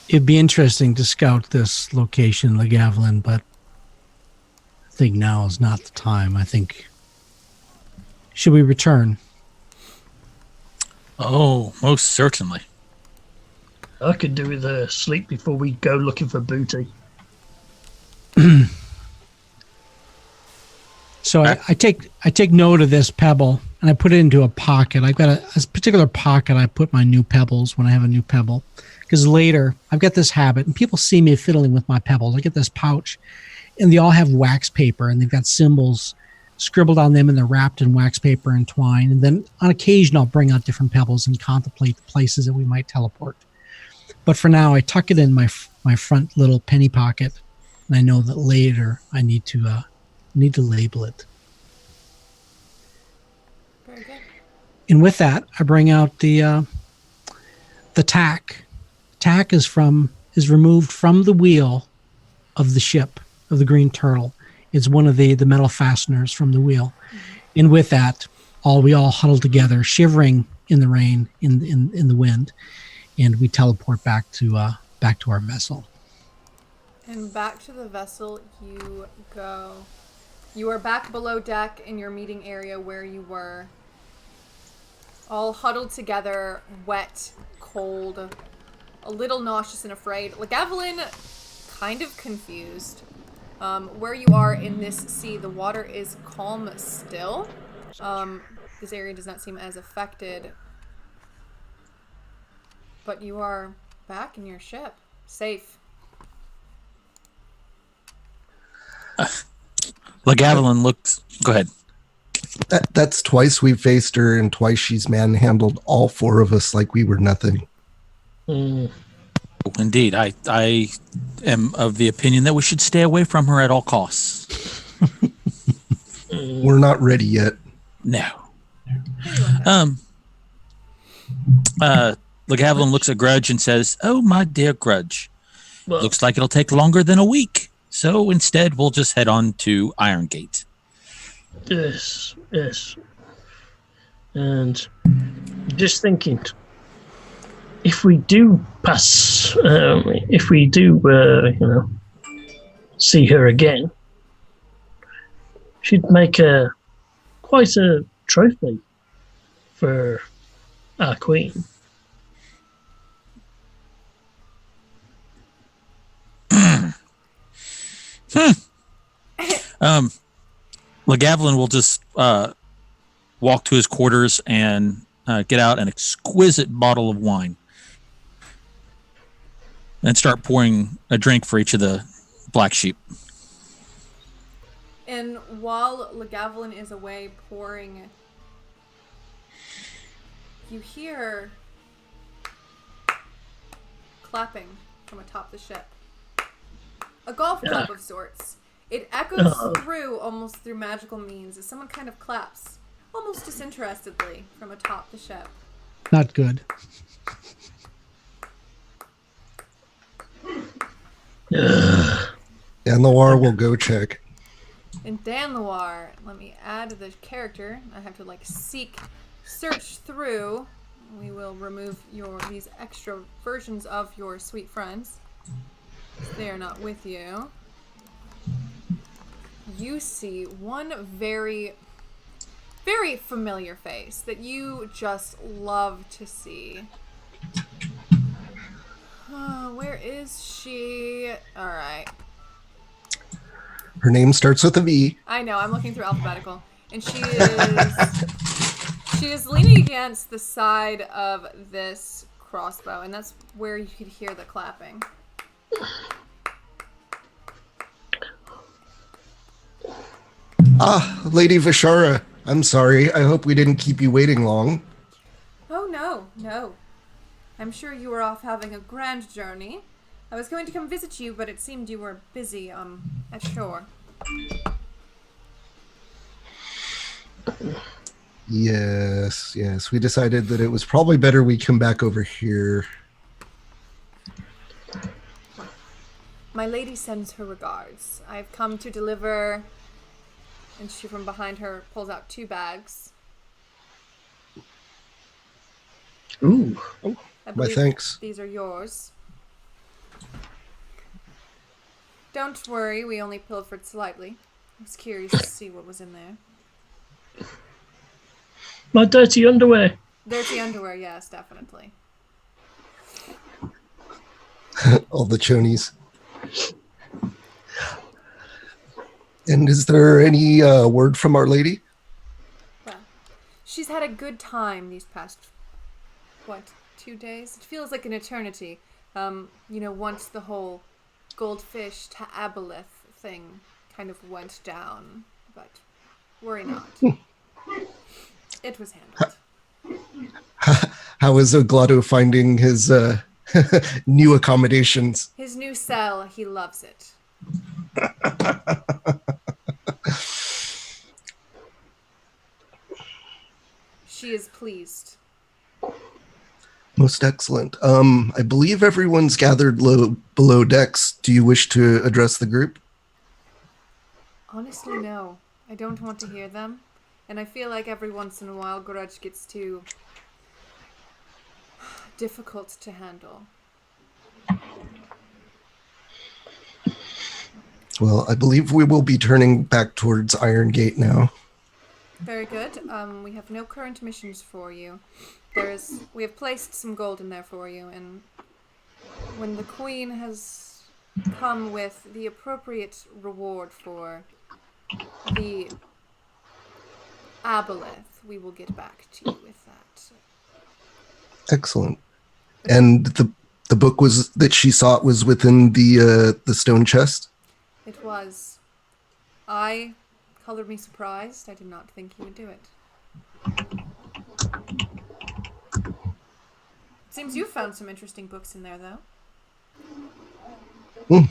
It'd be interesting to scout this location, Lagavulin, but I think now is not the time. I think... Should we return? Oh, most certainly. I could do with a sleep before we go looking for booty. So I take note of this pebble and I put it into a pocket. I've got a particular pocket I put my new pebbles when I have a new pebble. Because later, I've got this habit, and people see me fiddling with my pebbles. I get this pouch, and they all have wax paper, and they've got symbols scribbled on them, and they're wrapped in wax paper and twine. And then on occasion, I'll bring out different pebbles and contemplate the places that we might teleport. But for now, I tuck it in my front little penny pocket, and I know that later I need to label it. Very good. And with that, I bring out the tack. Tack is removed from the wheel of the ship, of the Green Turtle. It's one of the metal fasteners from the wheel. And with that, we all huddle together, shivering in the rain, in the wind, and we teleport back to our vessel. And back to the vessel you go. You are back below deck in your meeting area where you were. All huddled together, wet, cold, a little nauseous and afraid. Lagavulin, kind of confused. Where you are in this sea, the water is calm still. This area does not seem as affected. But you are back in your ship, safe. Lagavulin looks... Go ahead. That's twice we've faced her, and twice she's manhandled all four of us like we were nothing. Indeed, I am of the opinion that we should stay away from her at all costs. We're not ready yet. No. Lagavulin looks at Grudge and says, "Oh, my dear Grudge, Well, looks like it'll take longer than a week. So instead, we'll just head on to Iron Gate." yes. And just thinking, if we do pass, if we do, see her again, she'd make quite a trophy for our queen. Lagavulin will just walk to his quarters and get out an exquisite bottle of wine and start pouring a drink for each of the black sheep. And while Lagavulin is away pouring, you hear clapping from atop the ship. A golf clap of sorts. It echoes almost through magical means as someone kind of claps, almost disinterestedly, from atop the ship. Not good. And the war will go check. And Dan Loire, let me add the character. I have to search through. We will remove these extra versions of your sweet friends. They are not with you. You see one very, very familiar face that you just love to see. Where is she? All right. Her name starts with a V. I know. I'm looking through alphabetical, and she is leaning against the side of this crossbow, and that's where you could hear the clapping. Ah, Lady Vishara. I'm sorry. I hope we didn't keep you waiting long. Oh, no. I'm sure you were off having a grand journey. I was going to come visit you, but it seemed you were busy, at shore. Yes. We decided that it was probably better we come back over here. My lady sends her regards. I've come to deliver... And she, from behind her, pulls out 2 bags. Ooh. I My believe thanks. these are yours. Don't worry, we only pilfered slightly. I was curious to see what was in there. My dirty underwear. Dirty underwear, yes, definitely. All the chonies. And is there any word from Our Lady? Well, she's had a good time these past, 2 days? It feels like an eternity. Once the whole goldfish to aboleth thing kind of went down. But worry not. It was handled. How is Oglotto finding his new accommodations? His new cell, he loves it. She is pleased. Most excellent. I believe everyone's gathered below decks. Do you wish to address the group? Honestly, no. I don't want to hear them. And I feel like every once in a while Grudge gets too difficult to handle. Well, I believe we will be turning back towards Iron Gate now. Very good. We have no current missions for you. We have placed some gold in there for you, and when the Queen has come with the appropriate reward for the aboleth, we will get back to you with that. Excellent. And the book was that she sought was within the stone chest? It was. I colored me surprised. I did not think he would do it. Seems you found some interesting books in there, though.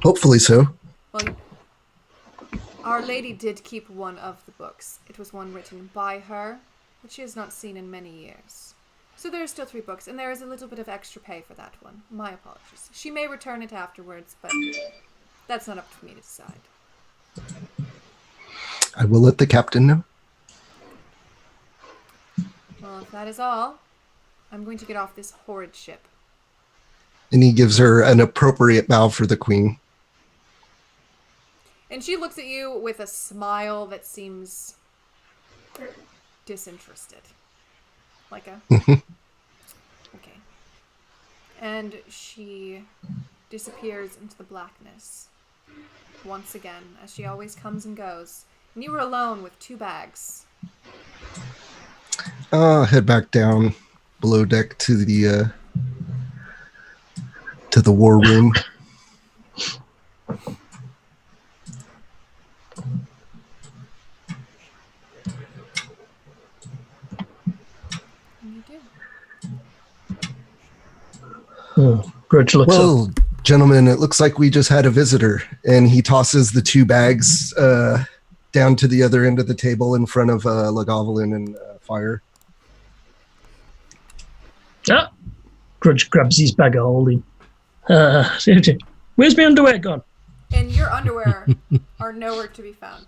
Hopefully so. Well, Our Lady did keep one of the books. It was one written by her, which she has not seen in many years. So there are still 3 books, and there is a little bit of extra pay for that one. My apologies. She may return it afterwards, but that's not up to me to decide. I will let the captain know. Well, if that is all, I'm going to get off this horrid ship. And he gives her an appropriate bow for the Queen. And she looks at you with a smile that seems disinterested. Like a... Okay. And she disappears into the blackness. Once again, as she always comes and goes. And you were alone with 2 bags. Head back down below deck to the war room. And you do. Grudge looks up. Well, gentlemen, it looks like we just had a visitor, and he tosses the 2 bags down to the other end of the table in front of Lagavulin and Fire. Ah! Grudge grabs his bag of holding. Where's my underwear gone? And your underwear are nowhere to be found.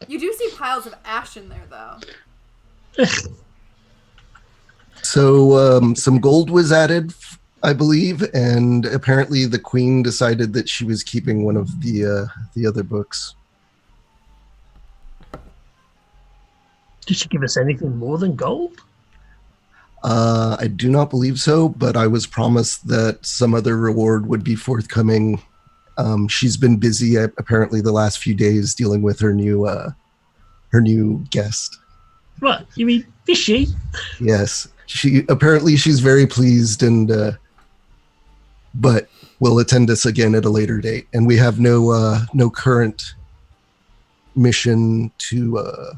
You do see piles of ash in there, though. So some gold was added, I believe, and apparently the Queen decided that she was keeping one of the other books. Did she give us anything more than gold? I do not believe so, but I was promised that some other reward would be forthcoming. She's been busy apparently the last few days dealing with her new guest. What, you mean fishy? Yes, she's very pleased, and but will attend us again at a later date. And we have no current mission to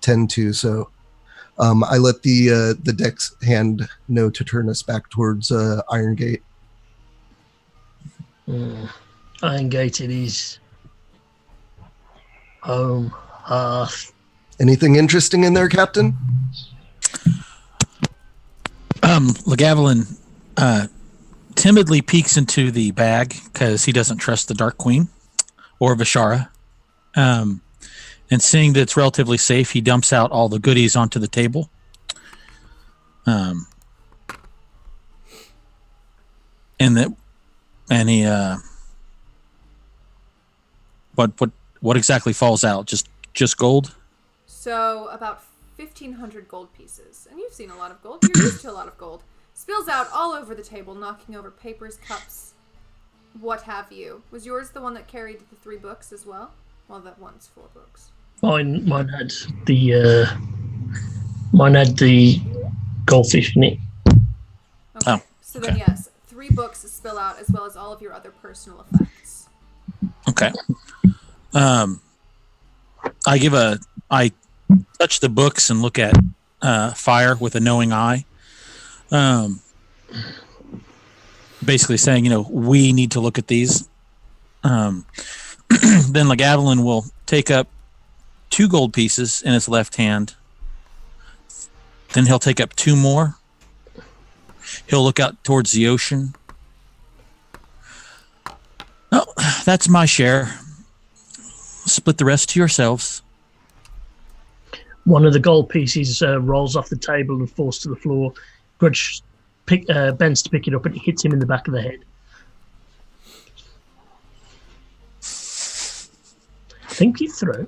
tend to, so I let the deck's hand know to turn us back towards Iron Gate. Iron Gate it is. Home, hearth. Anything interesting in there, Captain? Lagavulin timidly peeks into the bag because he doesn't trust the Dark Queen or Vishara. And seeing that it's relatively safe, he dumps out all the goodies onto the table. And he what exactly falls out? Just gold? So about 1,500 gold pieces, and you've seen a lot of gold. You're used to a lot of gold. Spills out all over the table, knocking over papers, cups, what have you. Was yours the one that carried the 3 books as well? Well, that one's 4 books. Mine had the goldfish in it. Okay. Oh, So then, yes, 3 books spill out, as well as all of your other personal effects. Okay. I touch the books and look at Fire with a knowing eye. Basically saying, we need to look at these. Then Lagavulin will take up 2 gold pieces in his left hand. Then he'll take up 2 more. He'll look out towards the ocean. Oh, that's my share. Split the rest to yourselves. One of the gold pieces rolls off the table and falls to the floor. Grudge bends to pick it up and it hits him in the back of the head. I think he threw.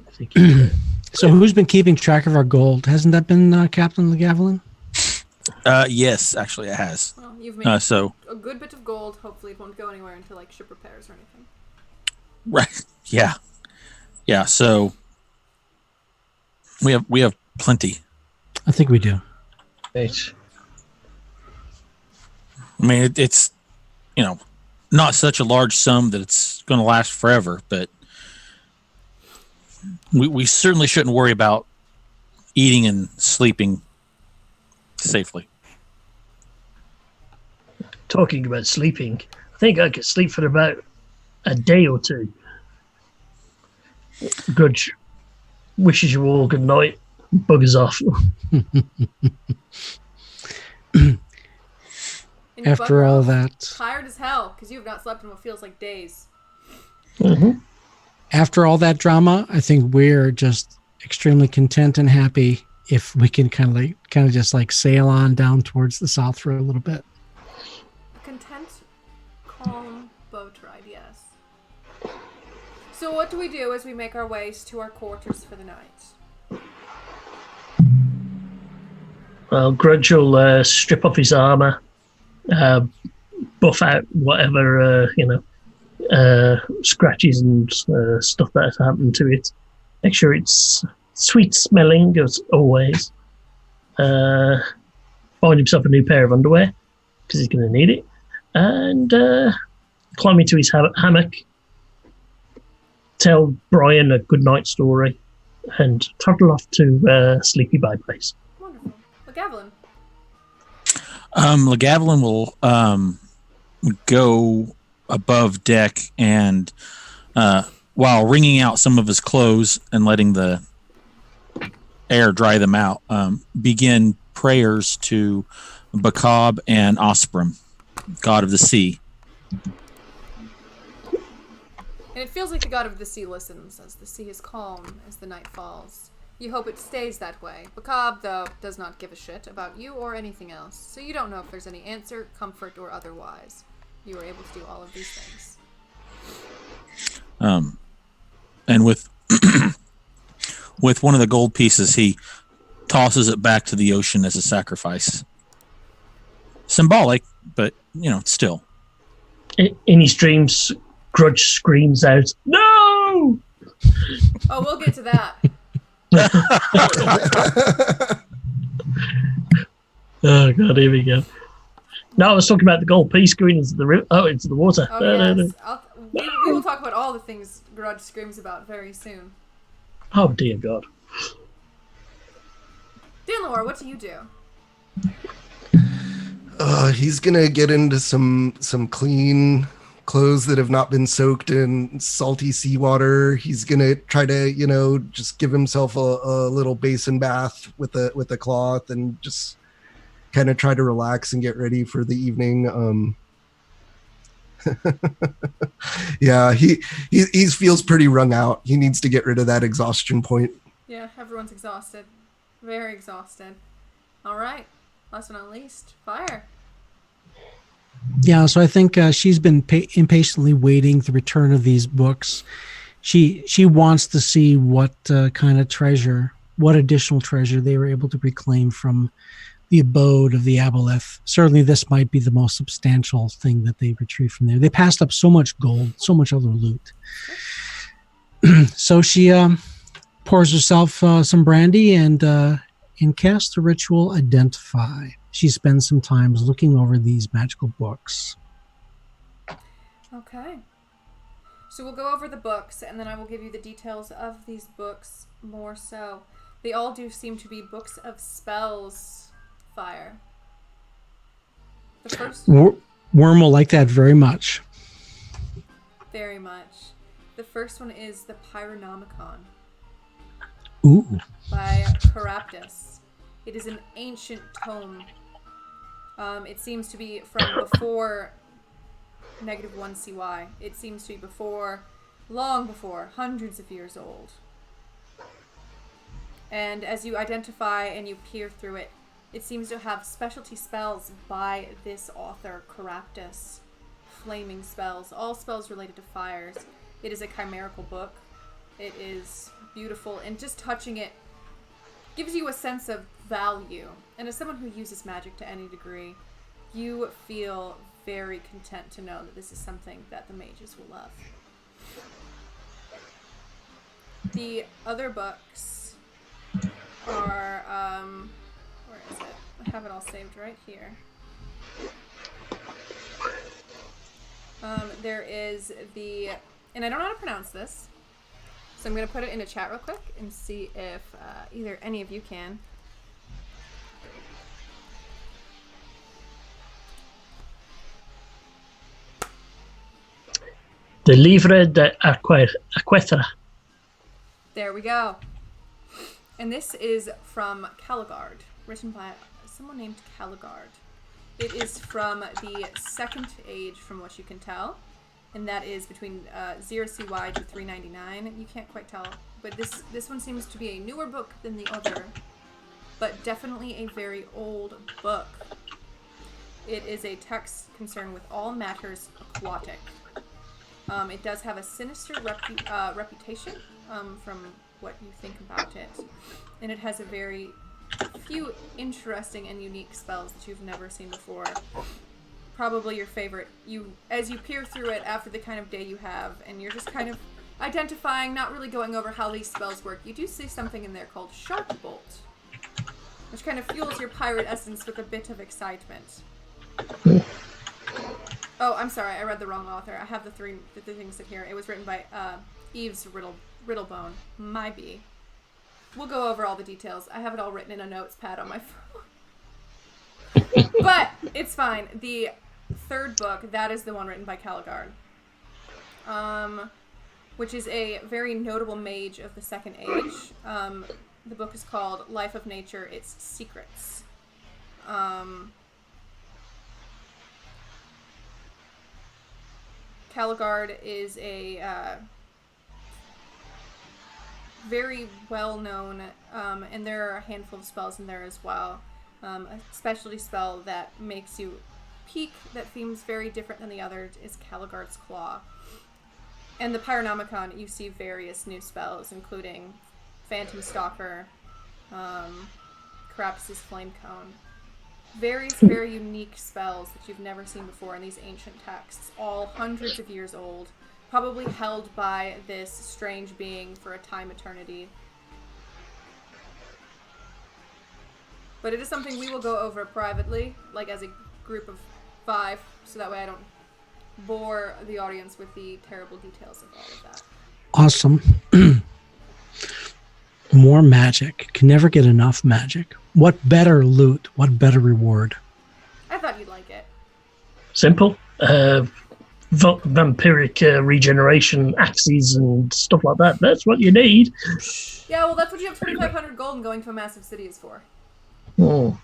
So who's been keeping track of our gold? Hasn't that been Captain Lagavulin? Yes, actually it has. Well, you've made So a good bit of gold. Hopefully it won't go anywhere into, like, ship repairs or anything. right, yeah. So we have plenty. I think we do. Right. I mean, it's not such a large sum that it's going to last forever, but we certainly shouldn't worry about eating and sleeping safely. Talking about sleeping, I think I could sleep for about a day or 2. Grudge wishes you all good night. Buggers off. And you After bugger all off, that, tired as hell, because you have not slept in what feels like days. after all that drama, I think we're just extremely content and happy if we can kind of just like sail on down towards the south for a little bit. A content, calm boat ride, yes. So what do we do as we make our ways to our quarters for the night? Well, Grudge will strip off his armor, buff out whatever scratches and stuff that has happened to it. Make sure it's sweet smelling as always. Find himself a new pair of underwear because he's going to need it, and climb into his hammock. Tell Brian a good night story, and toddle off to Sleepy Bye Place. Wonderful. Lagavulin. Lagavulin will go above deck and while wringing out some of his clothes and letting the air dry them out, begin prayers to Bakab and Ospram, god of the sea. And it feels like the god of the sea listens as the sea is calm as the night falls. You hope it stays that way. Bakab, though, does not give a shit about you or anything else, so you don't know if there's any answer, comfort, or otherwise. You were able to do all of these things. And with with one of the gold pieces, he tosses it back to the ocean as a sacrifice. symbolic, but still. In his dreams, Grudge screams out, "No!" Oh, we'll get to that. Oh god, here we go. No, I was talking about the gold piece going into the river. Oh, into the water. Oh, No. yes. We will talk about all the things Grudge screams about very soon. Oh dear God. Danlor, what do you do? He's gonna get into some clean clothes that have not been soaked in salty seawater. He's gonna try to, just give himself a little basin bath with a cloth and just kind of try to relax and get ready for the evening. Yeah, he feels pretty wrung out. He needs to get rid of that exhaustion point. Yeah, everyone's exhausted. Very exhausted. All right. Last but not least, Fire. Yeah, so I think she's been impatiently waiting the return of these books. She wants to see what kind of treasure, what additional treasure they were able to reclaim from the abode of the Aboleth. Certainly this might be the most substantial thing that they retrieved from there. They passed up so much gold, so much other loot. So she pours herself some brandy and casts the ritual Identify. She spends some time looking over these magical books. Okay. So we'll go over the books, and then I will give you the details of these books more so. They all do seem to be books of spells, Fire. The first... Worm will like that very much. Very much. The first one is the Pyronomicon. Ooh. By Caraptus. It is an ancient tome. It seems to be from before -1 CY. It seems to be long before, hundreds of years old. And as you identify and you peer through it, it seems to have specialty spells by this author, Caraptus. Flaming spells, all spells related to fires. It is a chimerical book. It is beautiful, and just touching it gives you a sense of value. And as someone who uses magic to any degree, you feel very content to know that this is something that the mages will love. The other books are, where is it? I have it all saved right here. There is and I don't know how to pronounce this, so I'm going to put it in a chat real quick and see if either any of you can. The Livre de Aquetra. There we go. And this is from Caligard, written by someone named Caligard. It is from the Second Age, from what you can tell, and that is between 0 CY to 399. You can't quite tell, but this one seems to be a newer book than the other, but definitely a very old book. It is a text concerned with all matters aquatic. It does have a sinister reputation from what you think about it, and it has a very few interesting and unique spells that you've never seen before. Probably your favorite. As you peer through it after the kind of day you have, and you're just kind of identifying, not really going over how these spells work, you do see something in there called Shark Bolt, which kind of fuels your pirate essence with a bit of excitement. Oh, I'm sorry, I read the wrong author. I have the three things that here. It was written by Eves Riddlebone. My B. We'll go over all the details. I have it all written in a notes pad on my phone. But it's fine. The third book, that is the one written by Caligard, which is a very notable mage of the Second Age. The book is called Life of Nature, Its Secrets. Caligard is a very well-known, and there are a handful of spells in there as well. A specialty spell that makes you peak, that seems very different than the others, is Caligard's Claw. And the Pyronomicon, you see various new spells, including Phantom Stalker, Caraptus' Flame Cone. various very unique spells that you've never seen before in these ancient texts, all hundreds of years old, probably held by this strange being for a time eternity. But it is something we will go over privately, like as a group of 5, so that way I don't bore the audience with the terrible details of all of that. Awesome. More magic. Can never get enough magic. What better loot? What better reward? I thought you'd like it. Simple. Vampiric regeneration axes and stuff like that. That's what you need. Yeah, well, that's what you have 2,500 gold and going to a massive city is for. Oh.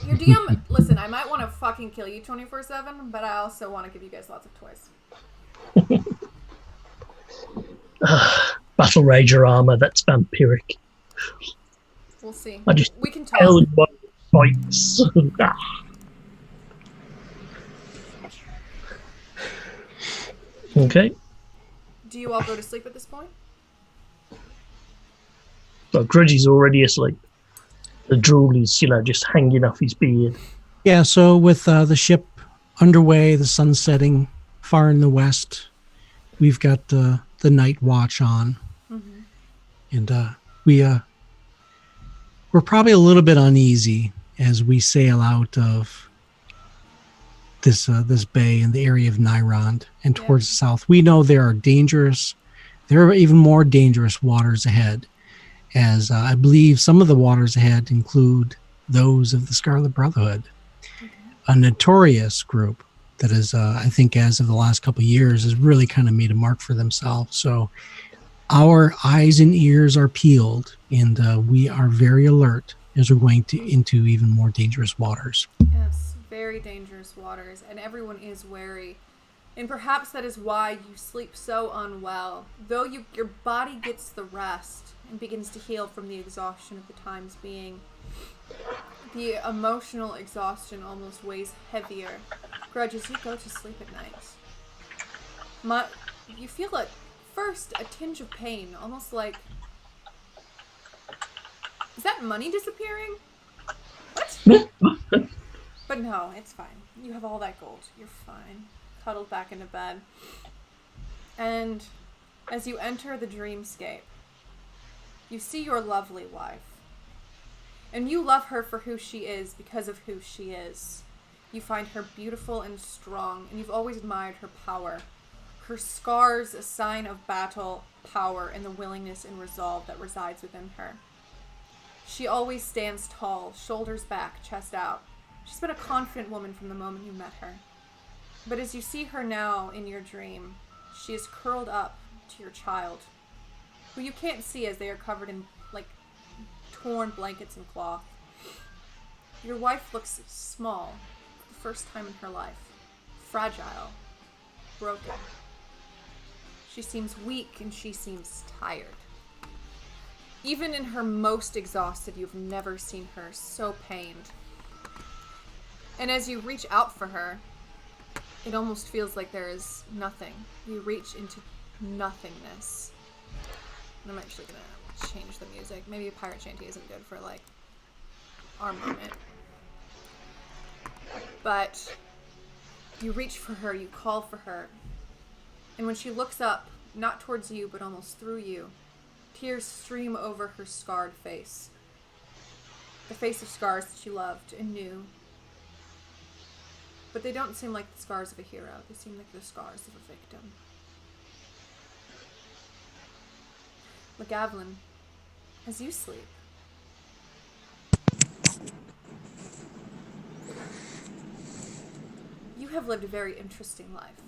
Your DM, listen, I might want to fucking kill you 24/7, but I also want to give you guys lots of toys. Battle Rager armor, that's vampiric. We'll see. We can talk. Tell what fights. Okay. Do you all go to sleep at this point? So Grudgy's already asleep. The drool is, just hanging off his beard. Yeah, so with the ship underway, the sun setting far in the west, we've got the night watch on. Mm-hmm. And we're probably a little bit uneasy as we sail out of this bay in the area of Nyrond and towards the south. We know there are even more dangerous waters ahead, as I believe some of the waters ahead include those of the Scarlet Brotherhood, a notorious group that is, I think, as of the last couple of years, has really kind of made a mark for themselves. So our eyes and ears are peeled, and we are very alert as we're going into even more dangerous waters. Yes, very dangerous waters, and everyone is wary. And perhaps that is why you sleep so unwell. Though your body gets the rest and begins to heal from the exhaustion of the times being, the emotional exhaustion almost weighs heavier. Grudge, as you go to sleep at night, you feel at first a tinge of pain, almost like... Is that money disappearing? What? But no, it's fine. You have all that gold. You're fine. Cuddled back into bed. And as you enter the dreamscape, you see your lovely wife. And you love her for who she is because of who she is. You find her beautiful and strong, and you've always admired her power. Her scars, a sign of battle, power, and the willingness and resolve that resides within her. She always stands tall, shoulders back, chest out. She's been a confident woman from the moment you met her. But as you see her now in your dream, she is curled up to your child, who you can't see as they are covered in, torn blankets and cloth. Your wife looks small, for the first time in her life. Fragile. Broken. She seems weak and she seems tired. Even in her most exhausted, you've never seen her so pained. And as you reach out for her, it almost feels like there is nothing. You reach into nothingness. And I'm actually gonna change the music. Maybe a pirate shanty isn't good for, our moment. But you reach for her, you call for her. And when she looks up, not towards you, but almost through you, tears stream over her scarred face. The face of scars that she loved and knew. But they don't seem like the scars of a hero. They seem like the scars of a victim. McGavlin, as you sleep, you have lived a very interesting life.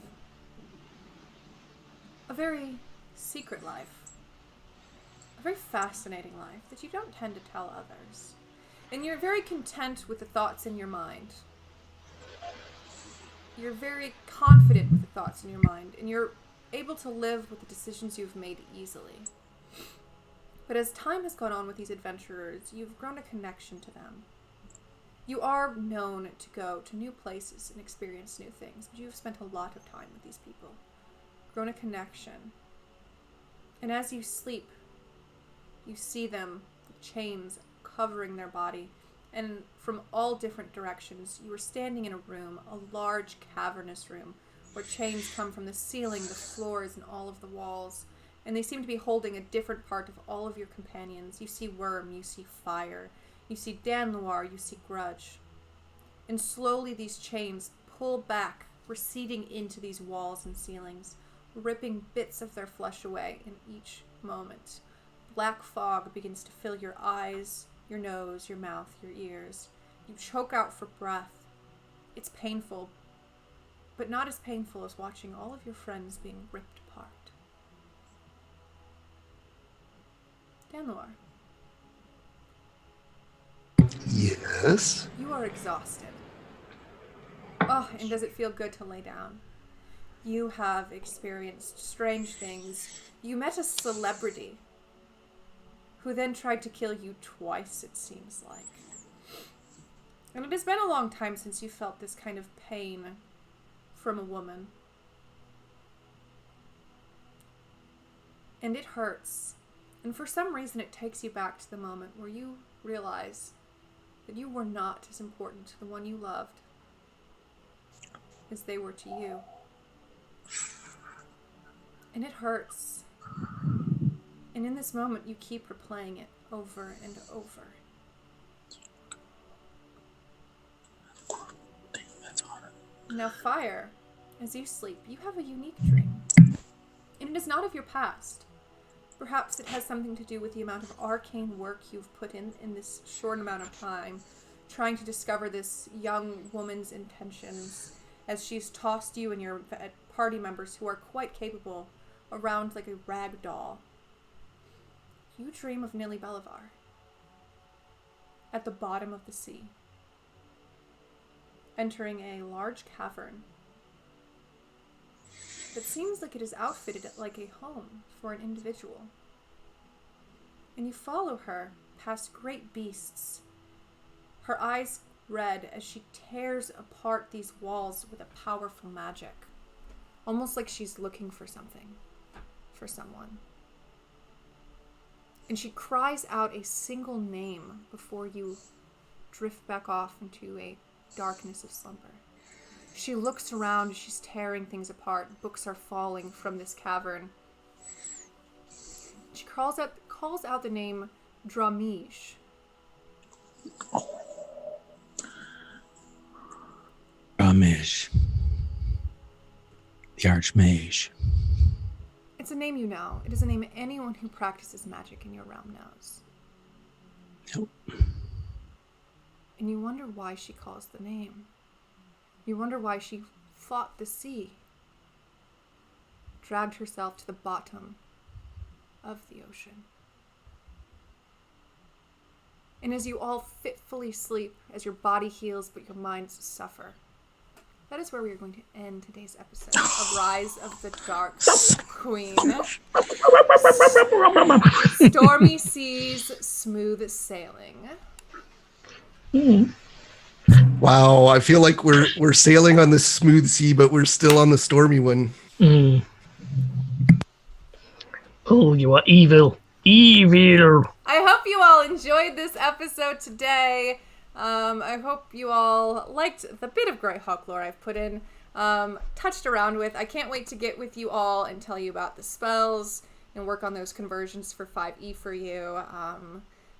A very secret life. A very fascinating life that you don't tend to tell others. And you're very content with the thoughts in your mind. You're very confident with the thoughts in your mind, and you're able to live with the decisions you've made easily. But as time has gone on with these adventurers, you've grown a connection to them. You are known to go to new places and experience new things, but you've spent a lot of time with these people. Grown a connection. And as you sleep, you see them with chains covering their body, and from all different directions, you are standing in a room, a large cavernous room, where chains come from the ceiling, the floors, and all of the walls, and they seem to be holding a different part of all of your companions. You see Worm, you see Fire, you see Dan Noir, you see Grudge. And slowly these chains pull back, receding into these walls and ceilings, ripping bits of their flesh away in each moment. Black fog begins to fill your eyes, your nose, your mouth, your ears. You choke out for breath. It's painful, but not as painful as watching all of your friends being ripped apart. Dan Noir. Yes. You are exhausted. Oh, and does it feel good to lay down? You have experienced strange things. You met a celebrity who then tried to kill you twice, it seems like. And it has been a long time since you felt this kind of pain from a woman. And it hurts. And for some reason it takes you back to the moment where you realize that you were not as important to the one you loved as they were to you. And it hurts. And in this moment, you keep replaying it over and over. Now, Fire, as you sleep, you have a unique dream. And it is not of your past. Perhaps it has something to do with the amount of arcane work you've put in this short amount of time, trying to discover this young woman's intentions, as she's tossed you and your party members, who are quite capable, around like a rag doll. You dream of Nili Belivar at the bottom of the sea, entering a large cavern that seems like it is outfitted like a home for an individual. And you follow her past great beasts, her eyes red as she tears apart these walls with a powerful magic, almost like she's looking for something, for someone. And she cries out a single name before you drift back off into a darkness of slumber. She looks around, she's tearing things apart. Books are falling from this cavern. She calls out the name Dramige. Ramish. The Archmage. It's a name you know. It is a name anyone who practices magic in your realm knows. Yep. And you wonder why she calls the name. You wonder why she fought the sea, dragged herself to the bottom of the ocean. And as you all fitfully sleep, as your body heals but your minds suffer, that is where we are going to end today's episode of Rise of the Dark Queen. Stormy seas, smooth sailing. Wow, I feel like we're sailing on this smooth sea, but we're still on the stormy one. Oh, you are evil. Evil. I hope you all enjoyed this episode today. I hope you all liked the bit of Greyhawk lore I've put in, touched around with. I can't wait to get with you all and tell you about the spells and work on those conversions for 5e for you,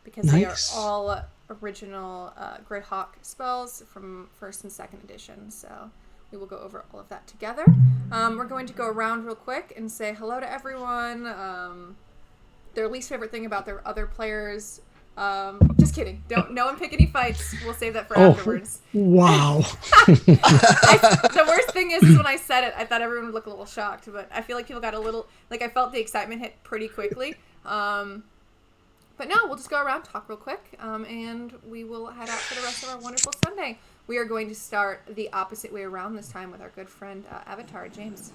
because they are all original Greyhawk spells from 1st and 2nd edition, so we will go over all of that together. We're going to go around real quick and say hello to everyone, their least favorite thing about their other players. Just kidding. No one pick any fights. We'll save that for afterwards. Wow. The worst thing is when I said it, I thought everyone would look a little shocked, but I feel like people got a little, like I felt the excitement hit pretty quickly. But no, we'll just go around, talk real quick, and we will head out for the rest of our wonderful Sunday. We are going to start the opposite way around this time with our good friend Avatar, James.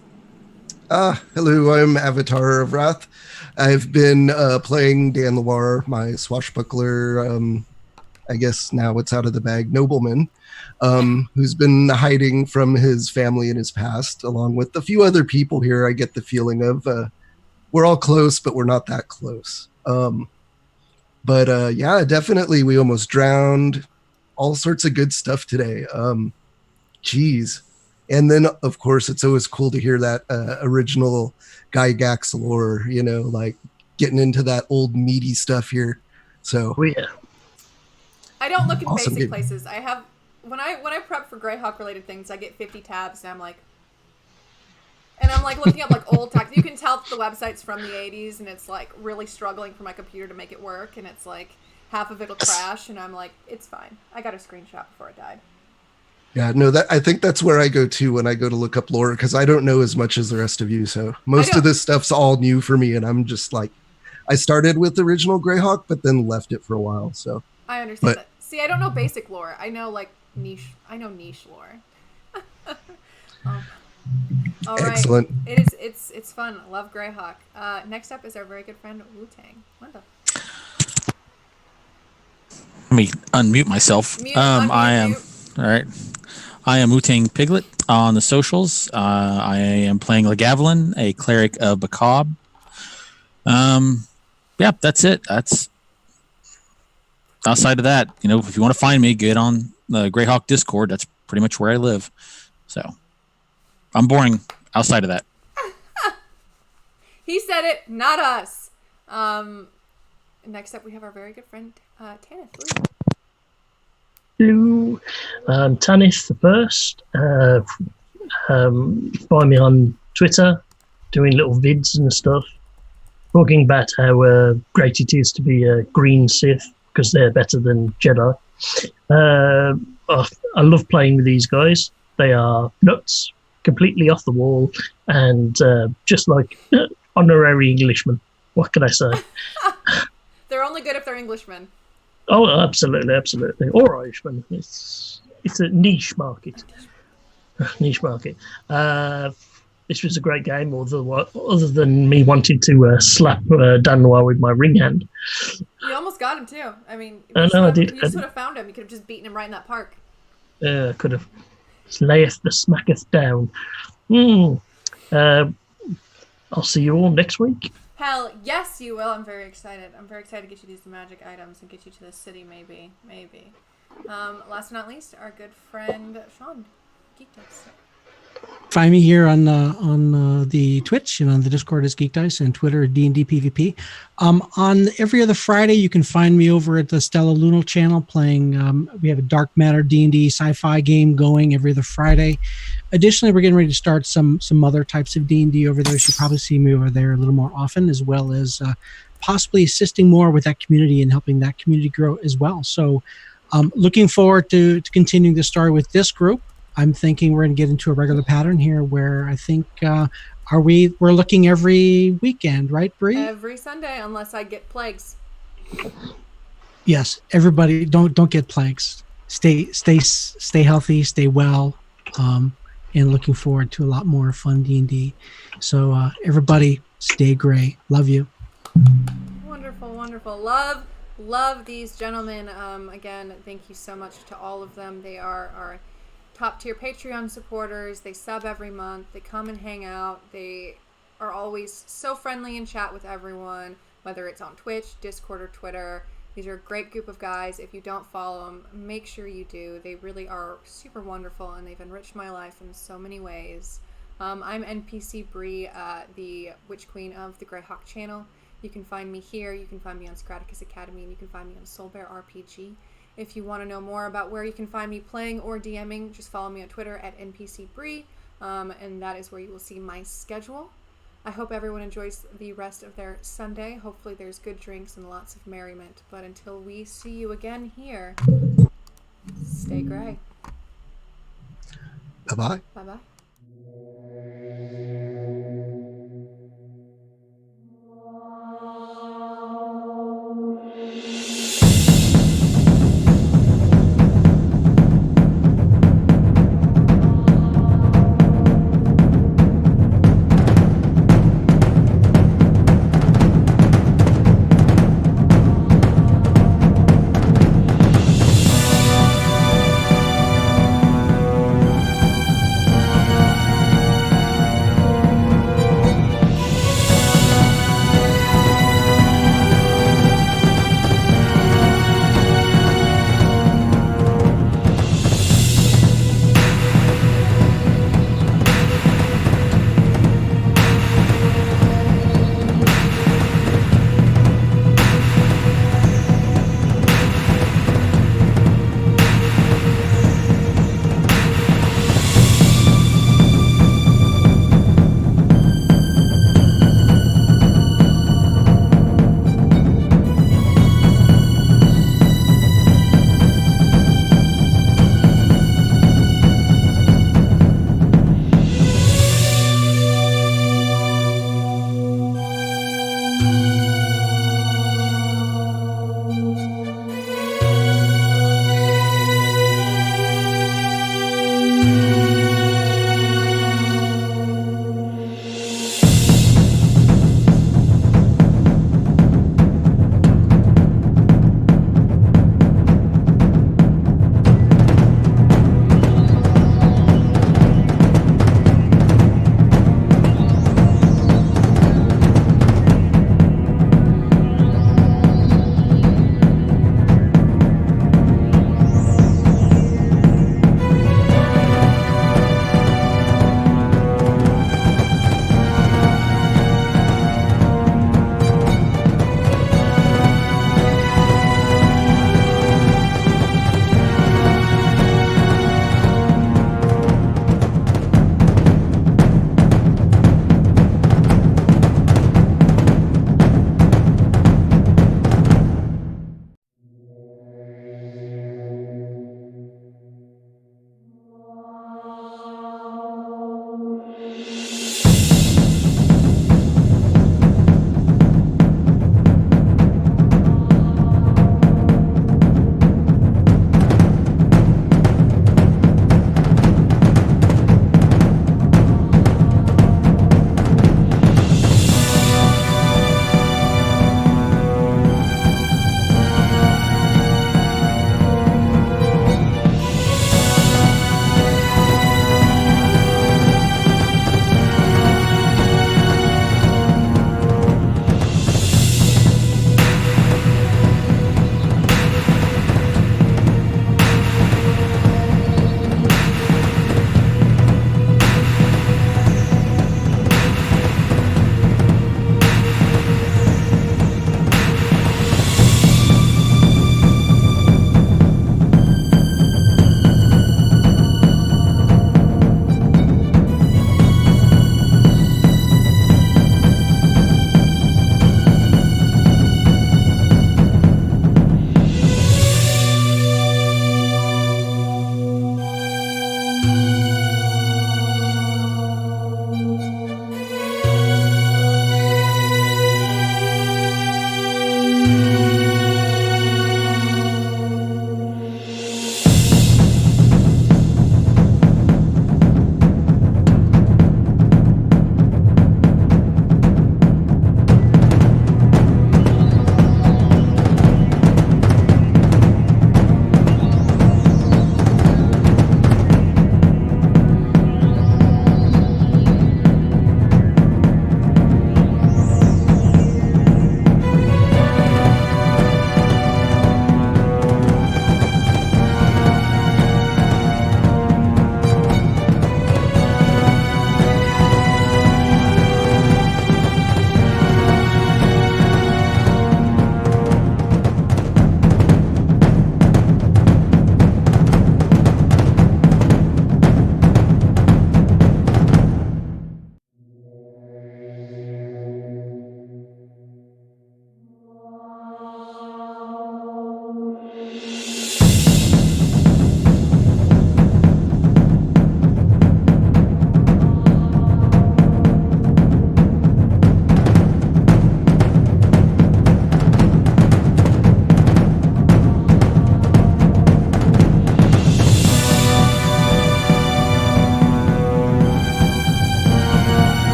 Hello, I'm Avatar of Wrath. I've been playing Dan Loire, my swashbuckler, I guess now it's out of the bag, nobleman, who's been hiding from his family in his past, along with a few other people here. I get the feeling of we're all close, but we're not that close. But yeah, definitely we almost drowned. all sorts of good stuff today. Geez. And then, of course, it's always cool to hear that original Gygax lore, like getting into that old meaty stuff here. So, yeah. I don't look in Awesome basic game. places. I have when I prep for Greyhawk related things, I get 50 tabs, and I'm like looking up like old text. You can tell that the website's from the 80s, and it's like really struggling for my computer to make it work, and it's like half of it'll crash, and I'm like, it's fine. I got a screenshot before it died. yeah, no, I think that's where I go to when I go to look up lore, because I don't know as much as the rest of you. So most of this stuff's all new for me, and I'm just like, I started with the original Greyhawk, but then left it for a while. So I understand that. See, I don't know basic lore. I know like niche. I know niche lore. All right. Excellent. It's fun. I love Greyhawk. Next up is our very good friend Wu-Tang. Wanda. Let me unmute myself. All right. I am Wu-Tang Piglet on the socials. I am playing Lagavulin, a cleric of Macabre. Yeah, that's it. That's outside of that. If you want to find me, get on the Greyhawk Discord. That's pretty much where I live. So I'm boring outside of that. He said it, not us. Next up, we have our very good friend Tanith. Hello, Tanith the First. Find me on Twitter, doing little vids and stuff, talking about how great it is to be a green Sith because they're better than Jedi. I love playing with these guys. They are nuts, completely off the wall, and just like honorary Englishmen. What can I say? They're only good if they're Englishmen. Oh, absolutely. Or Irishmen. It's a niche market. This was a great game, other than me wanting to slap Dan Noir with my ring hand. You almost got him too. I mean, I did. You just would have found him. You could have just beaten him right in that park. Could have. Slayeth the smacketh down. I'll see you all next week. Hell, yes, you will. I'm very excited. I'm very excited to get you these magic items and get you to the city, maybe. Last but not least, our good friend Sean. Geek Dice. Find me here on the Twitch and on the Discord as Geek Dice and Twitter D&D PvP. On every other Friday, you can find me over at the Stella Lunal channel playing. We have a Dark Matter D&D sci-fi game going every other Friday. Additionally, we're getting ready to start some other types of D&D over there. So you'll probably see me over there a little more often, as well as possibly assisting more with that community and helping that community grow as well. So looking forward to continuing the story with this group. I'm thinking we're going to get into a regular pattern here where I think we're looking every weekend, right, Bree? Every Sunday, unless I get plagues. Yes, everybody don't get plagues. Stay healthy, stay well, and looking forward to a lot more fun D&D. So everybody, stay gray. Love you. Wonderful. Love these gentlemen. Again, thank you so much to all of them. They are our top tier Patreon supporters. They sub every month. They come and hang out. They are always so friendly and chat with everyone, whether it's on Twitch, Discord, or Twitter. These are a great group of guys. If you don't follow them, make sure you do. They really are super wonderful, and they've enriched my life in so many ways. I'm NPC Bree, the Witch Queen of the Greyhawk channel. You can find me here. You can find me on Scraticus Academy, and you can find me on Soulbear RPG. If you want to know more about where you can find me playing or DMing, just follow me on Twitter at NPCBree, and that is where you will see my schedule. I hope everyone enjoys the rest of their Sunday. Hopefully there's good drinks and lots of merriment. But until we see you again here, stay gray. Bye-bye. Bye-bye.